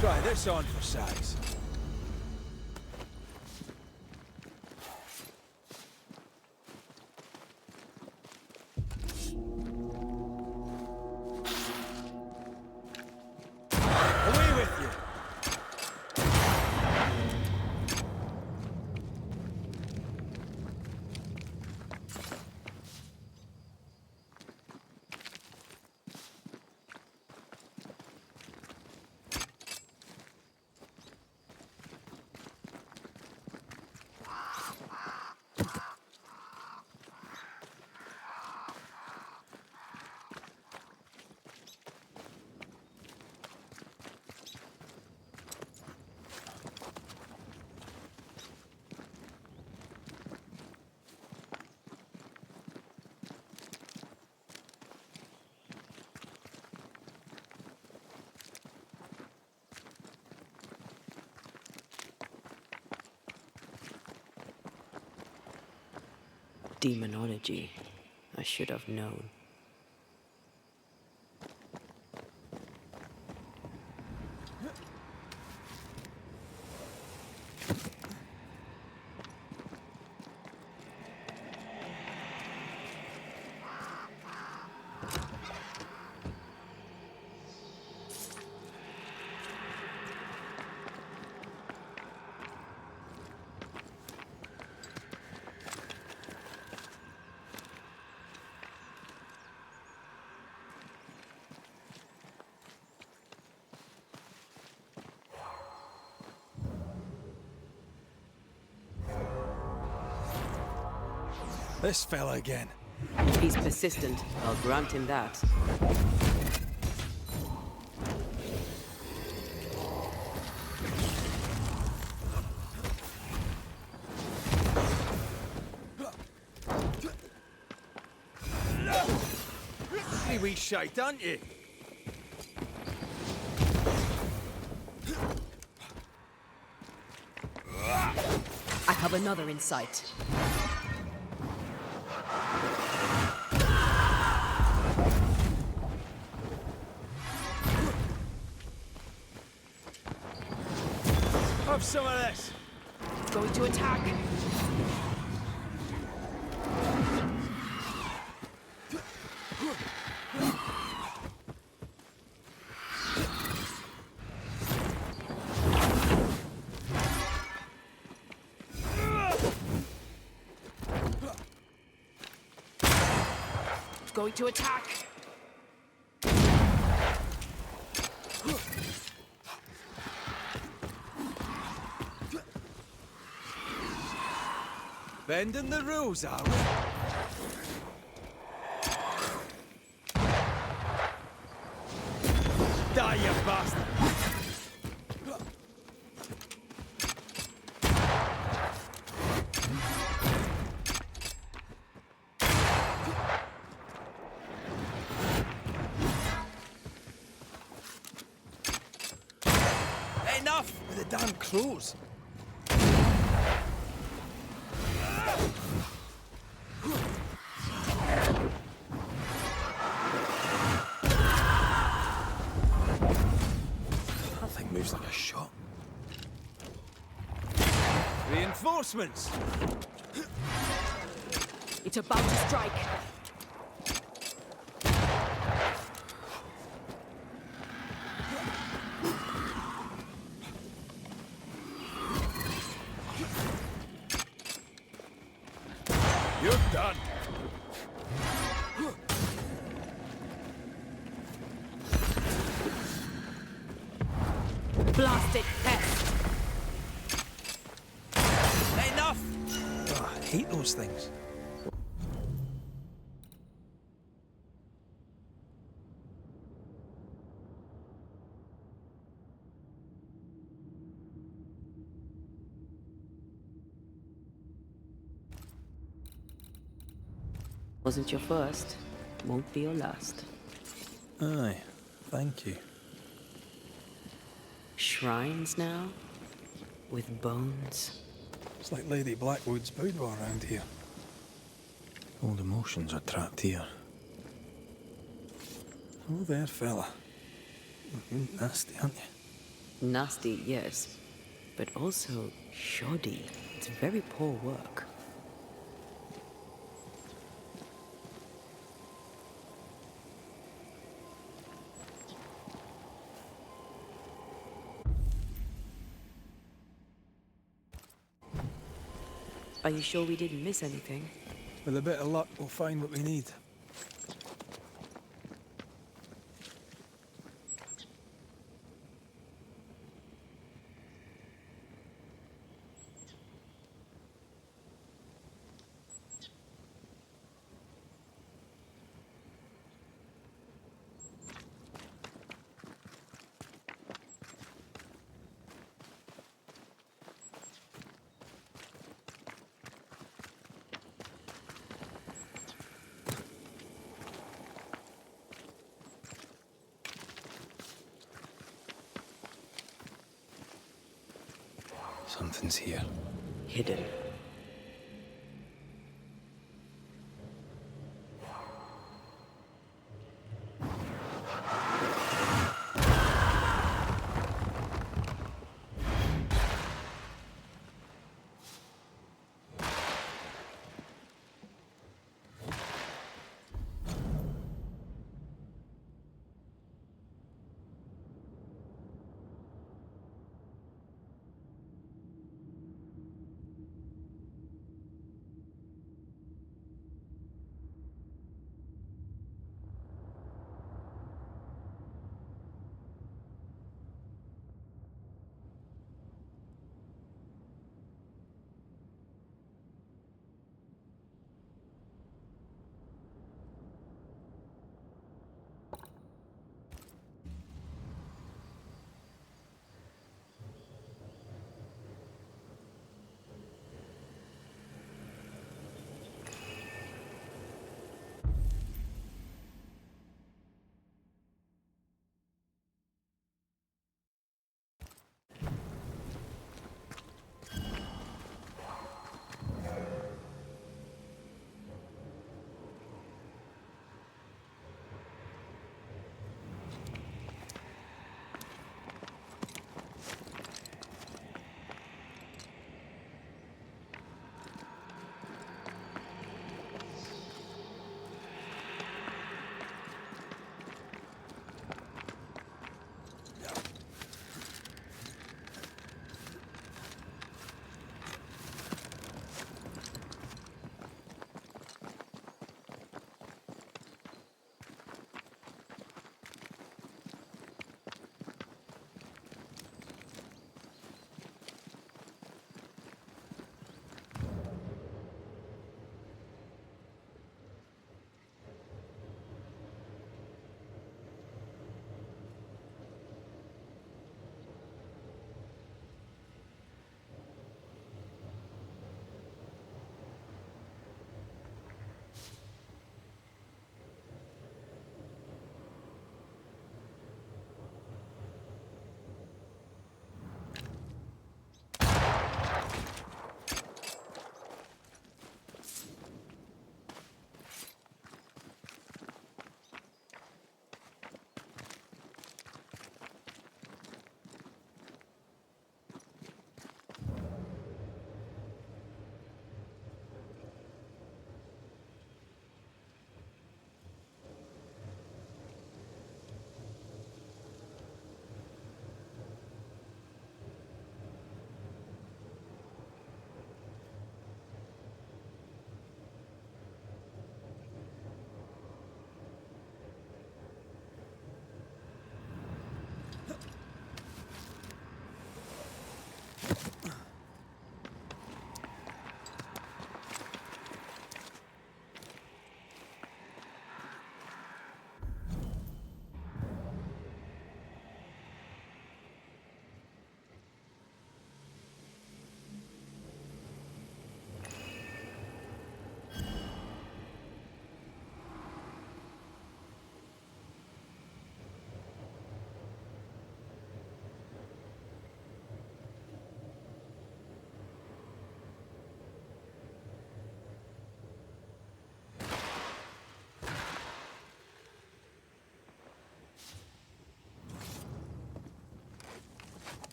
Try this on for size. Away with you! Demonology. I should have known. This fella again. He's persistent. I'll grant him that. Hey, wee shite, aren't you? I have another in sight. Have some of this. Going to attack. Going to attack. Bending the rules, are we? Die, you bastard! Enough with the damn crows! Moves like a shot. Reinforcements! It's about to strike. You're done. Blasted pest! Enough! Oh, I hate those things. Wasn't your first, won't be your last. Aye, thank you. Shrines now? With bones? It's like Lady Blackwood's boudoir around here. Old emotions are trapped here. Oh, there, fella. You're nasty, aren't you? Nasty, yes. But also shoddy. It's very poor work. Are you sure we didn't miss anything? With a bit of luck, we'll find what we need. Something's here. Hidden.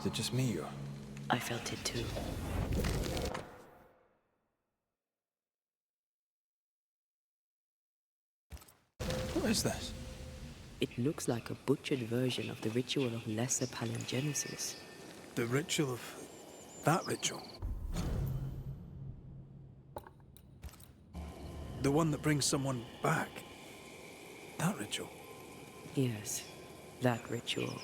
Is it just me, or...? I felt it too. What is this? It looks like a butchered version of the ritual of Lesser Palingenesis. The ritual of... that ritual? The one that brings someone back? That ritual? Yes, that ritual.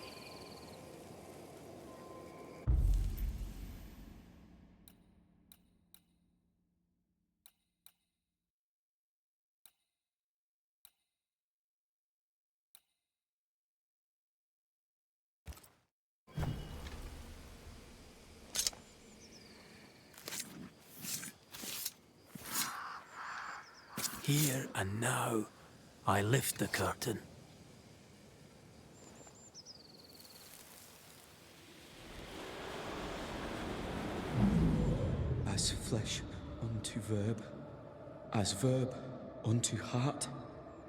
Here and now, I lift the curtain. As flesh unto verb, as verb unto heart,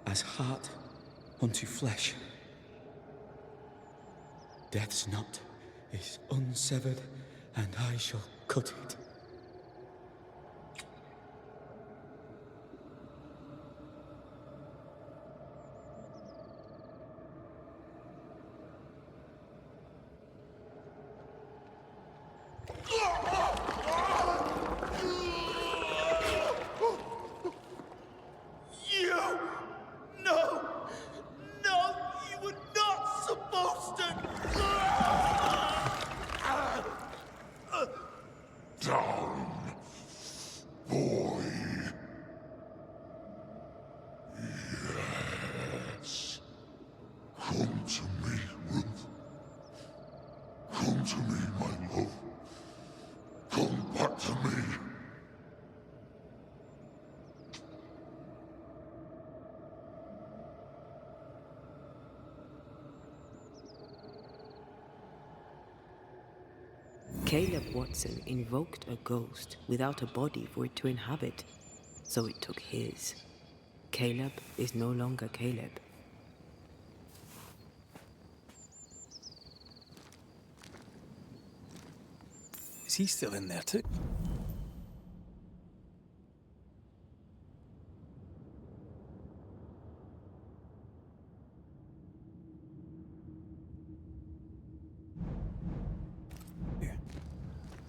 as heart unto flesh. Death's knot is unsevered, and I shall cut it. Caleb Watson invoked a ghost without a body for it to inhabit, so it took his. Caleb is no longer Caleb. Is he still in there too?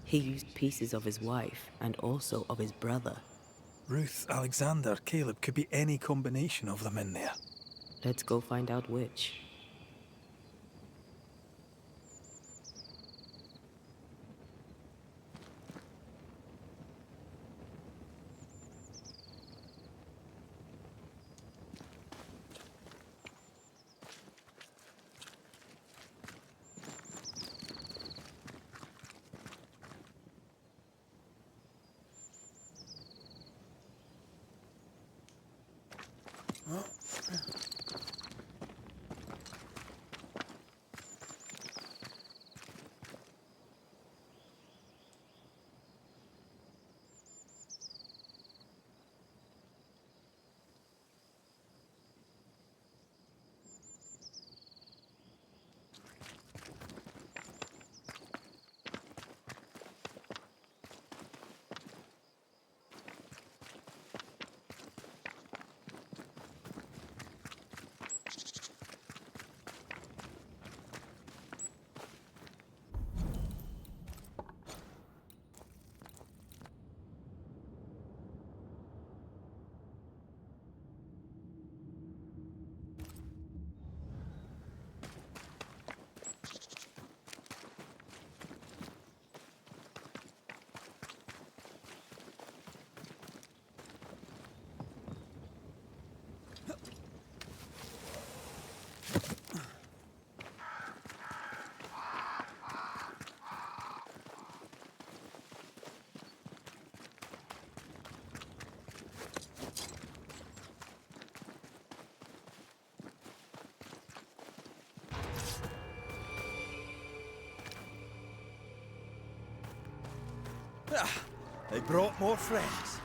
He used pieces of his wife and also of his brother. Ruth, Alexander, Caleb, could be any combination of them in there. Let's go find out which. They brought more friends.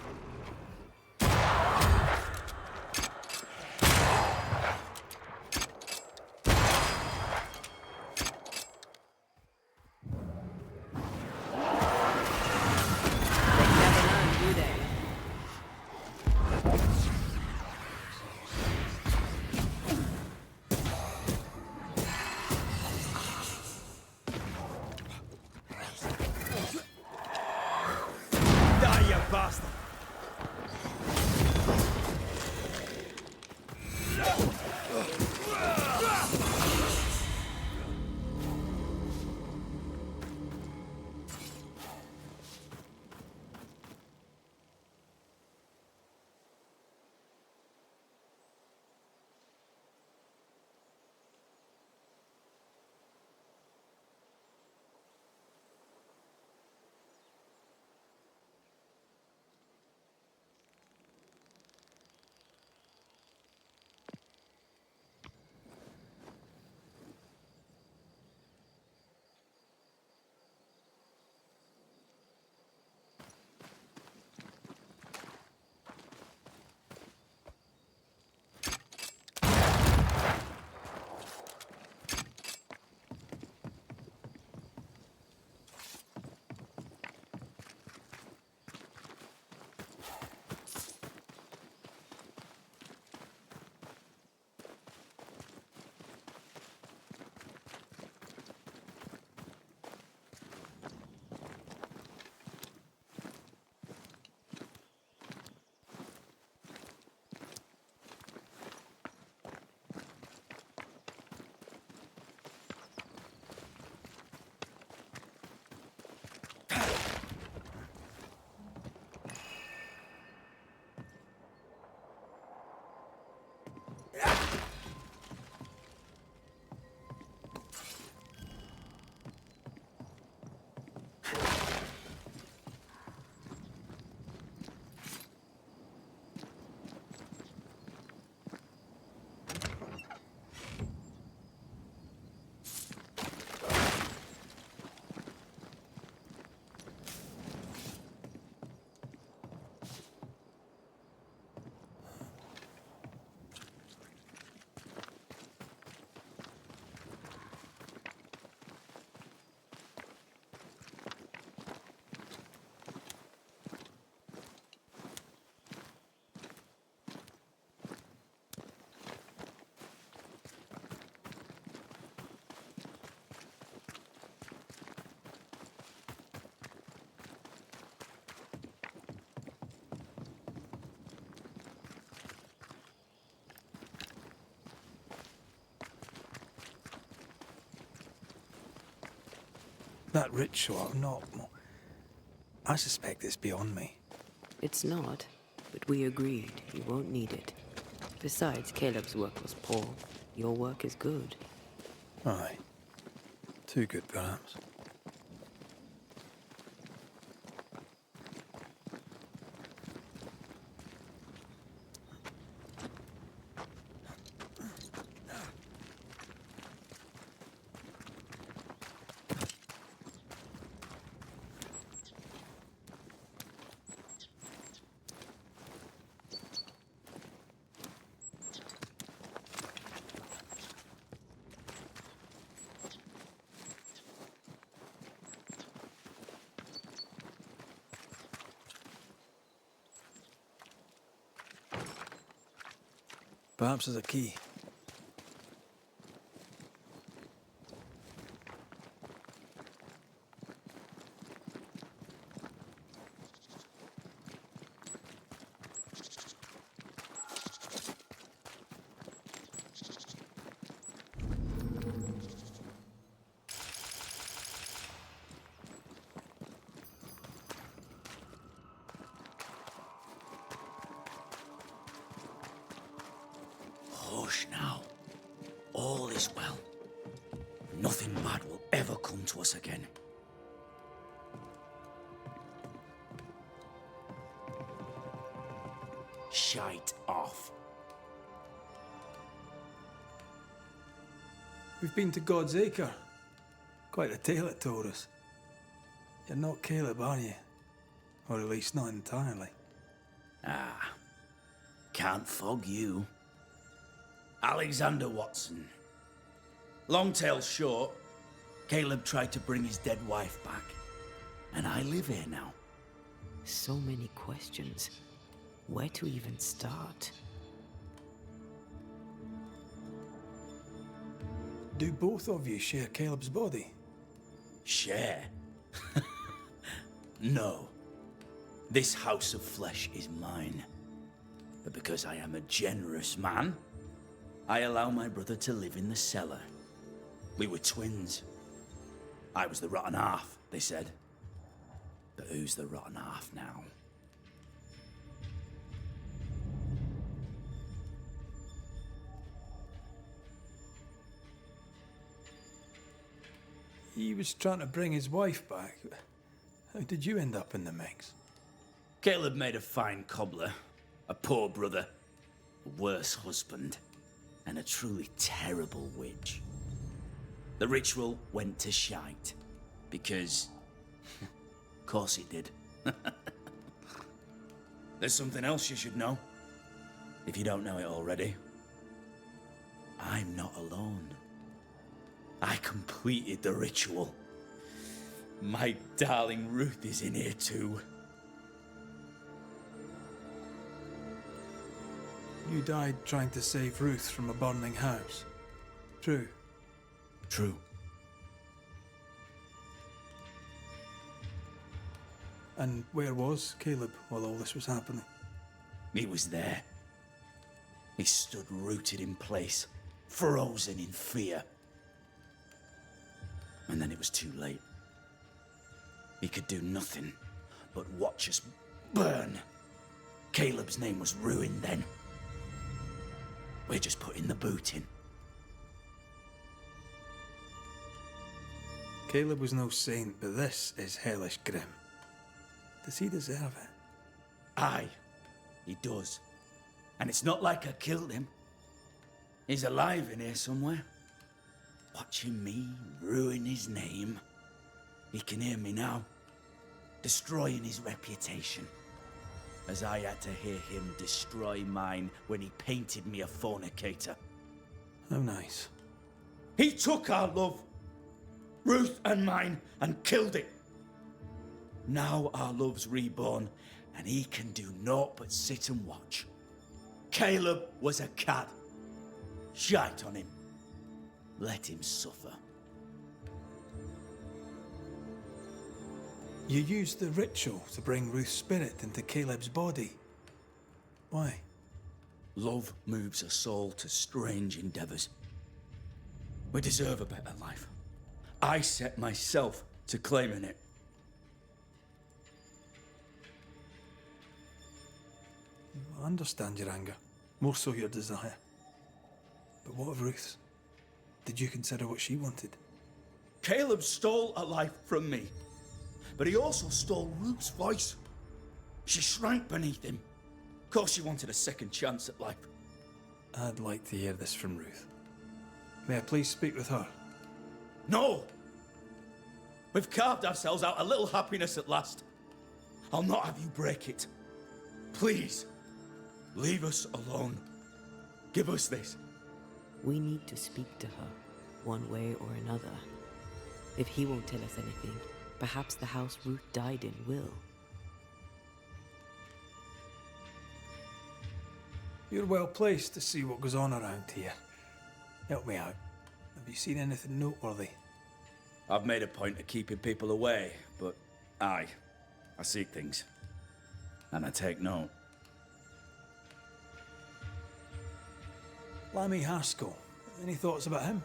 That ritual, not... I suspect it's beyond me. It's not, but we agreed you won't need it. Besides, Caleb's work was poor. Your work is good. Aye. Too good, perhaps. Perhaps there's a key. Hush now. All is well. Nothing bad will ever come to us again. Shite off. We've been to God's Acre. Quite a tale it told us. You're not Caleb, are you? Or at least not entirely. Ah. Can't fog you. Alexander Watson. Long tale short, Caleb tried to bring his dead wife back. And I live here now. So many questions. Where to even start? Do both of you share Caleb's body? Share? No. This house of flesh is mine. But because I am a generous man, I allow my brother to live in the cellar. We were twins. I was the rotten half, they said. But who's the rotten half now? He was trying to bring his wife back. How did you end up in the mix? Caleb made a fine cobbler, a poor brother, a worse husband, and a truly terrible witch. The ritual went to shite, because... of course it did. There's something else you should know, if you don't know it already. I'm not alone. I completed the ritual. My darling Ruth is in here too. You died trying to save Ruth from a burning house. True. True. And where was Caleb while all this was happening? He was there. He stood rooted in place, frozen in fear. And then it was too late. He could do nothing but watch us burn. Caleb's name was ruined then. We're just putting the boot in. Caleb was no saint, but this is hellish grim. Does he deserve it? Aye, he does. And it's not like I killed him. He's alive in here somewhere. Watching me ruin his name. He can hear me now. Destroying his reputation. As I had to hear him destroy mine when he painted me a fornicator. How nice. He took our love, Ruth and mine, and killed it. Now our love's reborn, and he can do naught but sit and watch. Caleb was a cad. Shite on him. Let him suffer. You used the ritual to bring Ruth's spirit into Caleb's body. Why? Love moves a soul to strange endeavors. We deserve a better life. I set myself to claiming it. I understand your anger, more so your desire. But what of Ruth's? Did you consider what she wanted? Caleb stole a life from me, but he also stole Ruth's voice. She shrank beneath him. Of course she wanted a second chance at life. I'd like to hear this from Ruth. May I please speak with her? No! We've carved ourselves out a little happiness at last. I'll not have you break it. Please, leave us alone. Give us this. We need to speak to her, one way or another. If he won't tell us anything, perhaps the house Ruth died in will. You're well placed to see what goes on around here. Help me out. Have you seen anything noteworthy? I've made a point of keeping people away, but I seek things. And I take note. Lammy Haskell. Any thoughts about him?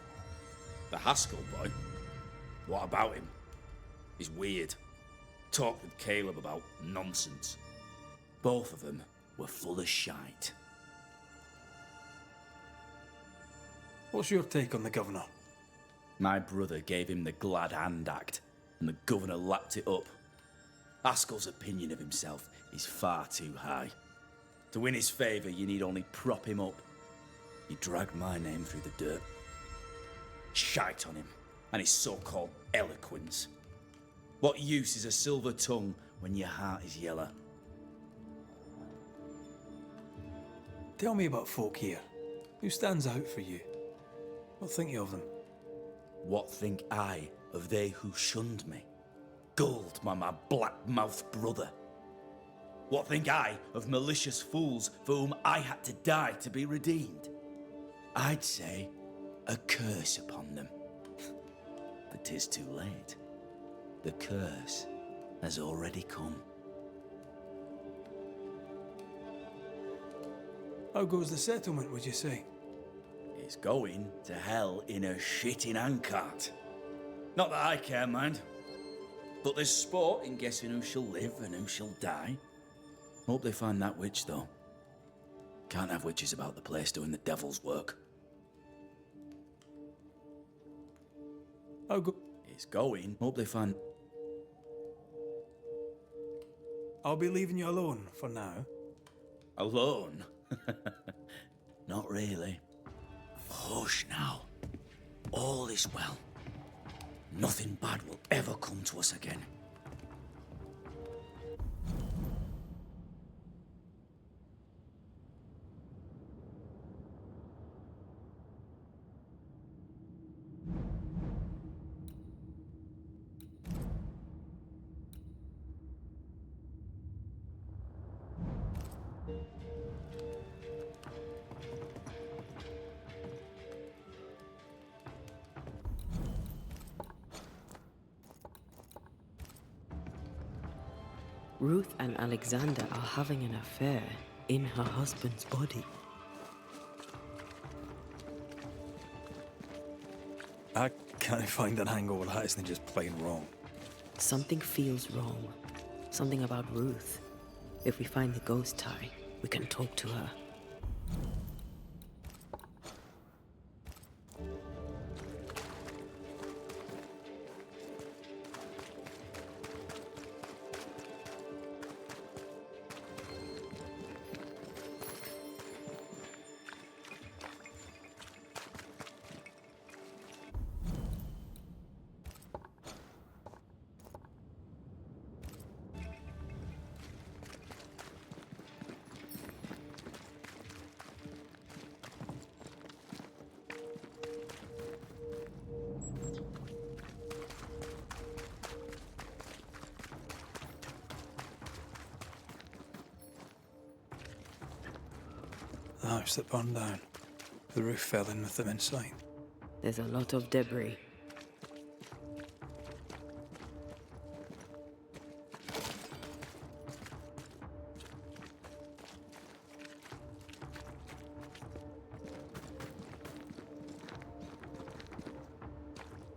The Haskell boy? What about him? He's weird. Talked with Caleb about nonsense. Both of them were full of shite. What's your take on the governor? My brother gave him the Glad Hand Act, and the governor lapped it up. Haskell's opinion of himself is far too high. To win his favour, you need only prop him up. He dragged my name through the dirt. Shite on him, and his so-called eloquence. What use is a silver tongue when your heart is yellow? Tell me about folk here. Who stands out for you? What think you of them? What think I of they who shunned me? Gulled by my black-mouthed brother? What think I of malicious fools for whom I had to die to be redeemed? I'd say a curse upon them. But 'tis too late. The curse has already come. How goes the settlement, would you say? It's going to hell in a shitting handcart. Not that I care, mind. But there's sport in guessing who shall live and who shall die. Hope they find that witch, though. Can't have witches about the place doing the devil's work. How go... It's going. Hope they find... I'll be leaving you alone for now. Alone? Not really. Hush now. All is well. Nothing bad will ever come to us again. Ruth and Alexander are having an affair in her husband's body. I can't find an angle where that isn't just plain wrong. Something feels wrong. Something about Ruth. If we find the ghost tie, we can talk to her. The house that burned down. The roof fell in with them inside. There's a lot of debris.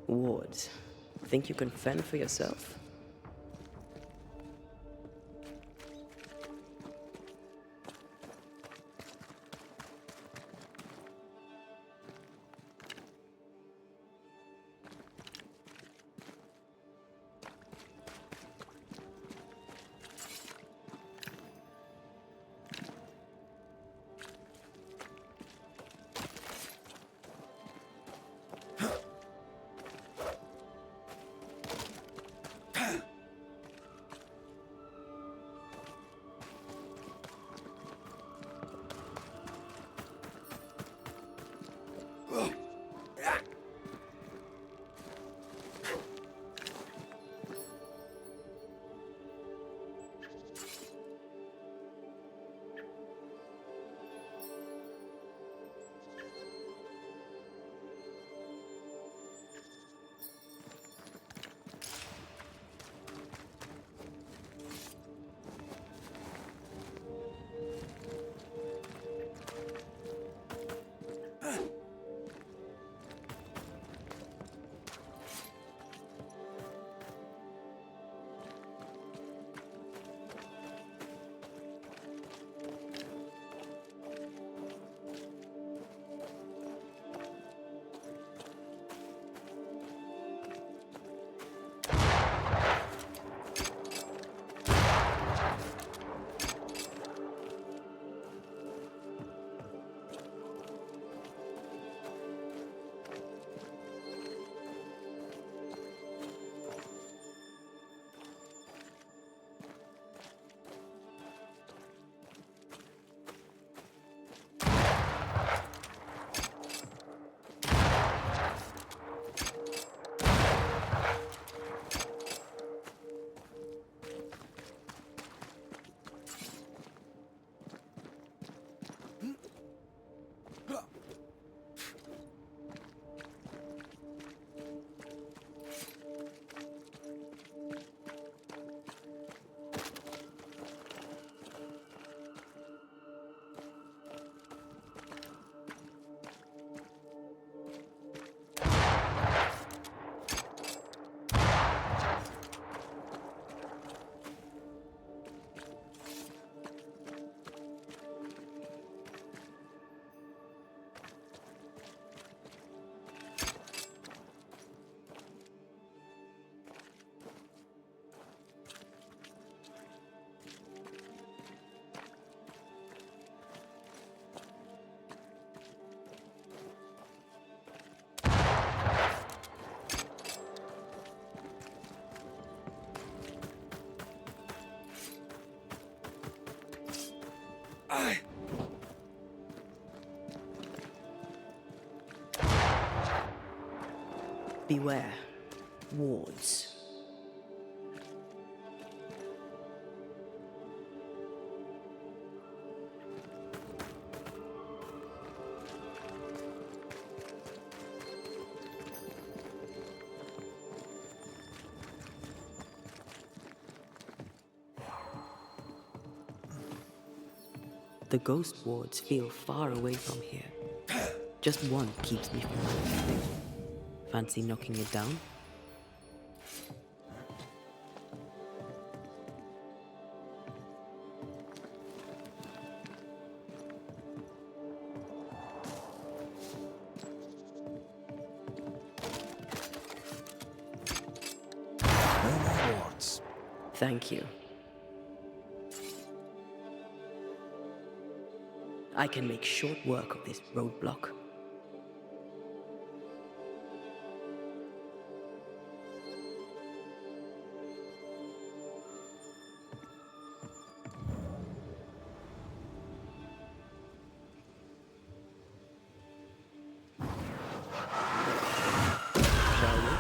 Wards. Think you can fend for yourself? Beware. Wards. The ghost wards feel far away from here. Just one keeps me from moving. Fancy knocking it down? No more wards. Thank you. I can make short work of this roadblock. Shall we?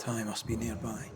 Ty must be nearby.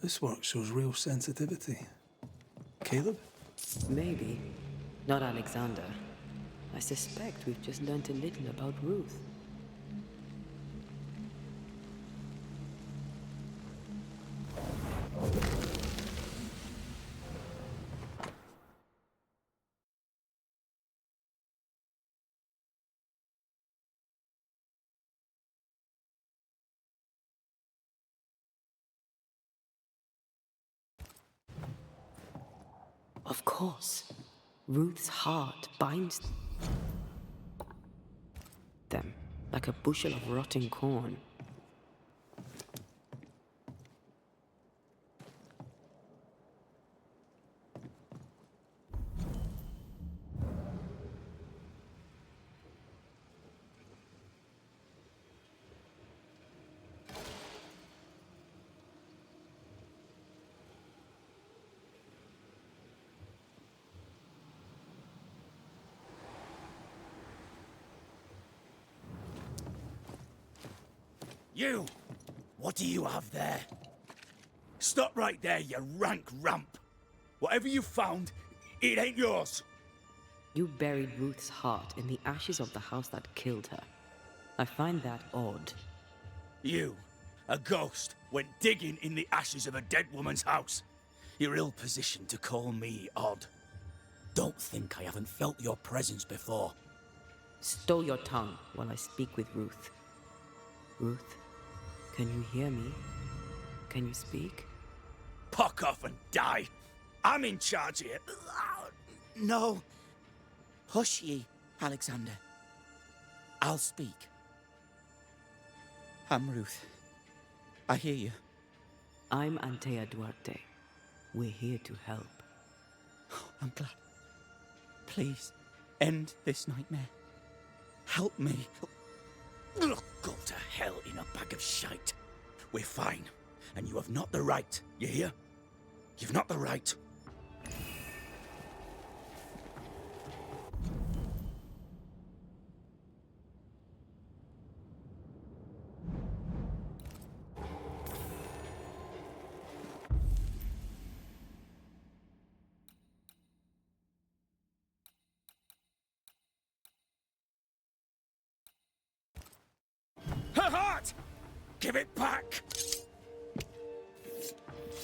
This work shows real sensitivity. Caleb? Maybe. Not Alexander. I suspect we've just learnt a little about Ruth. Of course. Ruth's heart binds them like a bushel of rotting corn. You! What do you have there? Stop right there, you rank rump! Whatever you found, it ain't yours! You buried Ruth's heart in the ashes of the house that killed her. I find that odd. You, a ghost, went digging in the ashes of a dead woman's house. You're ill-positioned to call me odd. Don't think I haven't felt your presence before. Stow your tongue while I speak with Ruth. Ruth, can you hear me? Can you speak? Puck off and die! I'm in charge here. No. Hush ye, Alexander. I'll speak. I'm Ruth. I hear you. I'm Antea Duarte. We're here to help. I'm glad. Please, end this nightmare. Help me. Go to hell in a bag of shite. We're fine, and you have not the right, you hear? You've not the right. Her heart! Give it back!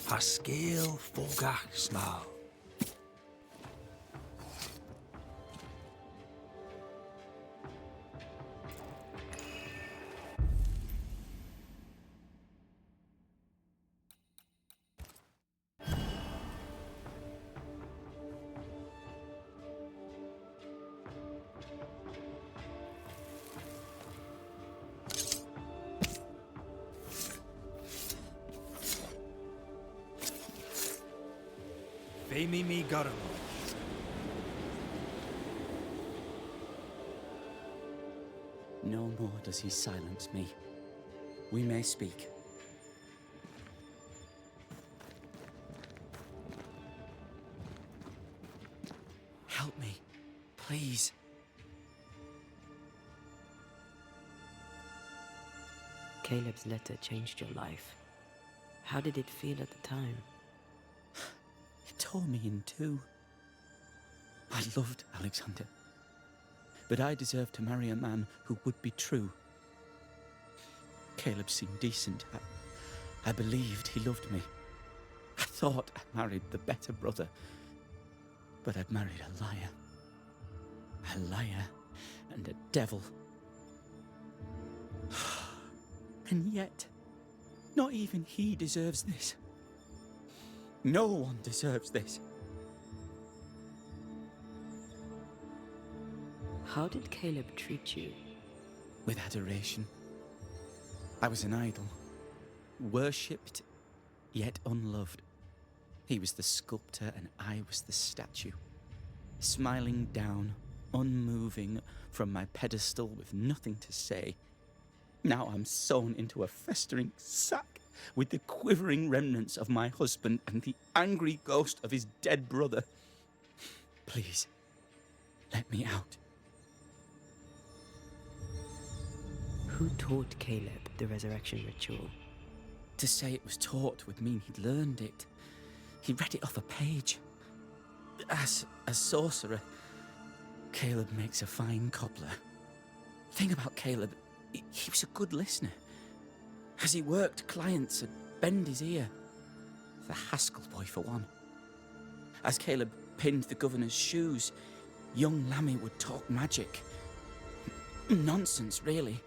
Pascal Fogach Snarl. Femi mi garum. No more does he silence me. We may speak. Help me, please. Caleb's letter changed your life. How did it feel at the time? It tore me in two. I loved Alexander, but I deserved to marry a man who would be true. Caleb seemed decent. I believed he loved me. I thought I married the better brother, but I'd married a liar. A liar and a devil. And yet, not even he deserves this. No one deserves this. How did Caleb treat you? With adoration. I was an idol. Worshipped, yet unloved. He was the sculptor and I was the statue, smiling down, unmoving from my pedestal with nothing to say. Now I'm sewn into a festering sack with the quivering remnants of my husband and the angry ghost of his dead brother. Please, let me out. Who taught Caleb the resurrection ritual? To say it was taught would mean he'd learned it. He read it off a page. As a sorcerer, Caleb makes a fine cobbler. Thing about Caleb, he was a good listener. As he worked, clients would bend his ear. The Haskell boy, for one. As Caleb pinned the governor's shoes, young Lammy would talk magic. Nonsense, really.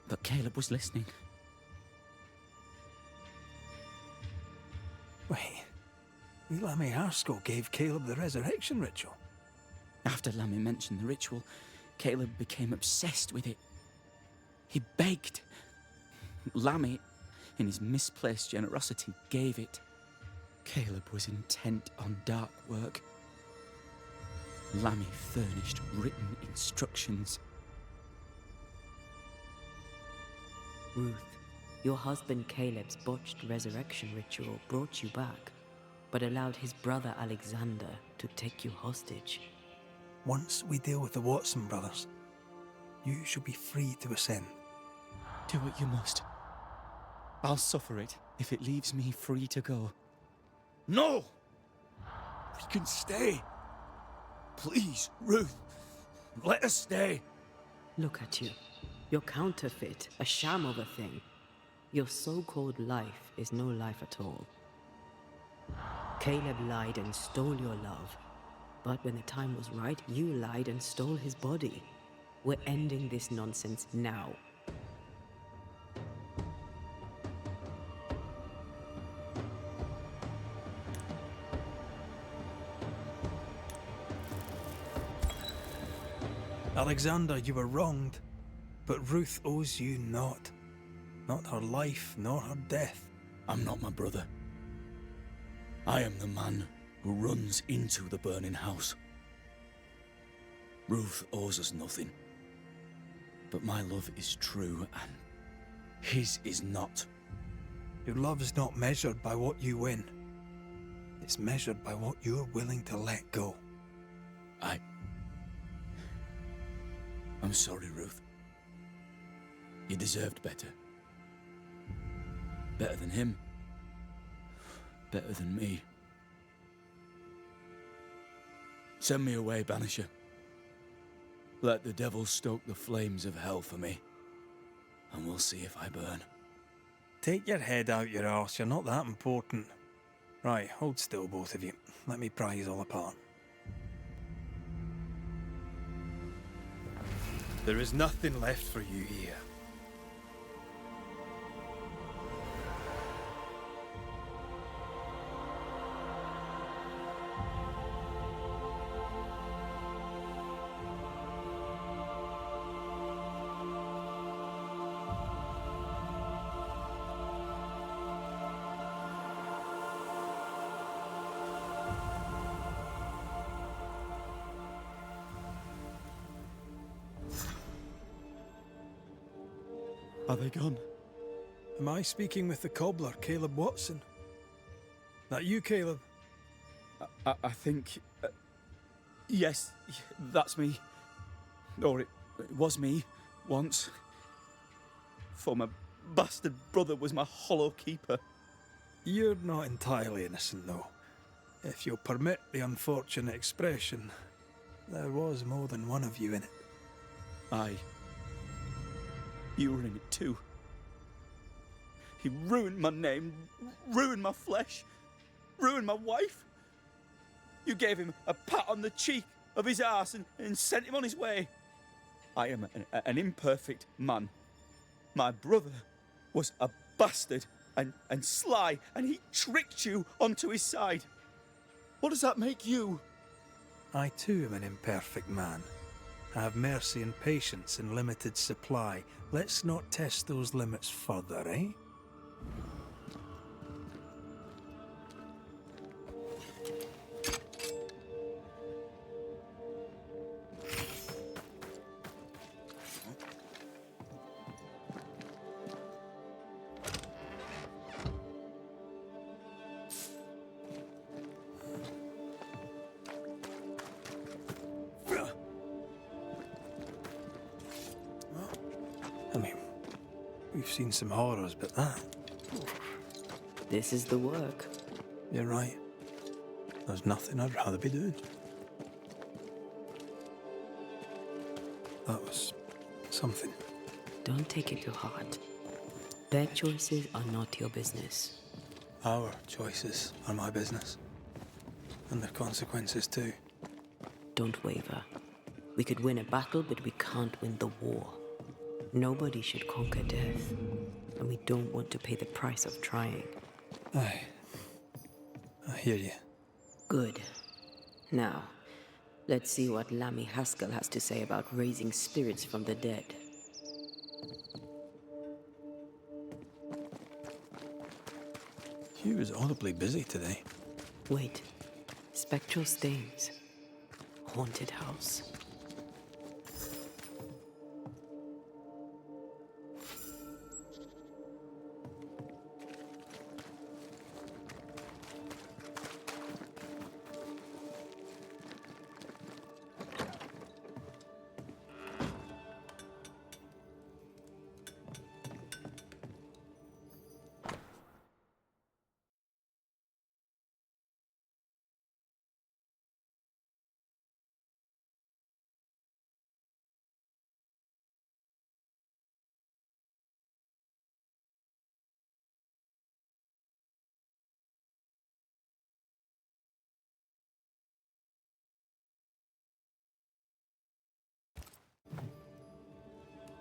But Caleb was listening. Wait, Lammy Haskell gave Caleb the resurrection ritual? After Lammy mentioned the ritual, Caleb became obsessed with it. He begged. Lammy, in his misplaced generosity, gave it. Caleb was intent on dark work. Lammy furnished written instructions. Ruth, your husband Caleb's botched resurrection ritual brought you back, but allowed his brother Alexander to take you hostage. Once we deal with the Watson brothers, you shall be free to ascend. Do what you must. I'll suffer it if it leaves me free to go. No! We can stay. Please, Ruth, let us stay. Look at you. You're counterfeit, a sham of a thing. Your so-called life is no life at all. Caleb lied and stole your love. But when the time was right, you lied and stole his body. We're ending this nonsense now. Alexander, you were wronged, but Ruth owes you naught. Not her life, nor her death. I'm not my brother. I am the man who runs into the burning house. Ruth owes us nothing. But my love is true, and his is not. Your love is not measured by what you win. It's measured by what you're willing to let go. I'm sorry, Ruth. You deserved better. Better than him. Better than me. Send me away, Banisher. Let the devil stoke the flames of hell for me, and we'll see if I burn. Take your head out your arse, you're not that important. Right, hold still, both of you. Let me pry you all apart. There is nothing left for you here. Are they gone? Am I speaking with the cobbler, Caleb Watson? That you, Caleb? I think... yes, that's me. Or it was me, once. For my bastard brother was my hollow keeper. You're not entirely innocent, though. If you'll permit the unfortunate expression, there was more than one of you in it. Aye. You were in it too. He ruined my name, ruined my flesh, ruined my wife. You gave him a pat on the cheek of his arse and sent him on his way. I am an imperfect man. My brother was a bastard and sly, and he tricked you onto his side. What does that make you? I too am an imperfect man. I have mercy and patience in limited supply. Let's not test those limits further, eh? We've seen some horrors, but that... This is the work. You're right. There's nothing I'd rather be doing. That was something. Don't take it to heart. Their choices are not your business. Our choices are my business. And their consequences too. Don't waver. We could win a battle, but we can't win the war. Nobody should conquer death. And we don't want to pay the price of trying. Aye. I hear you. Good. Now, let's see what Lammy Haskell has to say about raising spirits from the dead. She was audibly busy today. Wait. Spectral stains. Haunted house.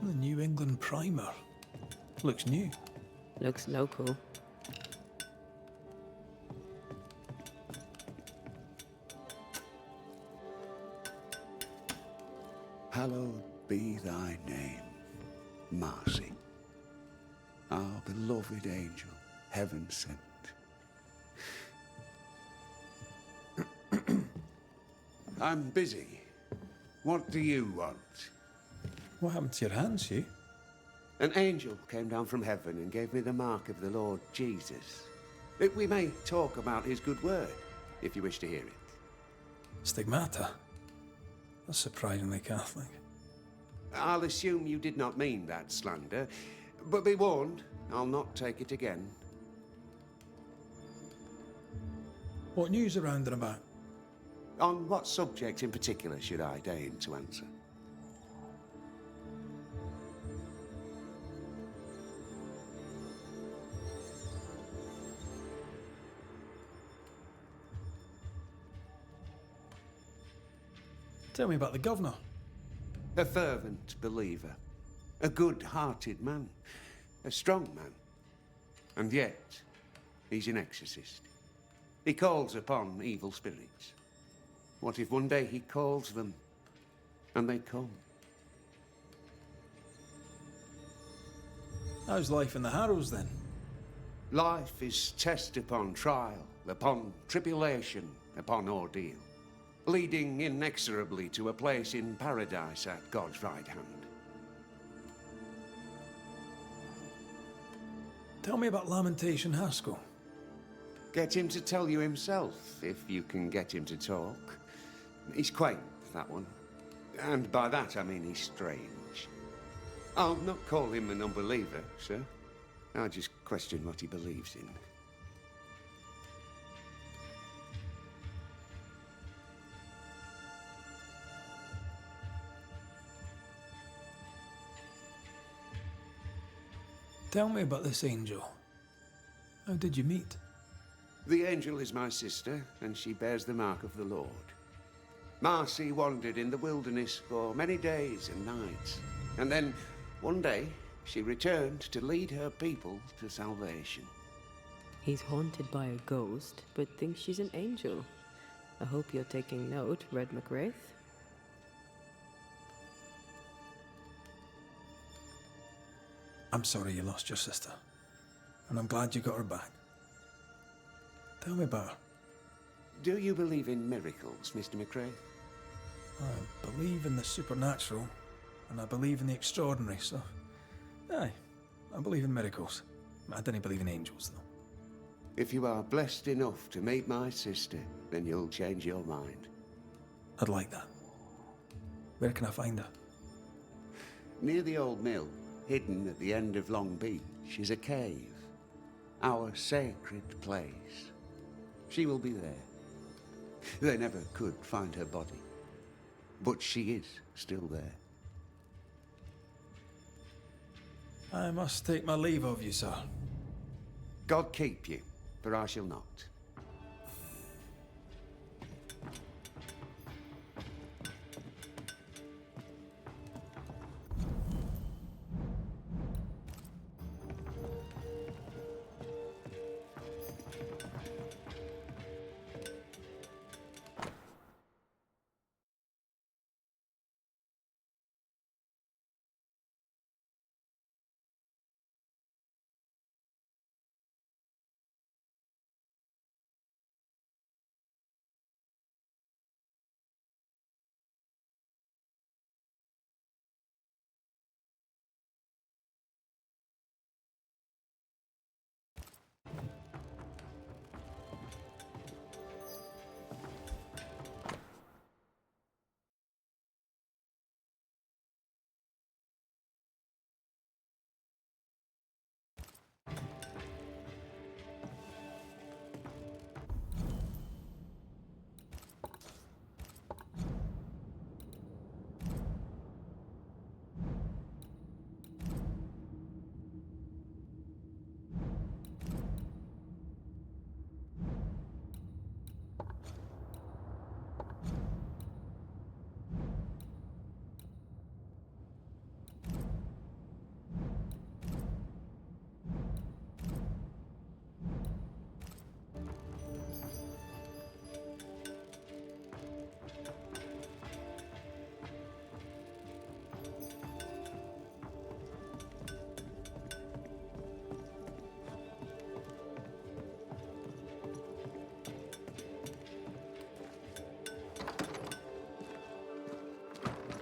The New England primer. Looks new. Looks local. Hallowed be thy name, Marcy, our beloved angel, heaven sent. I'm busy. What do you want? What happened to your hands, Hugh? An angel came down from heaven and gave me the mark of the Lord Jesus. We may talk about his good word, if you wish to hear it. Stigmata? That's surprisingly Catholic. I'll assume you did not mean that slander, but be warned, I'll not take it again. What news around and about? On what subject in particular should I deign to answer? Tell me about the governor. A fervent believer. A good-hearted man. A strong man. And yet, he's an exorcist. He calls upon evil spirits. What if one day he calls them, and they come? How's life in the Harrows, then? Life is test upon trial, upon tribulation, upon ordeal, leading inexorably to a place in paradise at God's right hand. Tell me about Lamentation Haskell. Get him to tell you himself, if you can get him to talk. He's quaint, that one. And by that I mean he's strange. I'll not call him an unbeliever, sir. I'll just question what he believes in. Tell me about this angel. How did you meet? The angel is my sister, and she bears the mark of the Lord. Marcy wandered in the wilderness for many days and nights, and then, one day, she returned to lead her people to salvation. He's haunted by a ghost, but thinks she's an angel. I hope you're taking note, Red McWraith. I'm sorry you lost your sister, and I'm glad you got her back. Tell me about her. Do you believe in miracles, Mr. McRae? I believe in the supernatural, and I believe in the extraordinary, so... Aye, I believe in miracles. I don't believe in angels, though. If you are blessed enough to meet my sister, then you'll change your mind. I'd like that. Where can I find her? Near the old mill, hidden at the end of Long Beach is a cave, our sacred place. She will be there. They never could find her body, but she is still there. I must take my leave of you, sir. God keep you, for I shall not.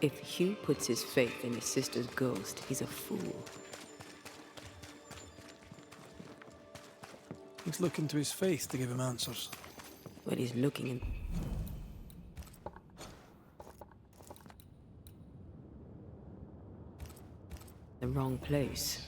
If Hugh puts his faith in his sister's ghost, he's a fool. He's looking to his faith to give him answers. But he's looking in the wrong place.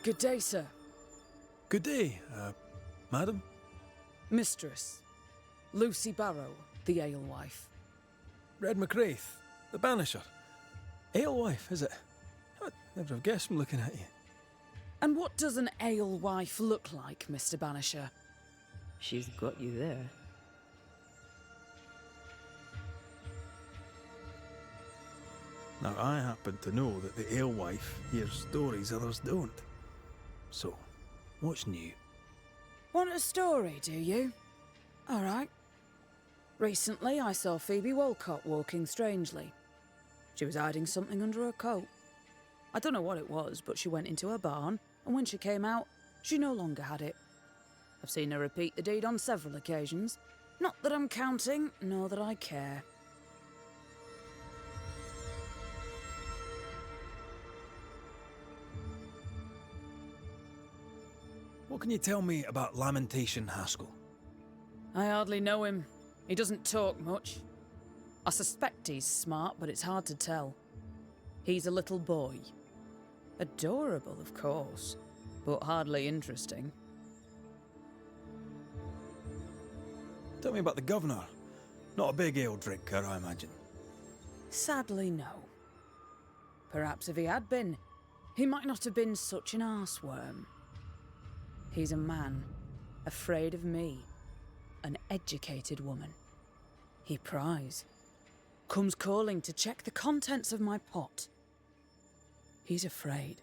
Good day, sir. Good day, madam. Mistress. Lucy Barrow, the alewife. Red McCraith, the Banisher. Alewife, is it? I'd never have guessed from looking at you. And what does an alewife look like, Mr. Banisher? She's got you there. Now, I happen to know that the alewife hears stories others don't. So, what's new? Want a story, do you? All right. Recently, I saw Phoebe Walcott walking strangely. She was hiding something under her coat. I don't know what it was, but she went into her barn, and when she came out, she no longer had it. I've seen her repeat the deed on several occasions. Not that I'm counting, nor that I care. What can you tell me about Lamentation Haskell? I hardly know him. He doesn't talk much. I suspect he's smart, but it's hard to tell. He's a little boy. Adorable, of course, but hardly interesting. Tell me about the governor. Not a big ale drinker, I imagine. Sadly, no. Perhaps if he had been, he might not have been such an arseworm. He's a man, afraid of me, an educated woman. He pries, comes calling to check the contents of my pot. He's afraid,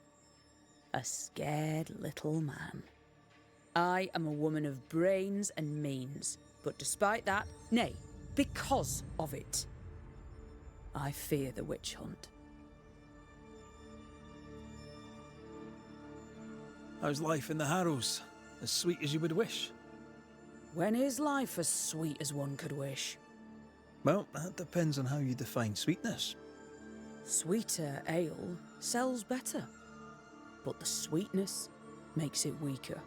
a scared little man. I am a woman of brains and means, but despite that, nay, because of it, I fear the witch hunt. How's life in the Harrows? As sweet as you would wish? When is life as sweet as one could wish? Well, that depends on how you define sweetness. Sweeter ale sells better, but the sweetness makes it weaker.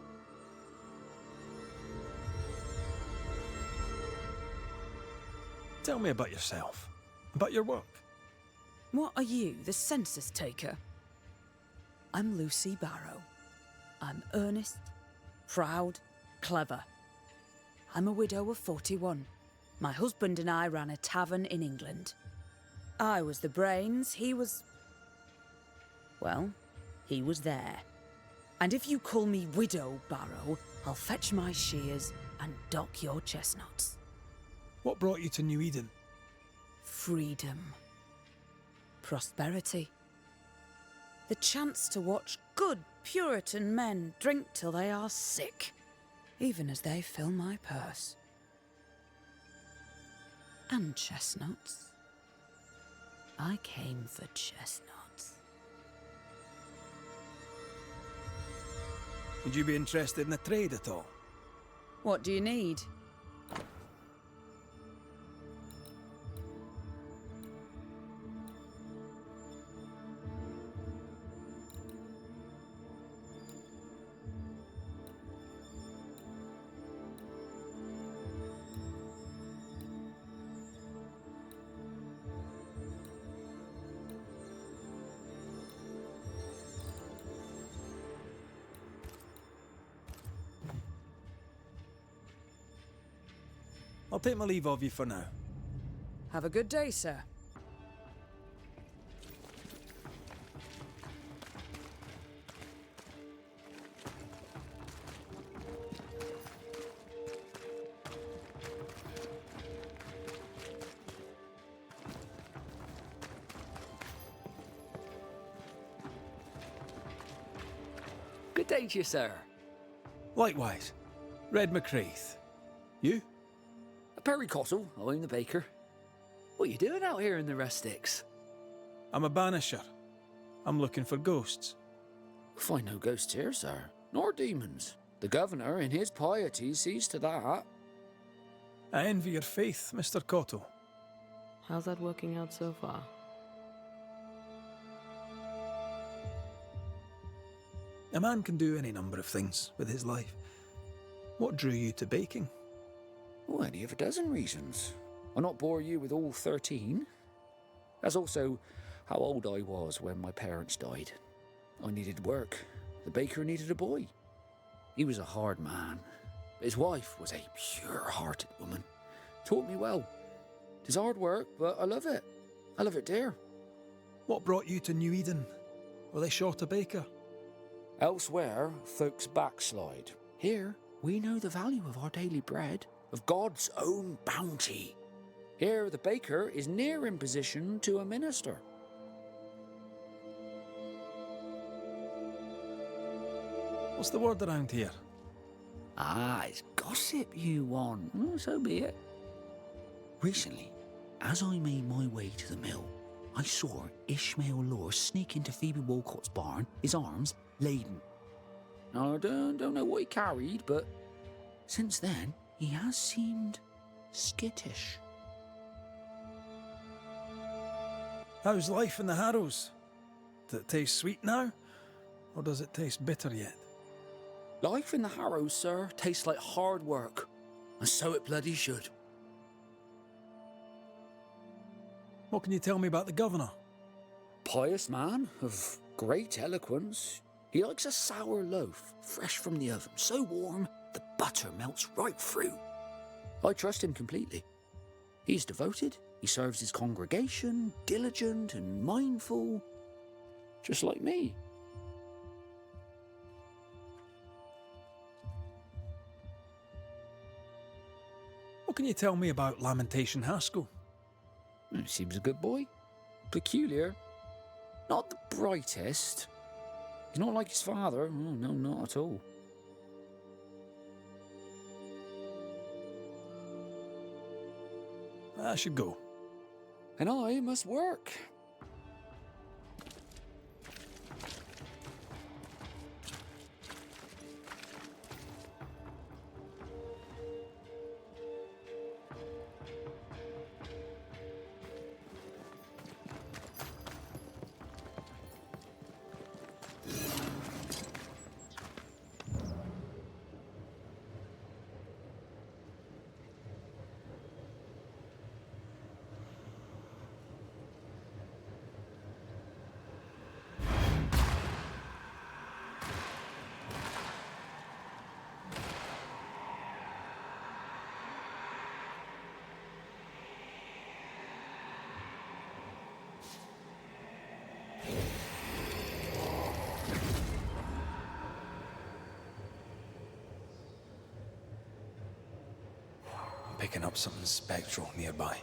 Tell me about yourself, about your work. What are you, the census taker? I'm Lucy Barrow. I'm earnest, proud, clever. I'm a widow of 41. My husband and I ran a tavern in England. I was the brains, he was... well, he was there. And if you call me Widow Barrow, I'll fetch my shears and dock your chestnuts. What brought you to New Eden? Freedom. Prosperity. The chance to watch good Puritan men drink till they are sick, even as they fill my purse. And chestnuts. I came for chestnuts. Would you be interested in the trade at all? What do you need? I'll take my leave of you for now. Have a good day, sir. Good day to you, sir. Likewise. Red McCraith. You? Perry Cottle, I'm the baker. What are you doing out here in the rustics? I'm a banisher. I'm looking for ghosts. Find no ghosts here, sir, nor demons. The governor, in his piety, sees to that. I envy your faith, Mr. Cottle. How's that working out so far? A man can do any number of things with his life. What drew you to baking? Oh, any of a dozen reasons. I'll not bore you with all 13. That's also how old I was when my parents died. I needed work, The baker needed a boy. He was a hard man. His wife was a pure-hearted woman. Taught me well. It is hard work, but I love it. I love it dear. What brought you to New Eden? Were they short a baker? Elsewhere, folks backslide. Here, we know the value of our daily bread, of God's own bounty. Here, the baker is near in position to a minister. What's the word around here? Ah, it's gossip you want. Well, so be it. Recently, as I made my way to the mill, I saw Ishmael Lore sneak into Phoebe Walcott's barn, his arms laden. Now, I don't know what he carried, but since then, he has seemed skittish. How's life in the Harrows? Does it taste sweet now? Or does it taste bitter yet? Life in the Harrows, sir, tastes like hard work. And so it bloody should. What can you tell me about the governor? Pious man of great eloquence. He likes a sour loaf, fresh from the oven, so warm the butter melts right through. I trust him completely. He's devoted, he serves his congregation, diligent and mindful, just like me. What can you tell me about Lamentation Haskell? He seems a good boy. Peculiar. Not the brightest. He's not like his father. Oh, no, not at all. I should go. And I must work. Picking up something spectral nearby.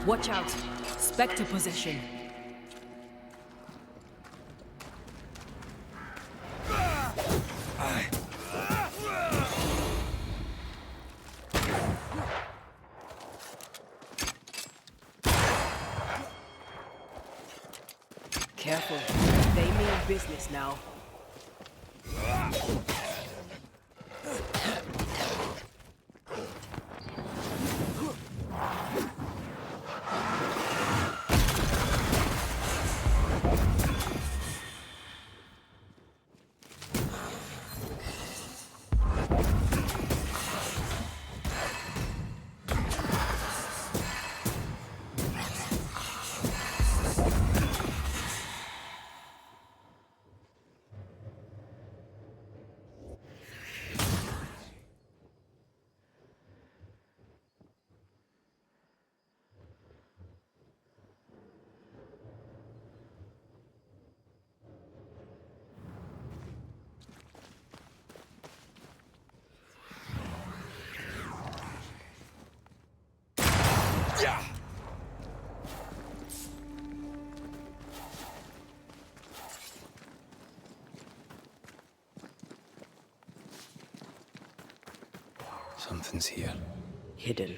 Watch out! Spectre possession. Careful. They mean business now. Something's here. Hidden.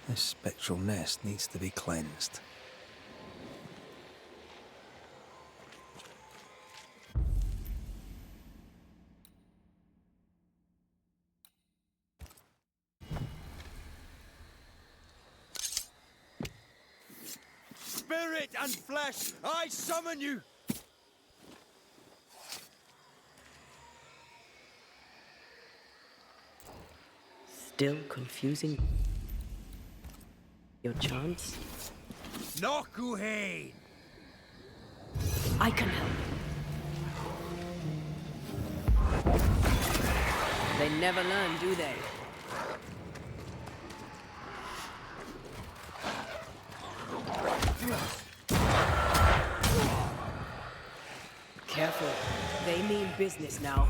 This spectral nest needs to be cleansed. Spirit and flesh, I summon you! Still confusing your chance? Nokuhain! I can help. They never learn, do they? Careful. They mean business now.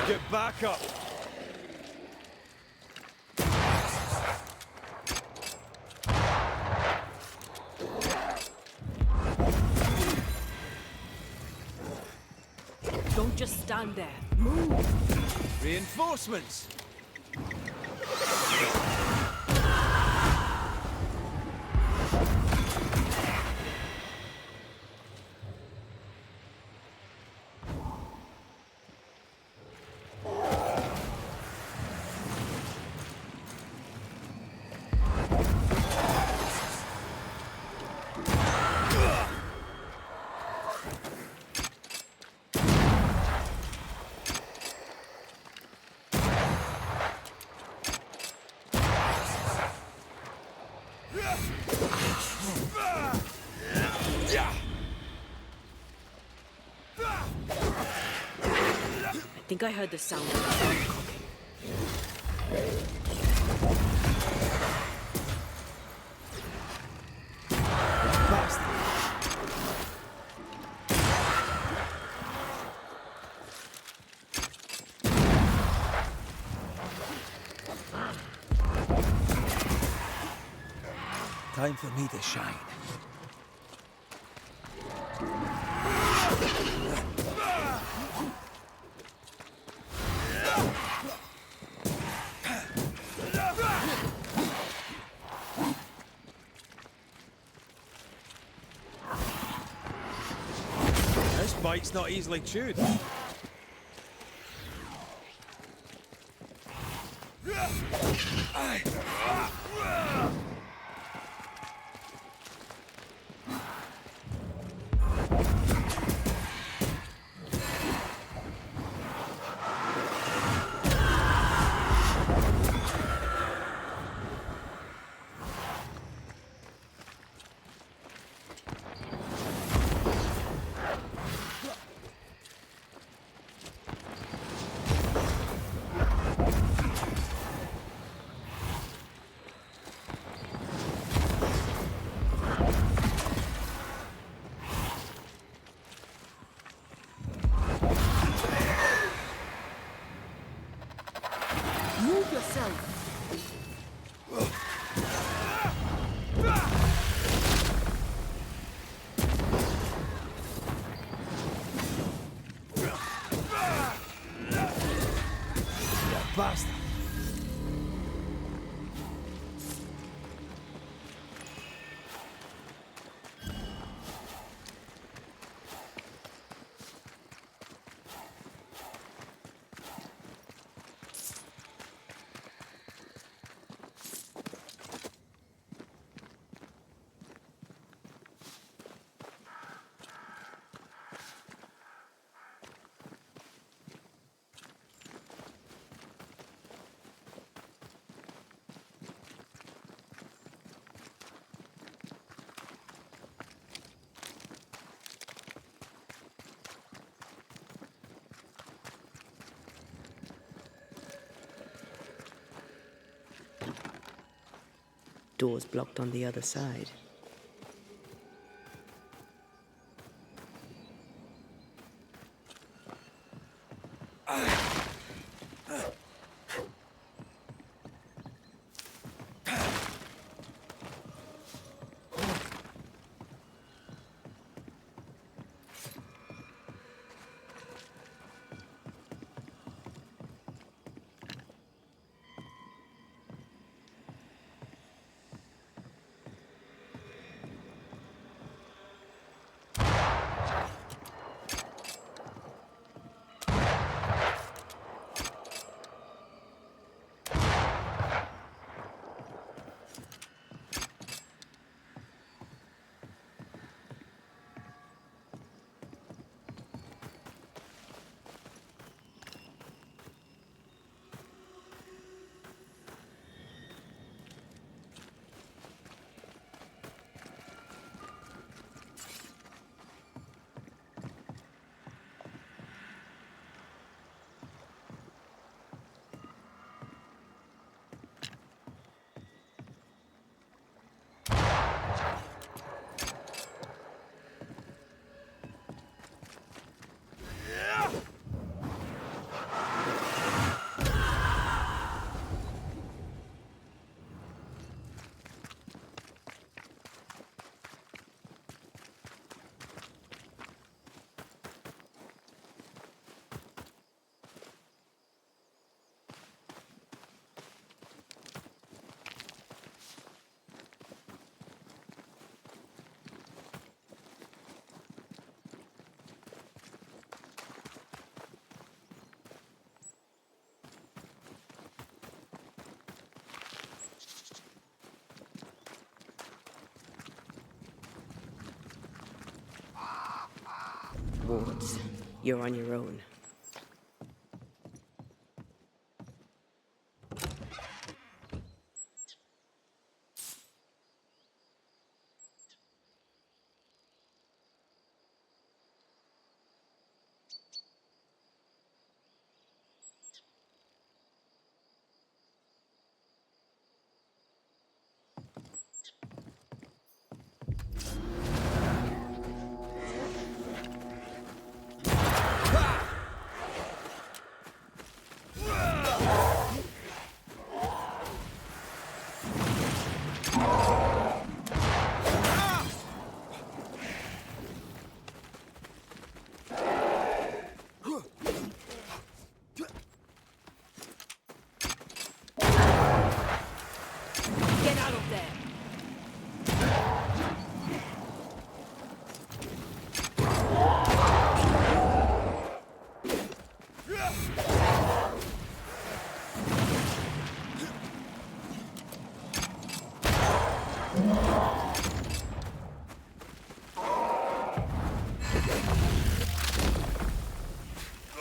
Get back up! Don't just stand there. Move! Reinforcements! I think I heard the sound of a gun cocking. Time for me to shine. This bite's not easily chewed. Move yourself! Bastard! doors blocked on the other side. Wards, you're on your own. Get out of there!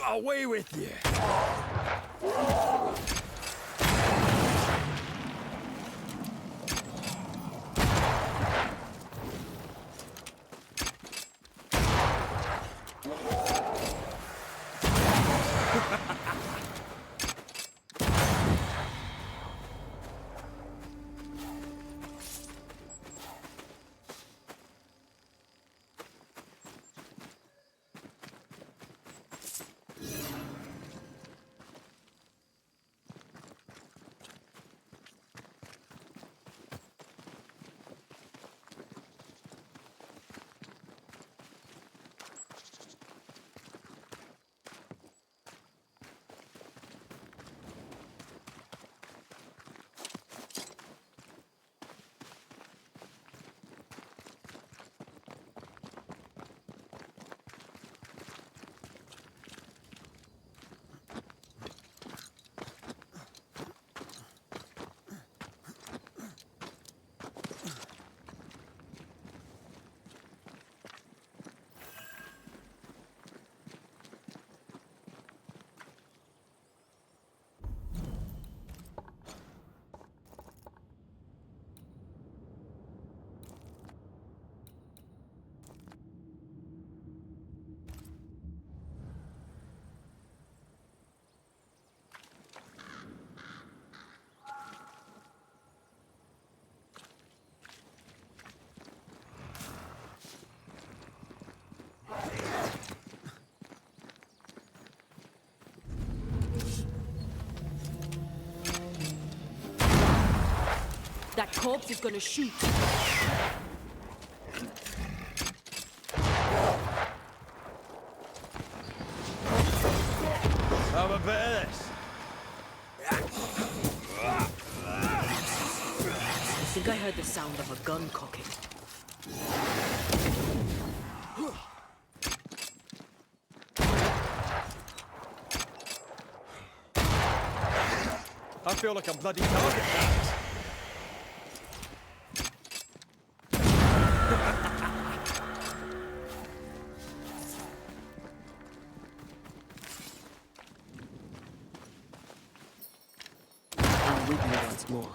Away with you! corpse is gonna shoot. Have a bit of this. I think I heard the sound of a gun cocking. I feel like a bloody target practice. I'm with you once more.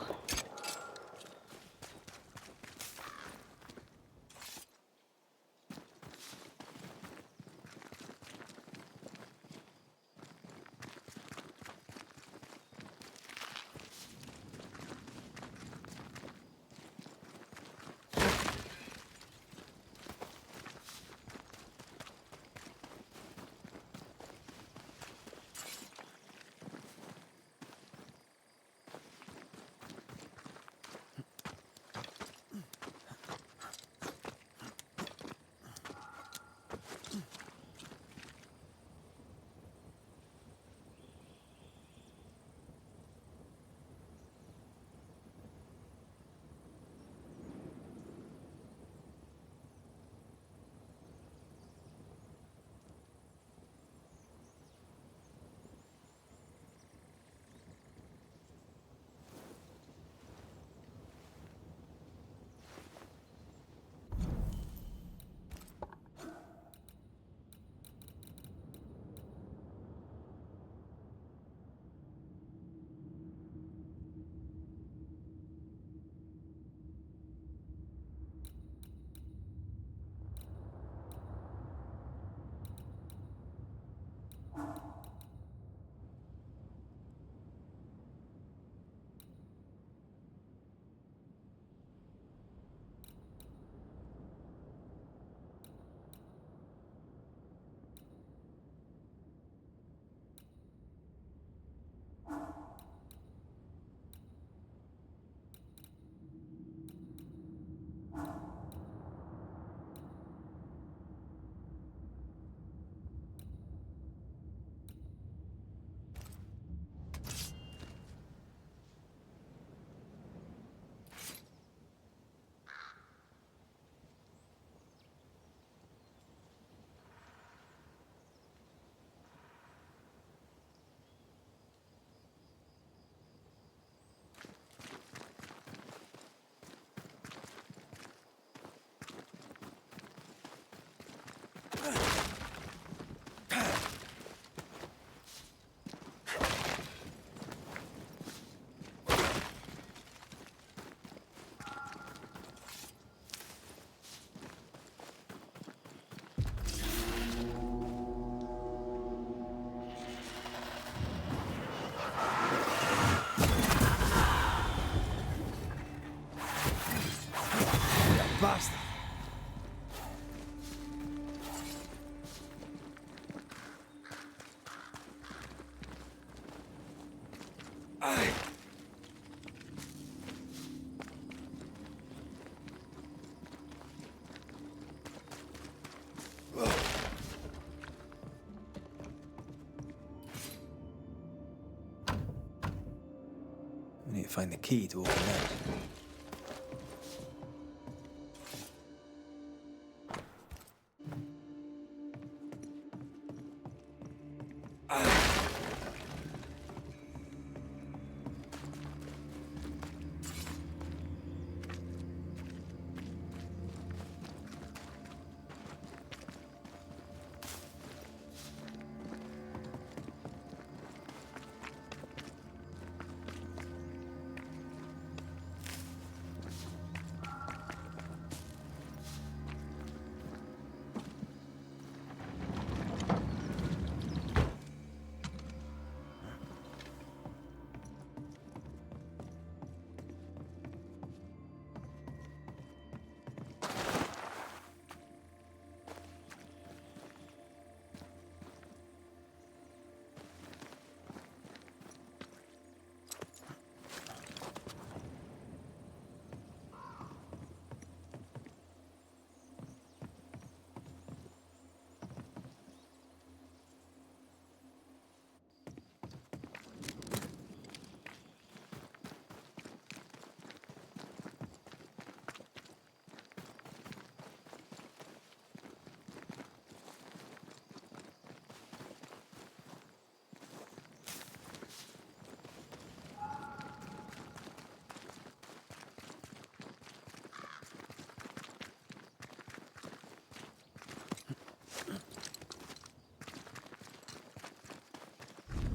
Bastard. We need to find the key to open that.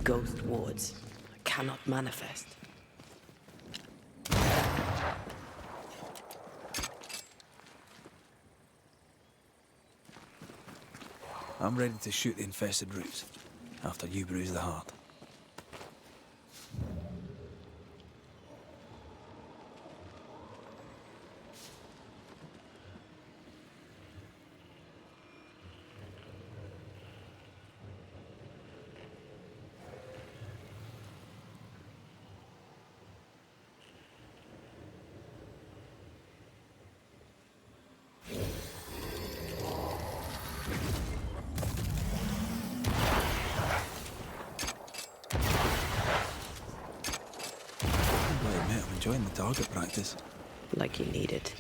Ghost wards. I cannot manifest. I'm ready to shoot the infested roots after you bruise the heart. I'm enjoying the target practice. Like you need it.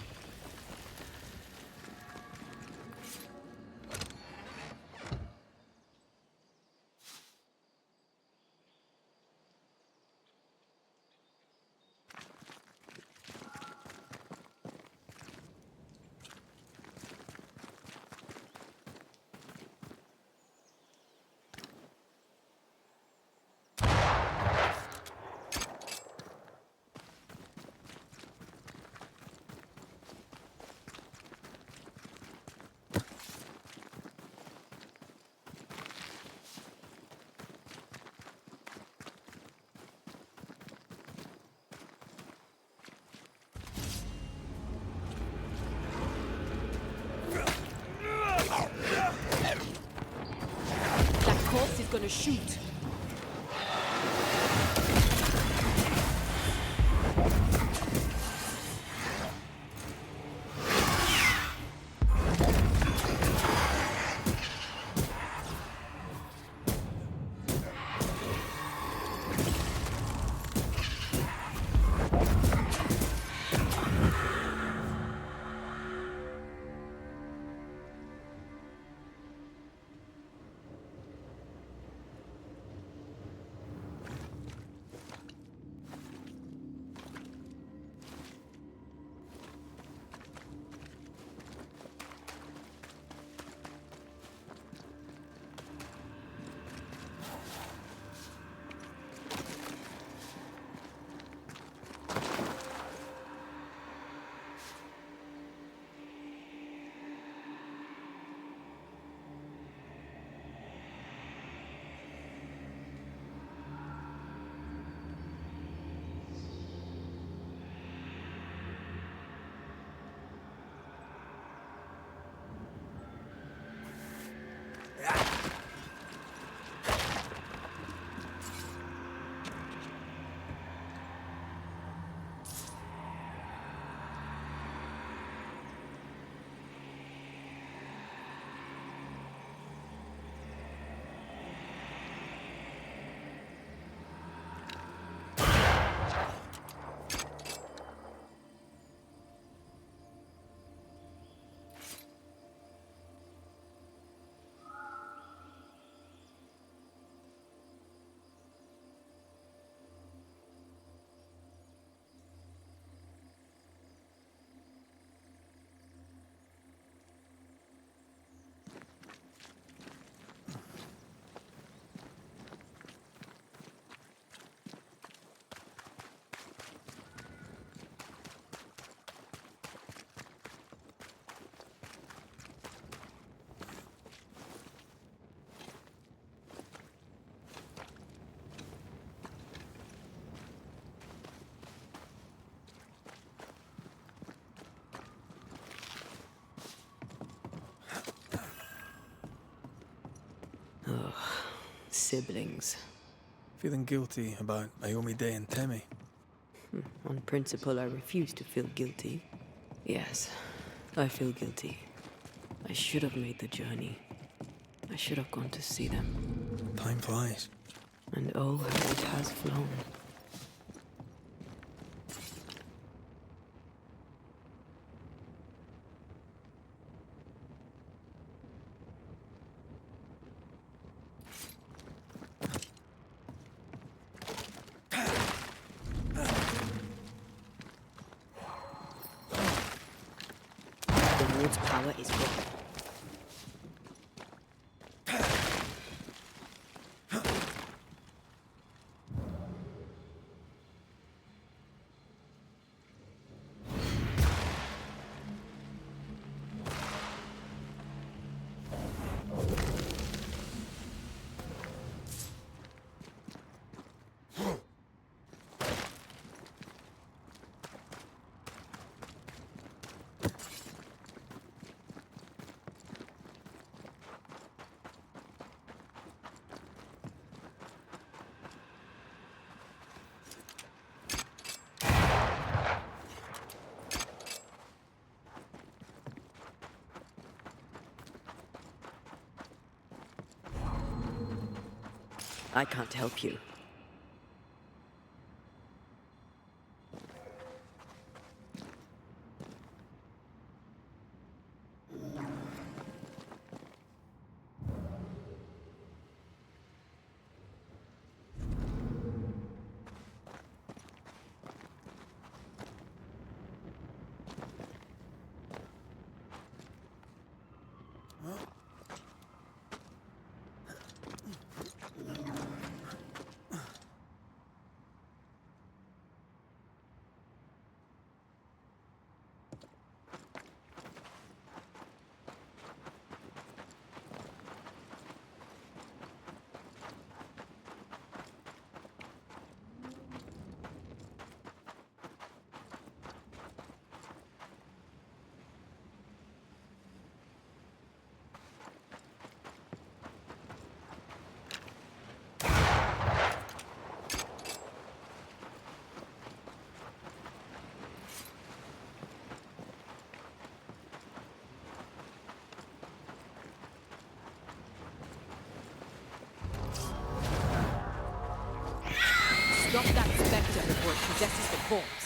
That corpse is gonna shoot. Ugh, siblings. Feeling guilty about Naomi Day and Temmie? On principle, I refuse to feel guilty. Yes, I feel guilty. I should have made the journey. I should have gone to see them. Time flies. And oh, how it has flown. The ward's power is gone. I can't help you. Stop that spectre before it possesses the corpse.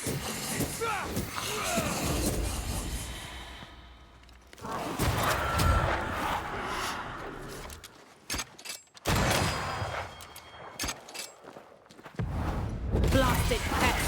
Blasted pest!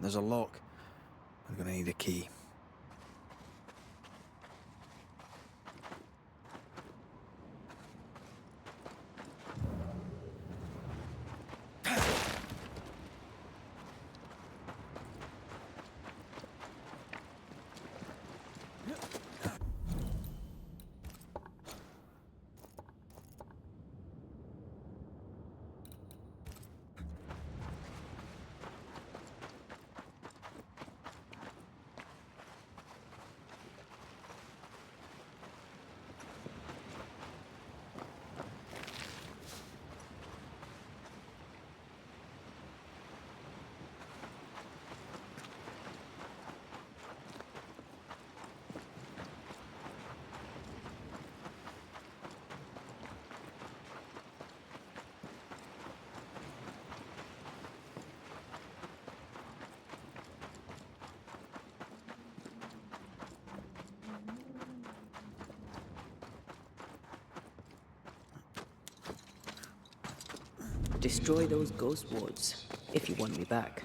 There's a lock. I'm gonna need a key. Destroy those ghost wards if you want me back.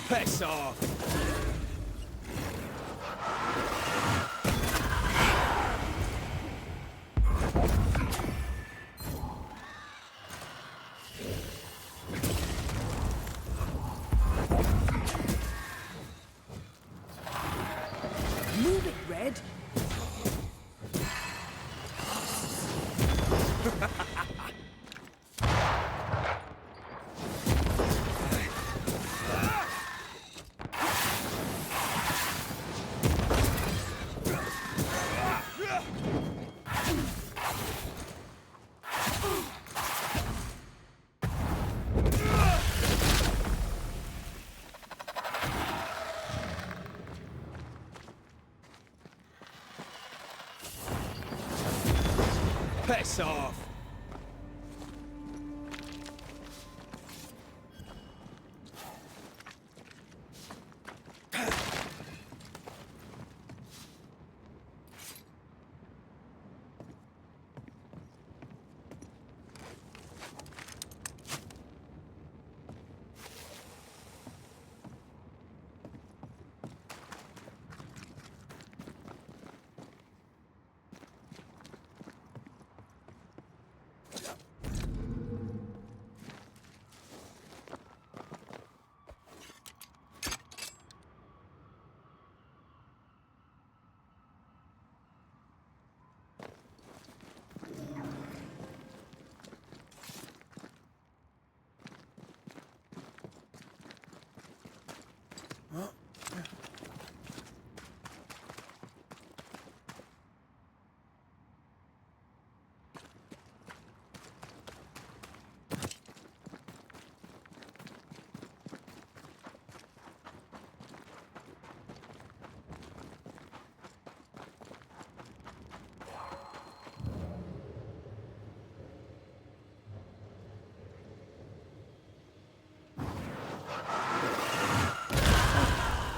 Piss off! Move it, Red! Piss off!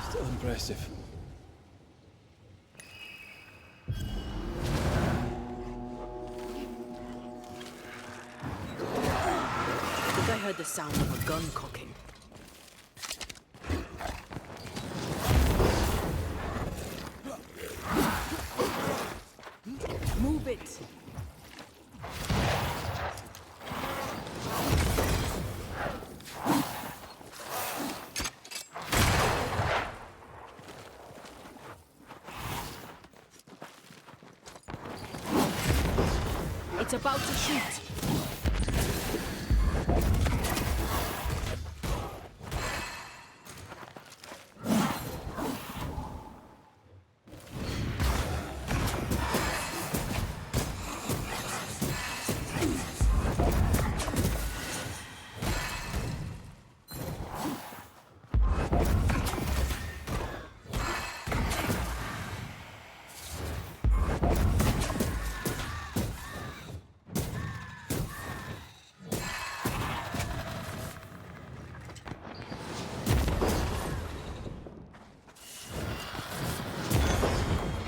Still impressive. I think I heard the sound of a gun cocking. Move it! It's about to shoot.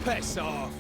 Piss off!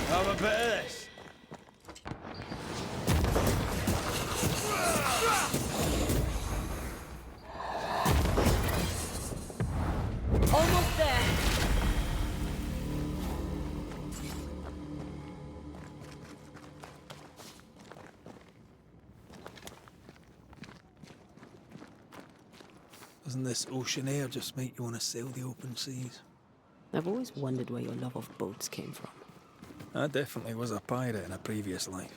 Have a bit of this. Almost there. Doesn't this ocean air just make you want to sail the open seas? I've always wondered where your love of boats came from. I definitely was a pirate in a previous life.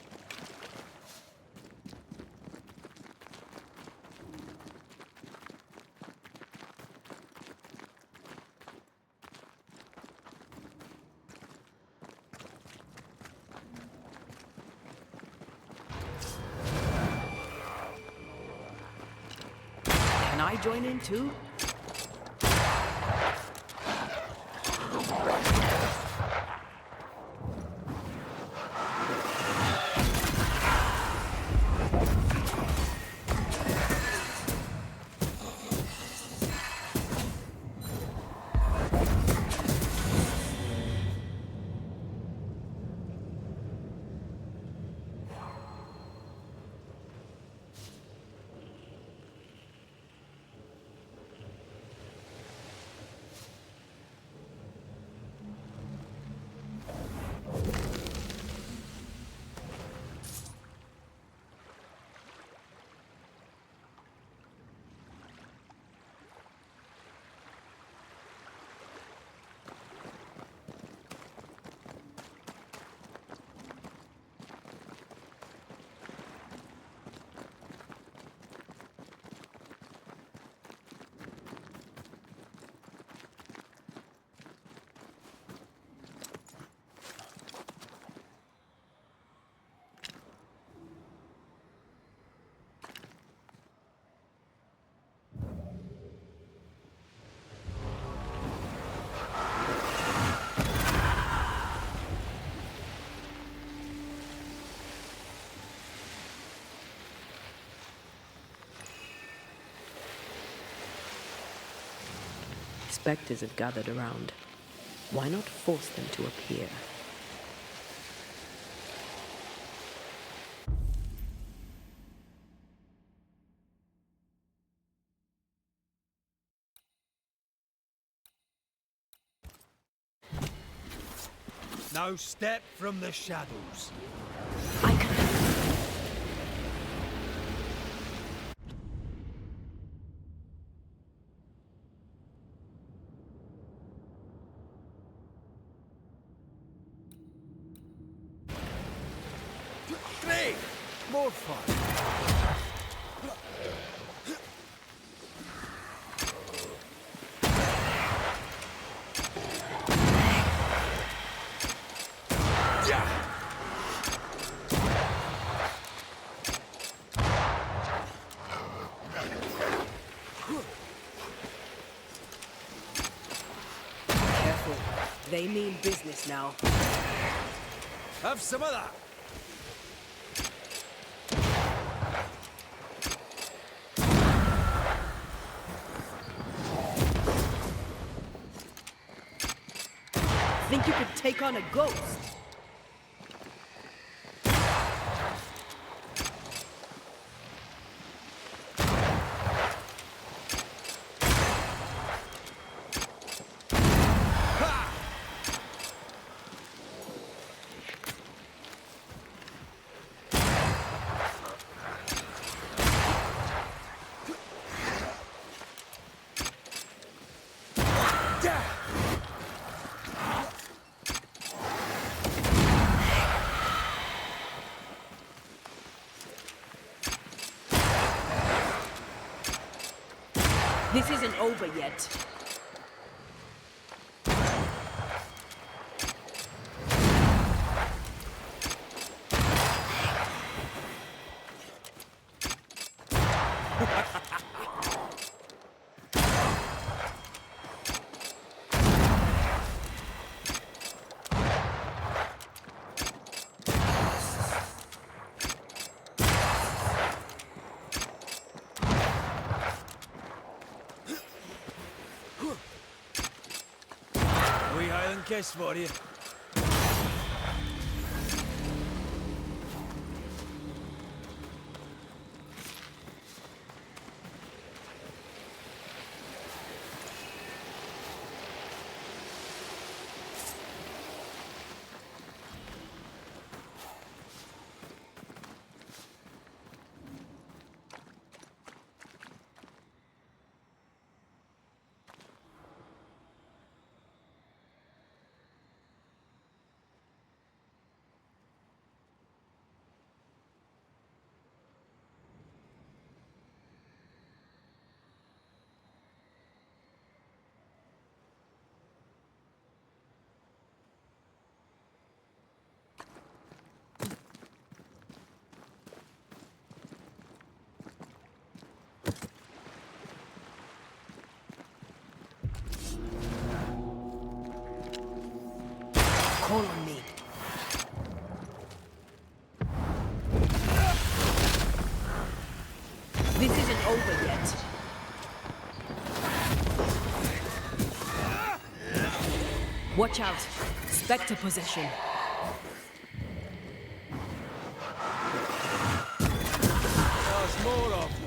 Can I join in too? specters have gathered around. Why not force them to appear? Now step from the shadows. Great! More fun. Careful. They mean business now. Have some of that. Think you could take on a ghost? This isn't over yet. Wee Highland kiss for you. Call on me. This isn't over yet. Watch out. Spectre possession. There's more of them.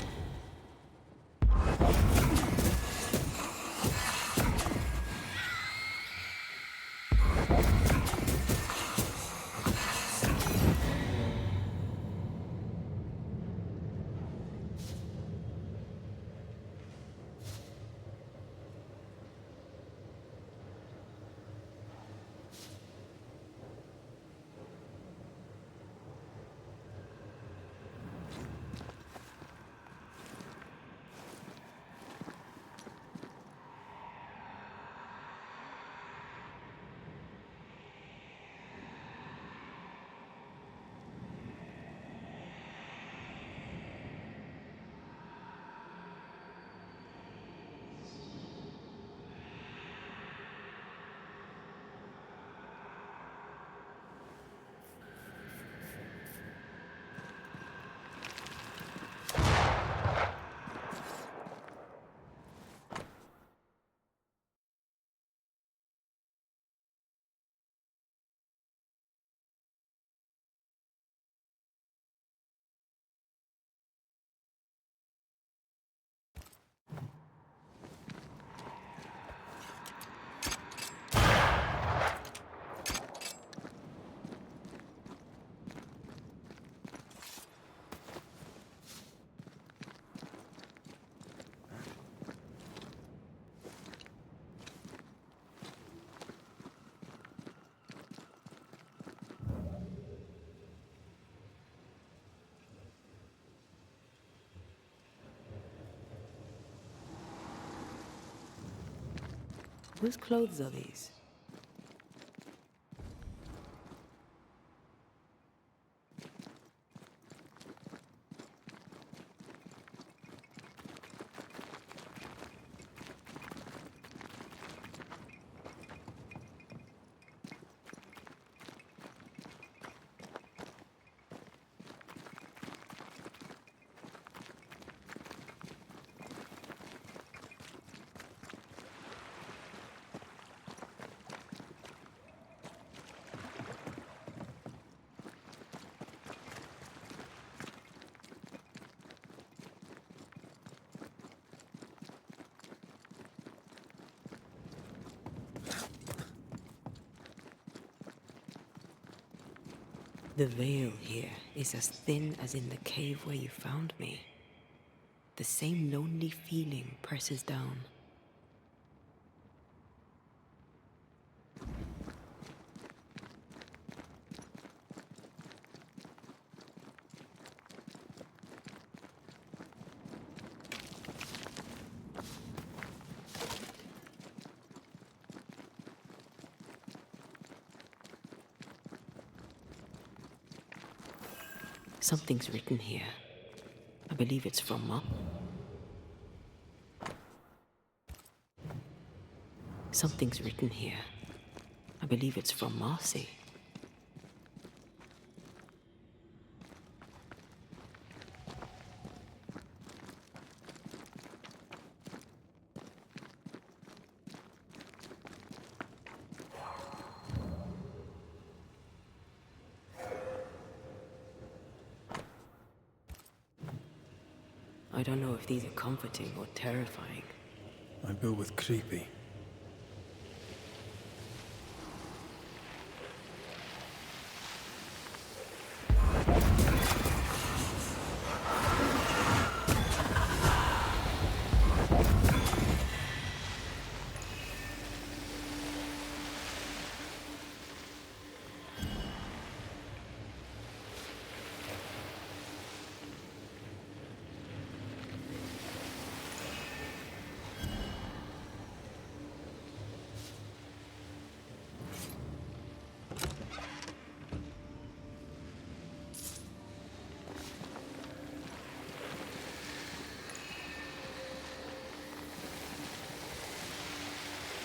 Whose clothes are these? The veil here is as thin as in the cave where you found me. The same lonely feeling presses down. Something's written here. I believe it's from Mom. Something's written here. I believe it's from Marcy. I don't know if these are comforting or terrifying. I'd go with creepy.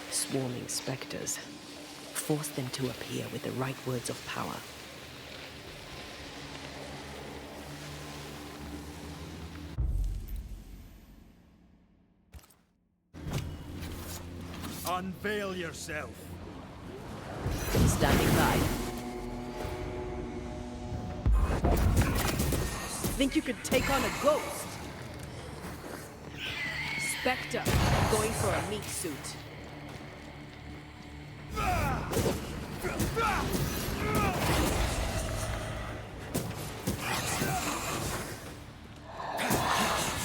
Swarming specters. Force them to appear with the right words of power. Unveil yourself. Standing by. Think you could take on a ghost? Spectre, going for a meat suit.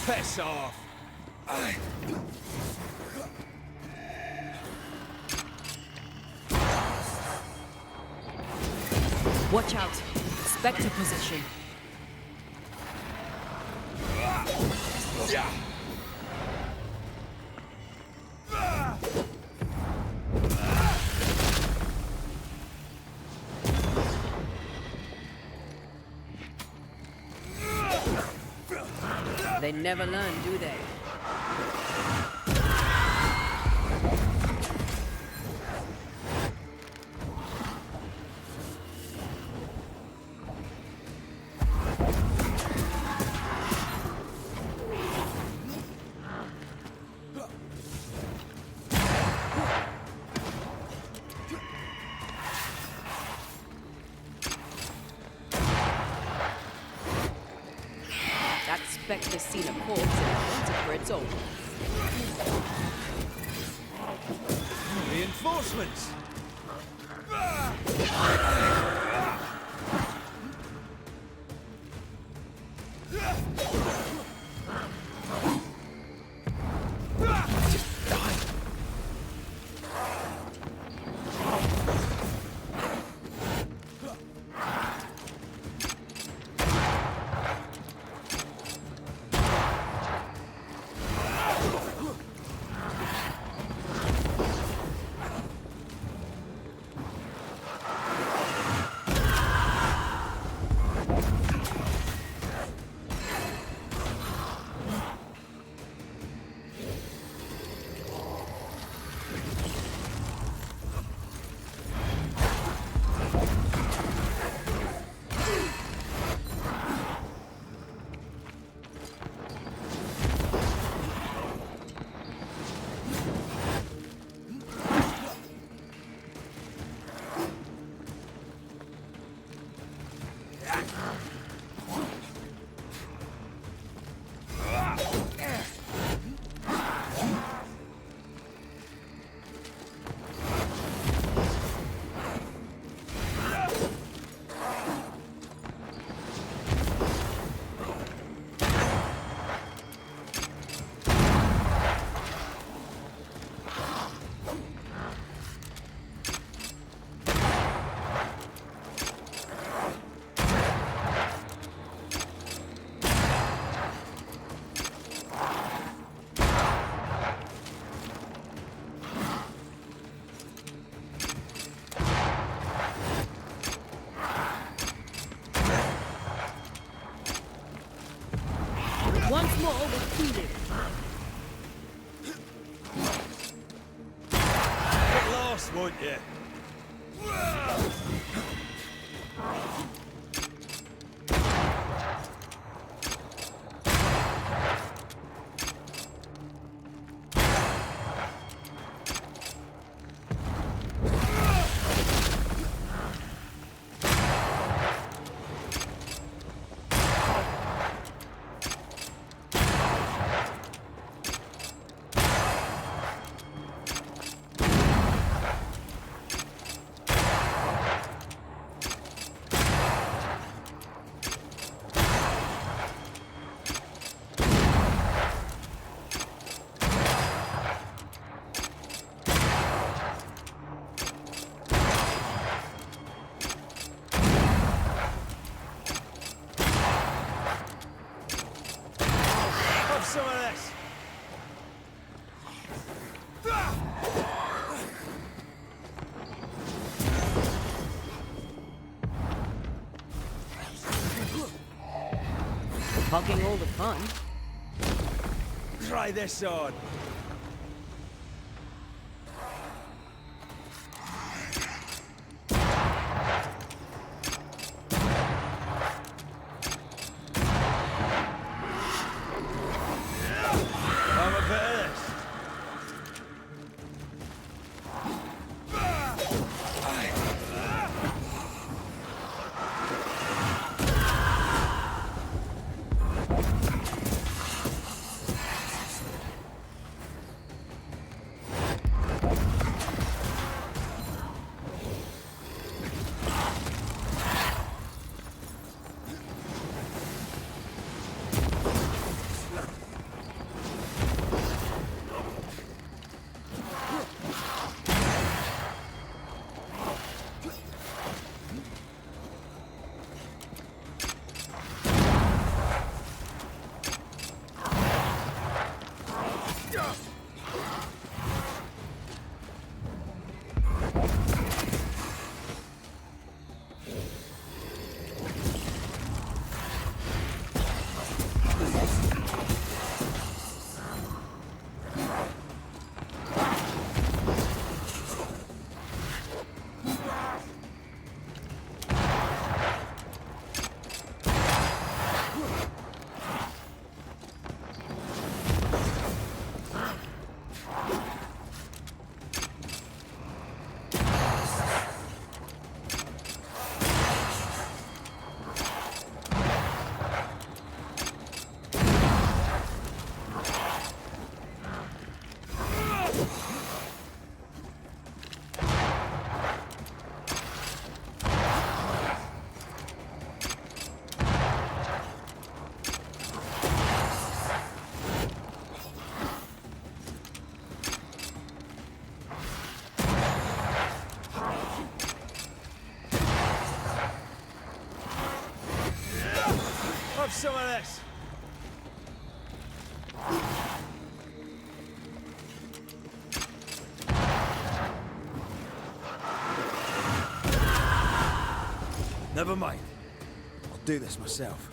Piss off! Watch out! Spectre position. They never learn, do they? That Spectre's seen a corpse and wants it for its own. Reinforcements! Once more with feeling. Get lost, won't you? Some of this. Hogging all the fun. Try this on. Have a bit of this. Have some of this. Never mind. I'll do this myself.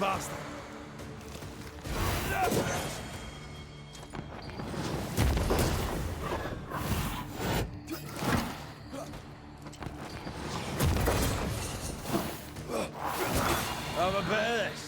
Bastard! Have a bit of this.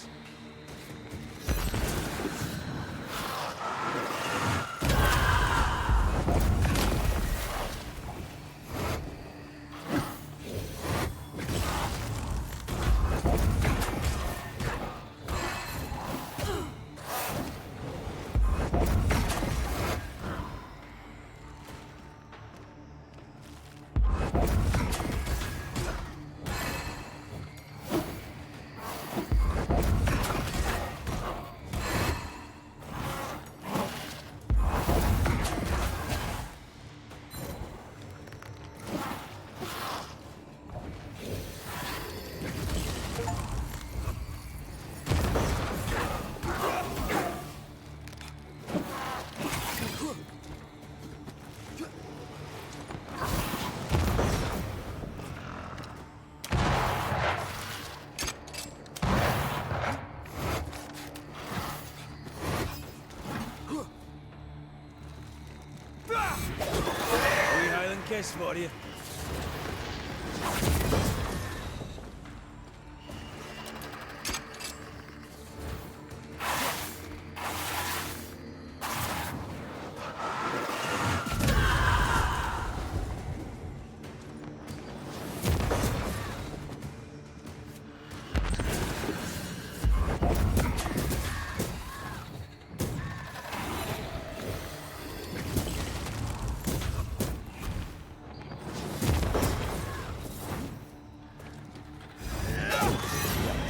Kiss for you.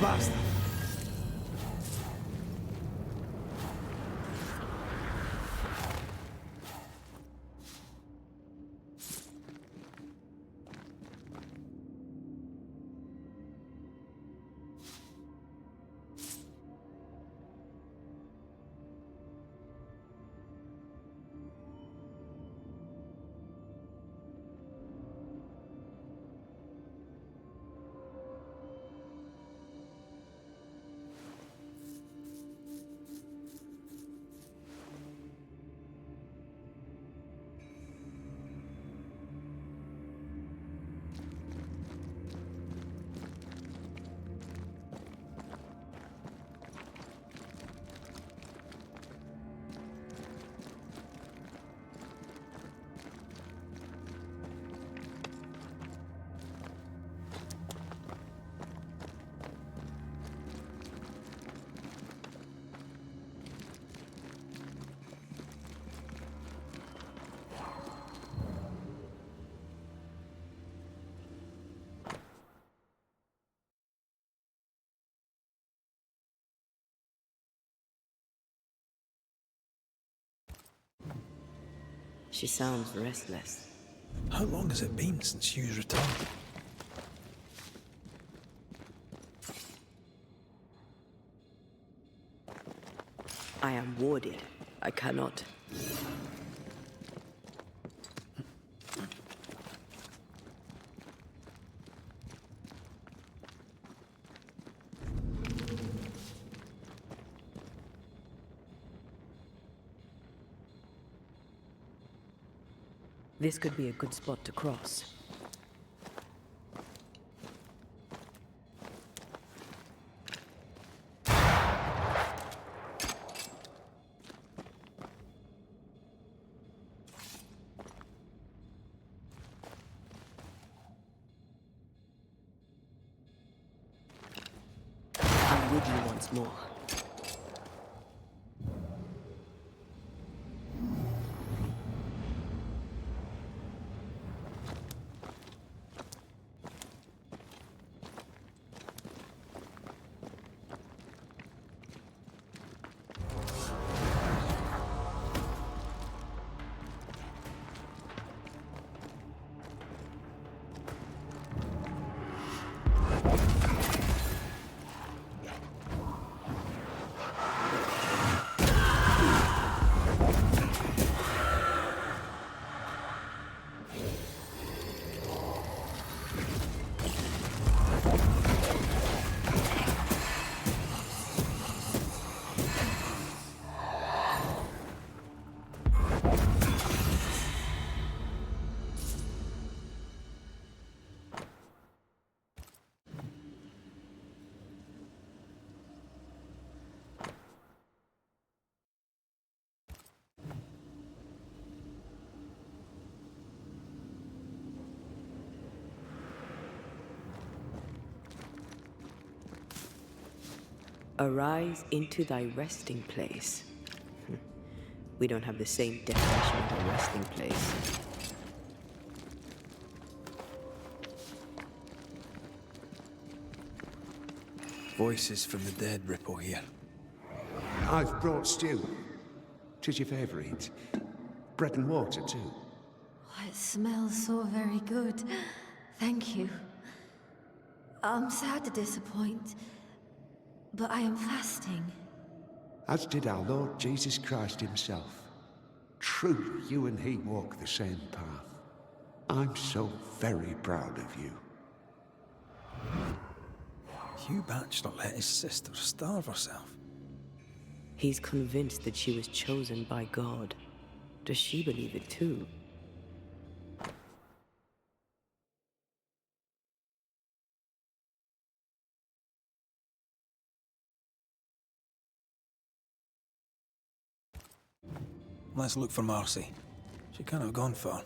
Basta. She sounds restless. How long has it been since Hugh's returned? I am warded. I cannot. This could be a good spot to cross. I'm with you once more. Arise into thy resting place. We don't have the same definition of a resting place. Voices from the dead ripple here. I've brought stew. 'Tis your favourite. Bread and water, too. Oh, it smells so very good. Thank you. I'm sad to disappoint, but I am fasting. As did our Lord Jesus Christ himself. Truly, you and he walk the same path. I'm so very proud of you. Hugh Batchelor let his sister starve herself. He's convinced that she was chosen by God. Does she believe it too? Let's look for Marcy. She can't have gone far.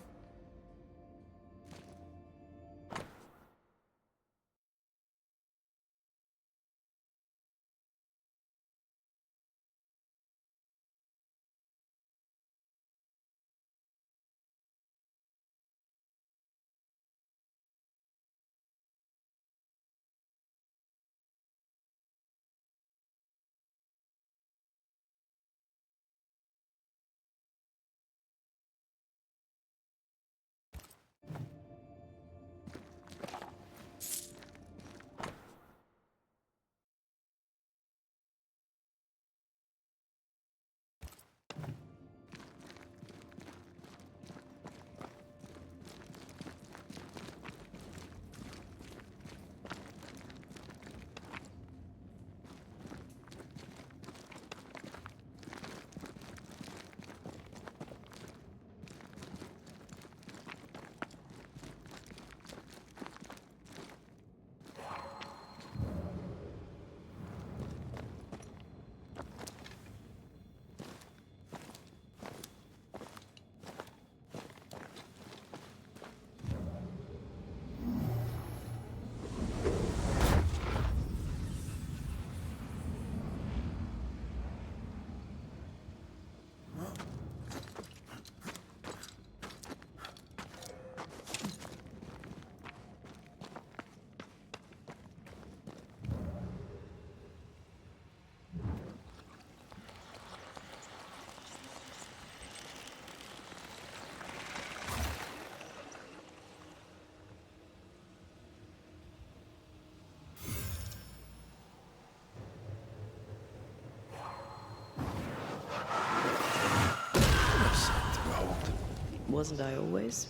Wasn't I always?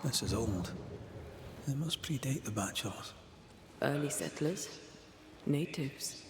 This is old. It must predate the Bachelors. Early settlers, natives.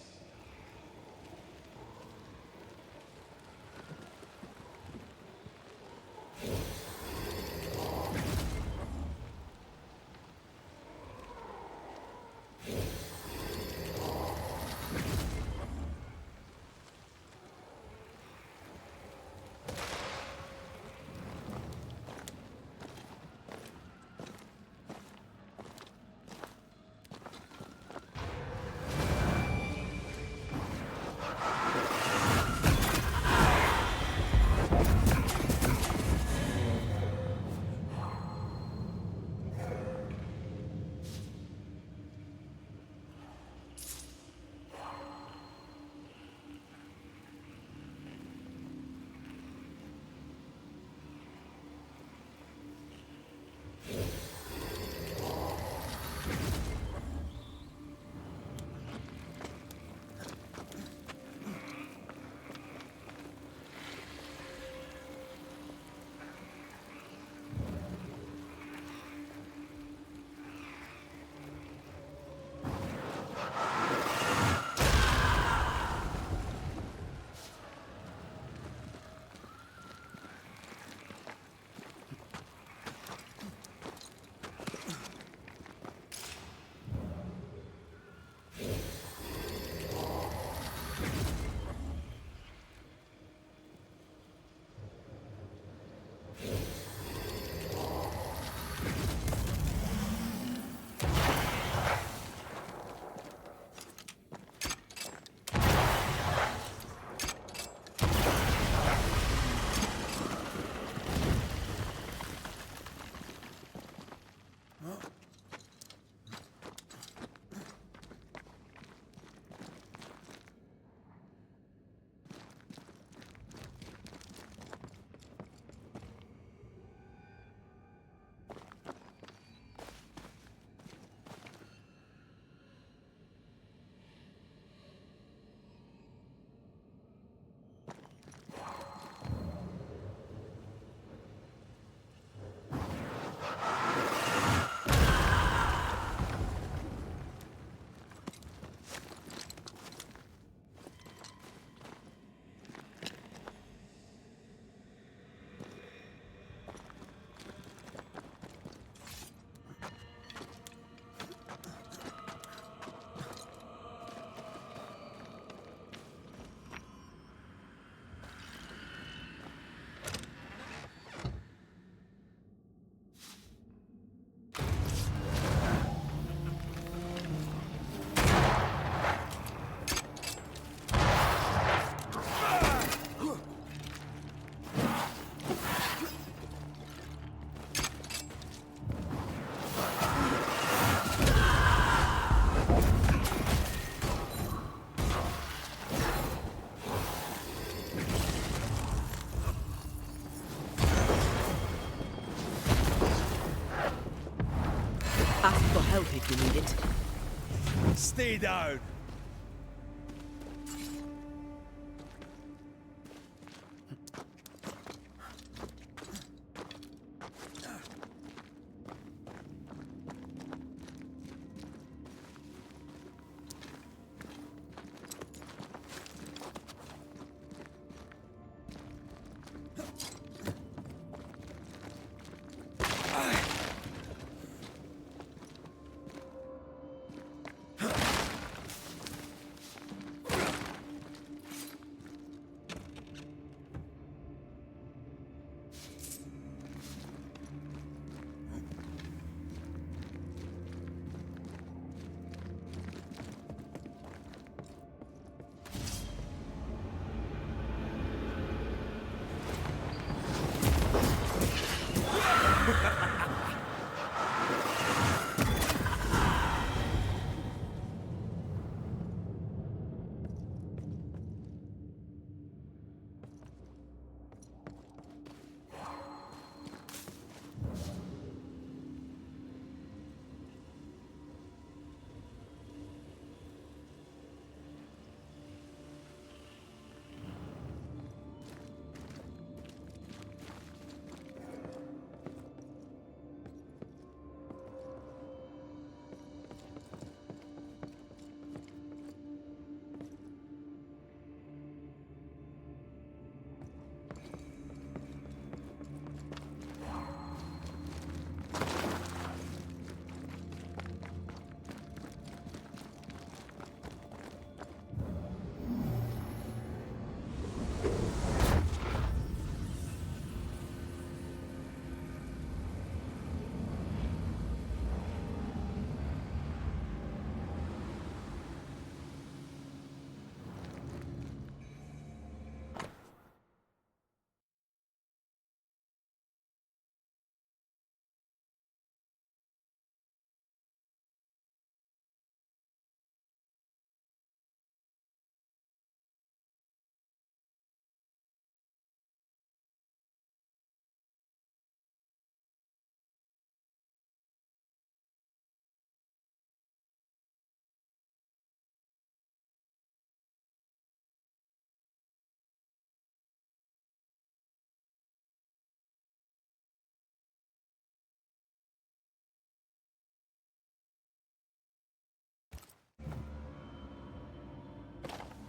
Ask for help if you need it. Stay down.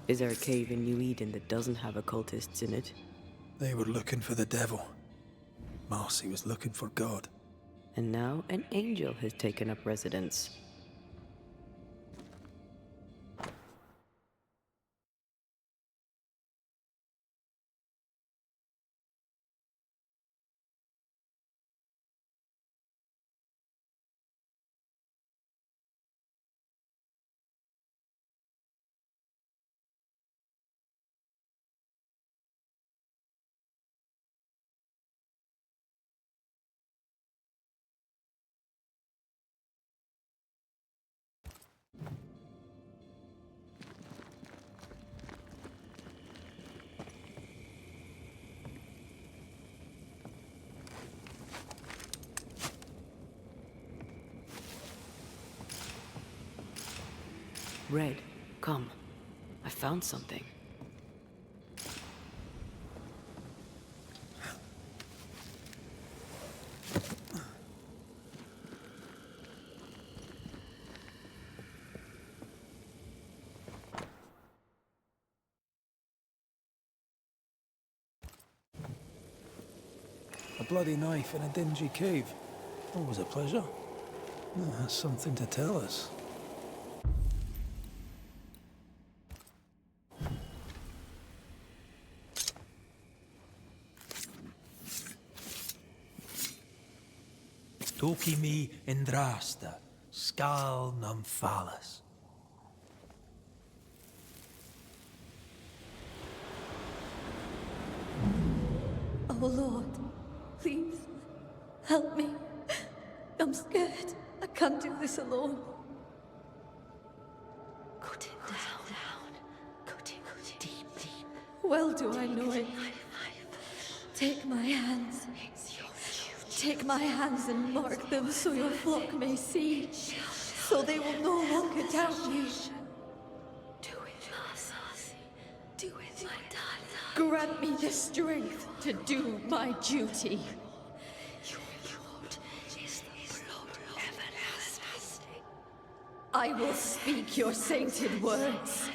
Is there a cave in New Eden that doesn't have occultists in it? They were looking for the devil. Marcy was looking for God. And now an angel has taken up residence. Red, come. I found something. A bloody knife in a dingy cave. Always a pleasure. That's something to tell us. Toki mi indrasta, skal nam phalas. Oh Lord, please, help me. I'm scared. I can't do this alone. Cut it down. Cut it deep. Well do I know it. Take my hands. Take my hands and mark them so your flock may see, so they will no longer doubt you. Do it, do it, my darling. Grant me the strength to do my duty. Your blood is the blood of everlasting. I will speak your sainted words.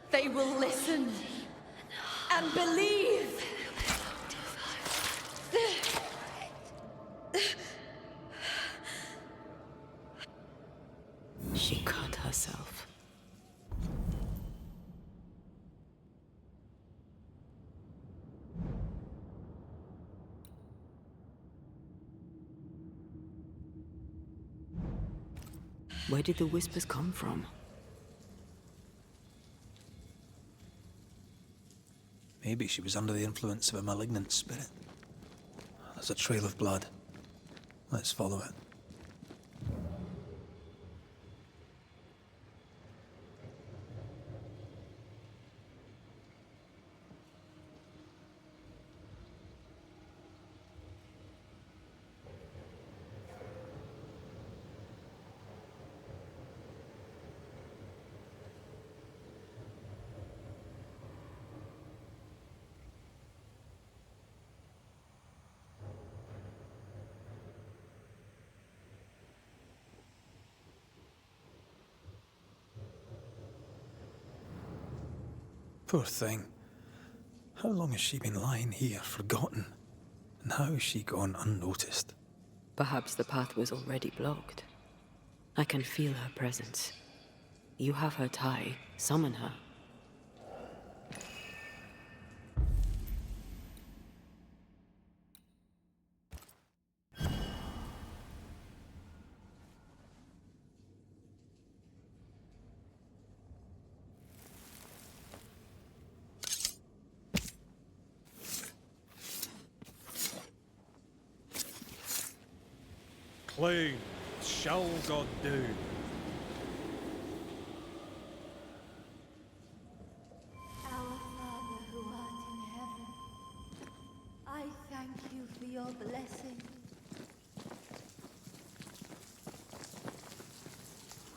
They will listen and believe. She cut herself. Where did the whispers come from? Maybe she was under the influence of a malignant spirit. There's a trail of blood. Let's follow it. Poor thing. How long has she been lying here, forgotten? And how has she gone unnoticed? Perhaps the path was already blocked. I can feel her presence. You have her tie. Summon her. Claim, shall God do? Our Father who art in heaven, I thank you for your blessing.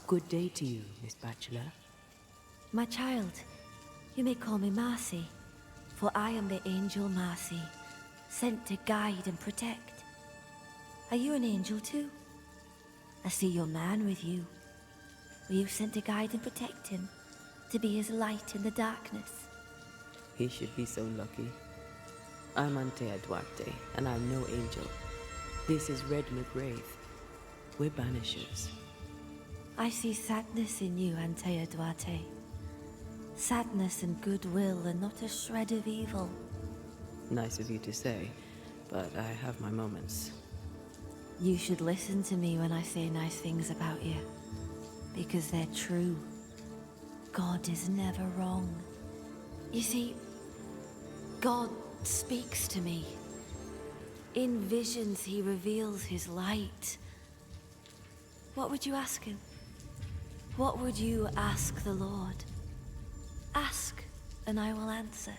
Good day to you, Miss Bachelor. My child, you may call me Marcy, for I am the angel Marcy, sent to guide and protect. Are you an angel too? I see your man with you. Were you sent to guide and protect him? to be his light in the darkness. He should be so lucky. I'm Antea Duarte, and I'm no angel. This is Red McGrath. We're Banishers. I see sadness in you, Antea Duarte. Sadness and goodwill, and not a shred of evil. Nice of you to say, but I have my moments. You should listen to me when I say nice things about you, because they're true. God is never wrong. You see, God speaks to me. In visions, he reveals his light. What would you ask him? What would you ask the Lord? Ask, and I will answer.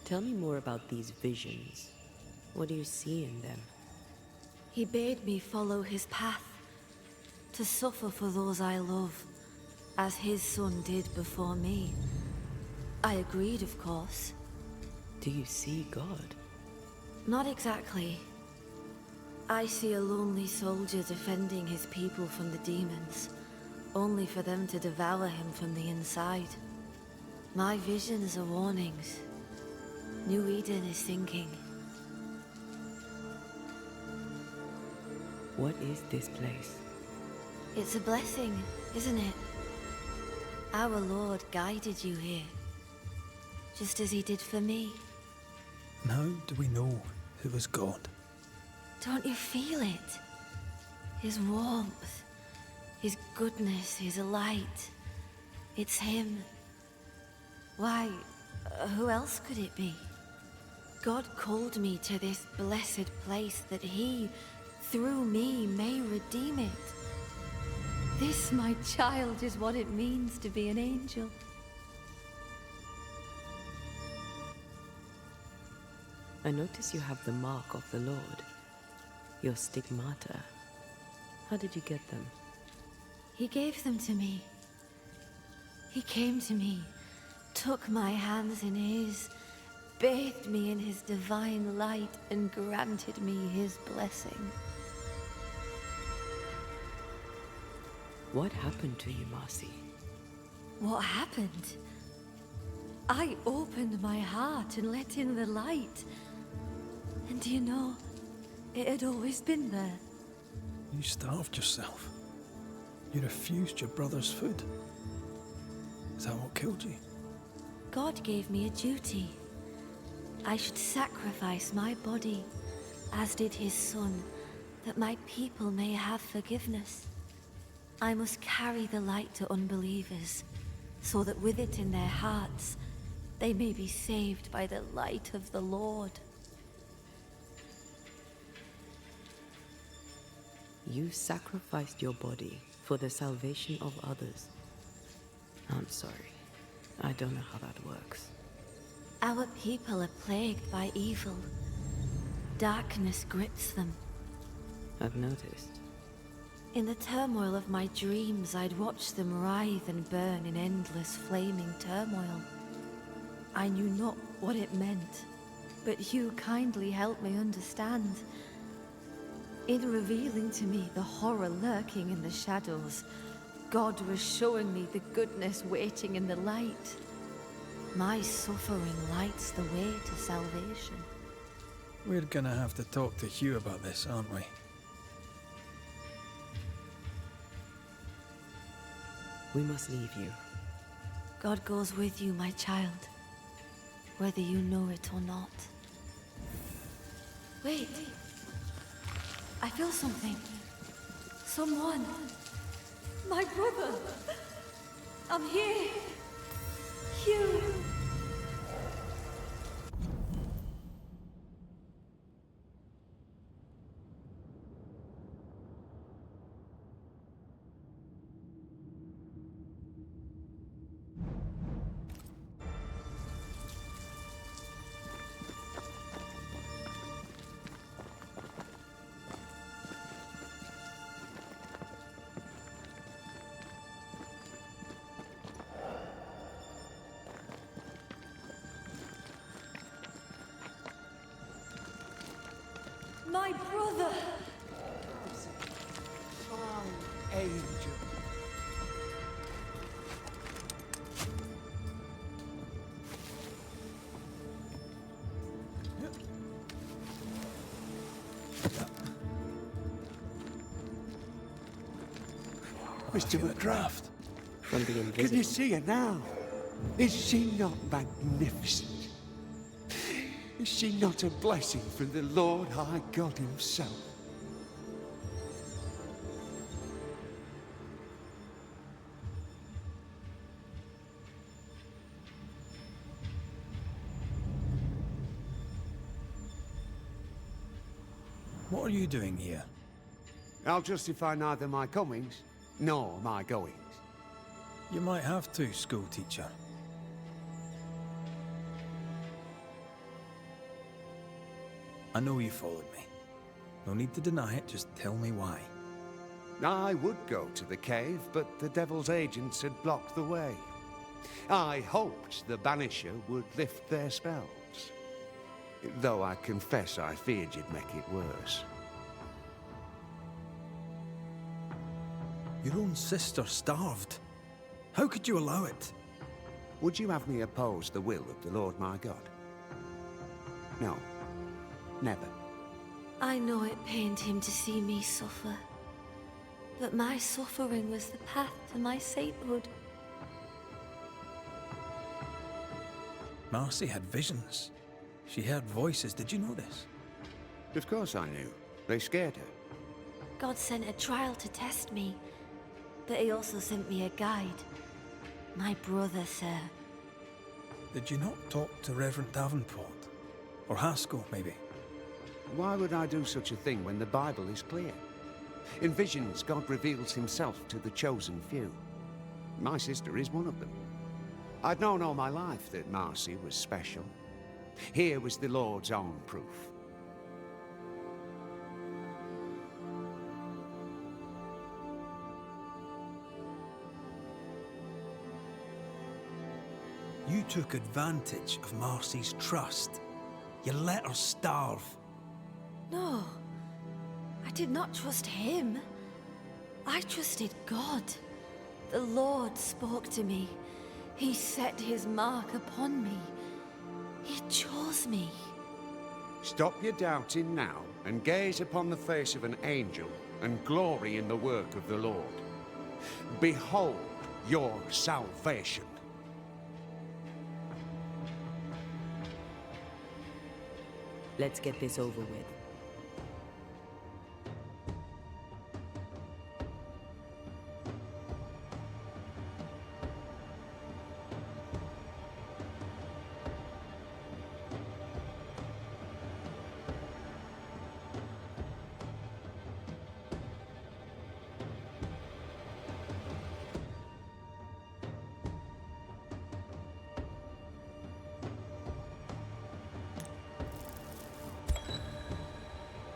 Tell me more about these visions. What do you see in them? He bade me follow his path, to suffer for those I love, as his son did before me. I agreed, of course. Do you see God? Not exactly. I see a lonely soldier defending his people from the demons, only for them to devour him from the inside. My visions are warnings. New Eden is sinking. What is this place? It's a blessing, isn't it? Our Lord guided you here, just as he did for me. Now do we know it was God? Don't you feel it? His warmth, his goodness, his light. It's him. Why, who else could it be? God called me to this blessed place that he, through me, may redeem it. This, my child, is what it means to be an angel. I notice you have the mark of the Lord. Your stigmata. How did you get them? He gave them to me. He came to me, took my hands in his, bathed me in his divine light, and granted me his blessing. What happened to you, Marcy? What happened? I opened my heart and let in the light. And do you know, it had always been there. You starved yourself. You refused your brother's food. Is that what killed you? God gave me a duty. I should sacrifice my body, as did his son, that my people may have forgiveness. I must carry the light to unbelievers, so that with it in their hearts, they may be saved by the light of the Lord. You sacrificed your body for the salvation of others. I'm sorry. I don't know how that works. Our people are plagued by evil. Darkness grips them. I've noticed. In the turmoil of my dreams, I'd watch them writhe and burn in endless flaming turmoil. I knew not what it meant, but you kindly helped me understand. In revealing to me the horror lurking in the shadows, God was showing me the goodness waiting in the light. My suffering lights the way to salvation. We're gonna have to talk to Hugh about this, aren't we? We must leave you. God goes with you, my child, whether you know it or not. Wait. I feel something. Someone. My brother. I'm here. Hugh. My brother! My angel. Mr. McCraft. From the Can invisible. you see her now? Is she not magnificent? Is she not a blessing from the Lord High God himself? What are you doing here? I'll justify neither my comings nor my goings. You might have to, school teacher. I know you followed me. No need to deny it, just tell me why. I would go to the cave, but the Devil's agents had blocked the way. I hoped the Banisher would lift their spells. Though I confess I feared you'd make it worse. Your own sister starved. How could you allow it? Would you have me oppose the will of the Lord my God? No. Never. I know it pained him to see me suffer, but my suffering was the path to my sainthood. Marcy had visions. She heard voices. Did you know this? Of course I knew. They scared her. God sent a trial to test me, but he also sent me a guide. My brother, sir. Did you not talk to Reverend Davenport? Or Haskell, maybe? Why would I do such a thing when the Bible is clear? In visions, God reveals himself to the chosen few. My sister is one of them. I'd known all my life that Marcy was special. Here was the Lord's own proof. You took advantage of Marcy's trust. You let her starve. No, I did not trust him. I trusted God. The Lord spoke to me. He set his mark upon me. He chose me. Stop your doubting now and gaze upon the face of an angel and glory in the work of the Lord. Behold your salvation. Let's get this over with.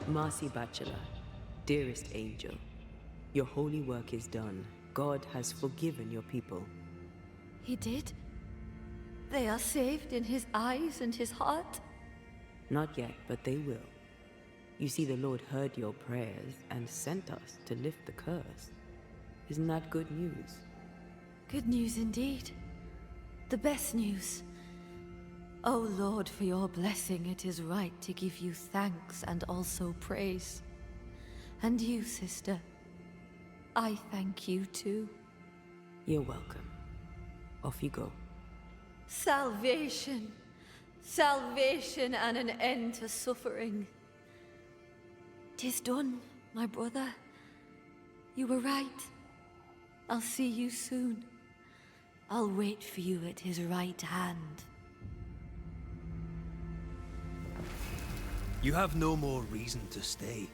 Marcy Bachelor, dearest angel, your holy work is done. God has forgiven your people. He did? They are saved in his eyes and his heart? Not yet, but they will. You see, the Lord heard your prayers and sent us to lift the curse. Isn't that good news? Good news indeed. The best news. O Lord, for your blessing, it is right to give you thanks and also praise. And you, sister, I thank you too. You're welcome. Off you go. Salvation! Salvation and an end to suffering. 'Tis done, my brother. You were right. I'll see you soon. I'll wait for you at his right hand. You have no more reason to stay.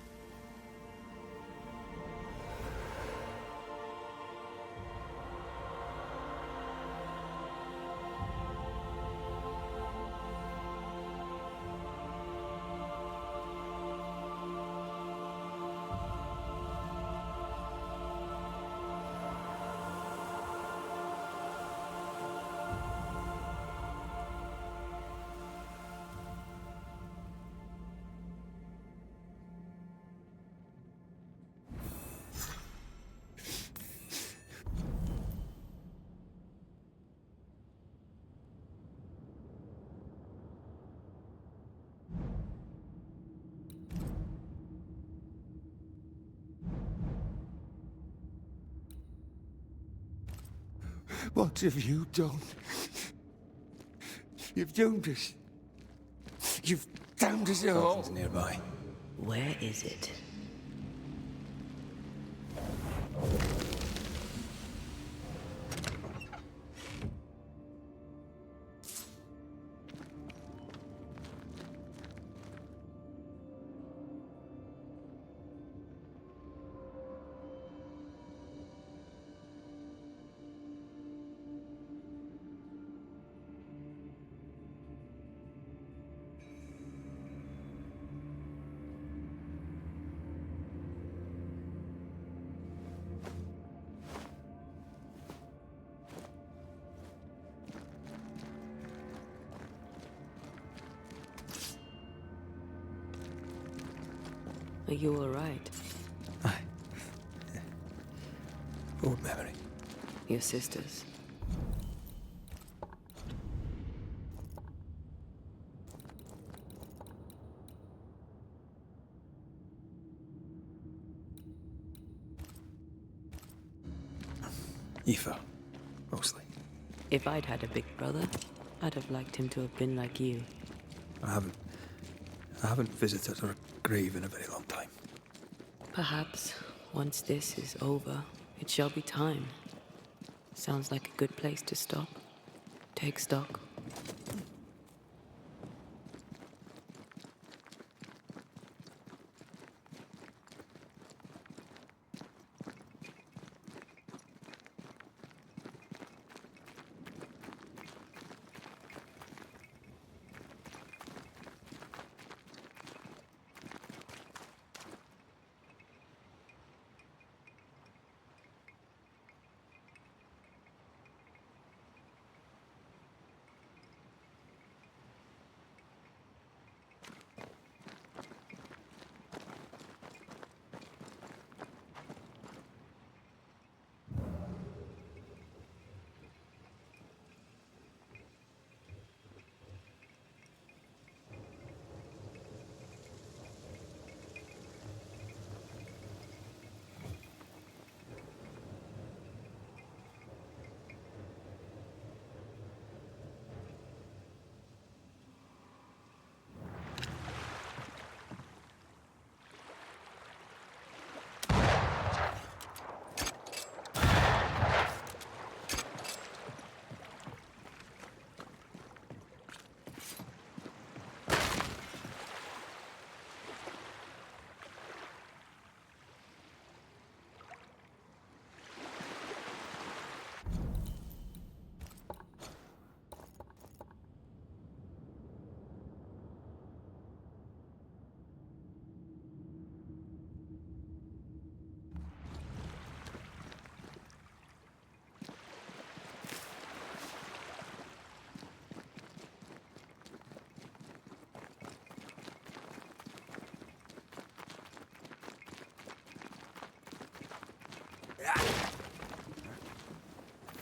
What have you done? You've doomed us. You've damned us all. Something's nearby. Where is it? Are you alright? Old memory. Your sisters. Aoife, mostly. If I'd had a big brother, I'd have liked him to have been like you. I haven't visited her grave in a very long time. Perhaps, once this is over, it shall be time. Sounds like a good place to stop. Take stock.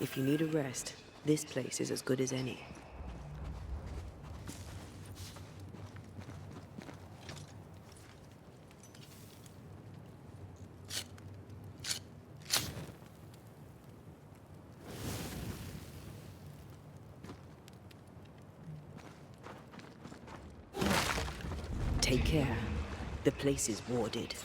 If you need a rest, this place is as good as any. Take care. The place is warded.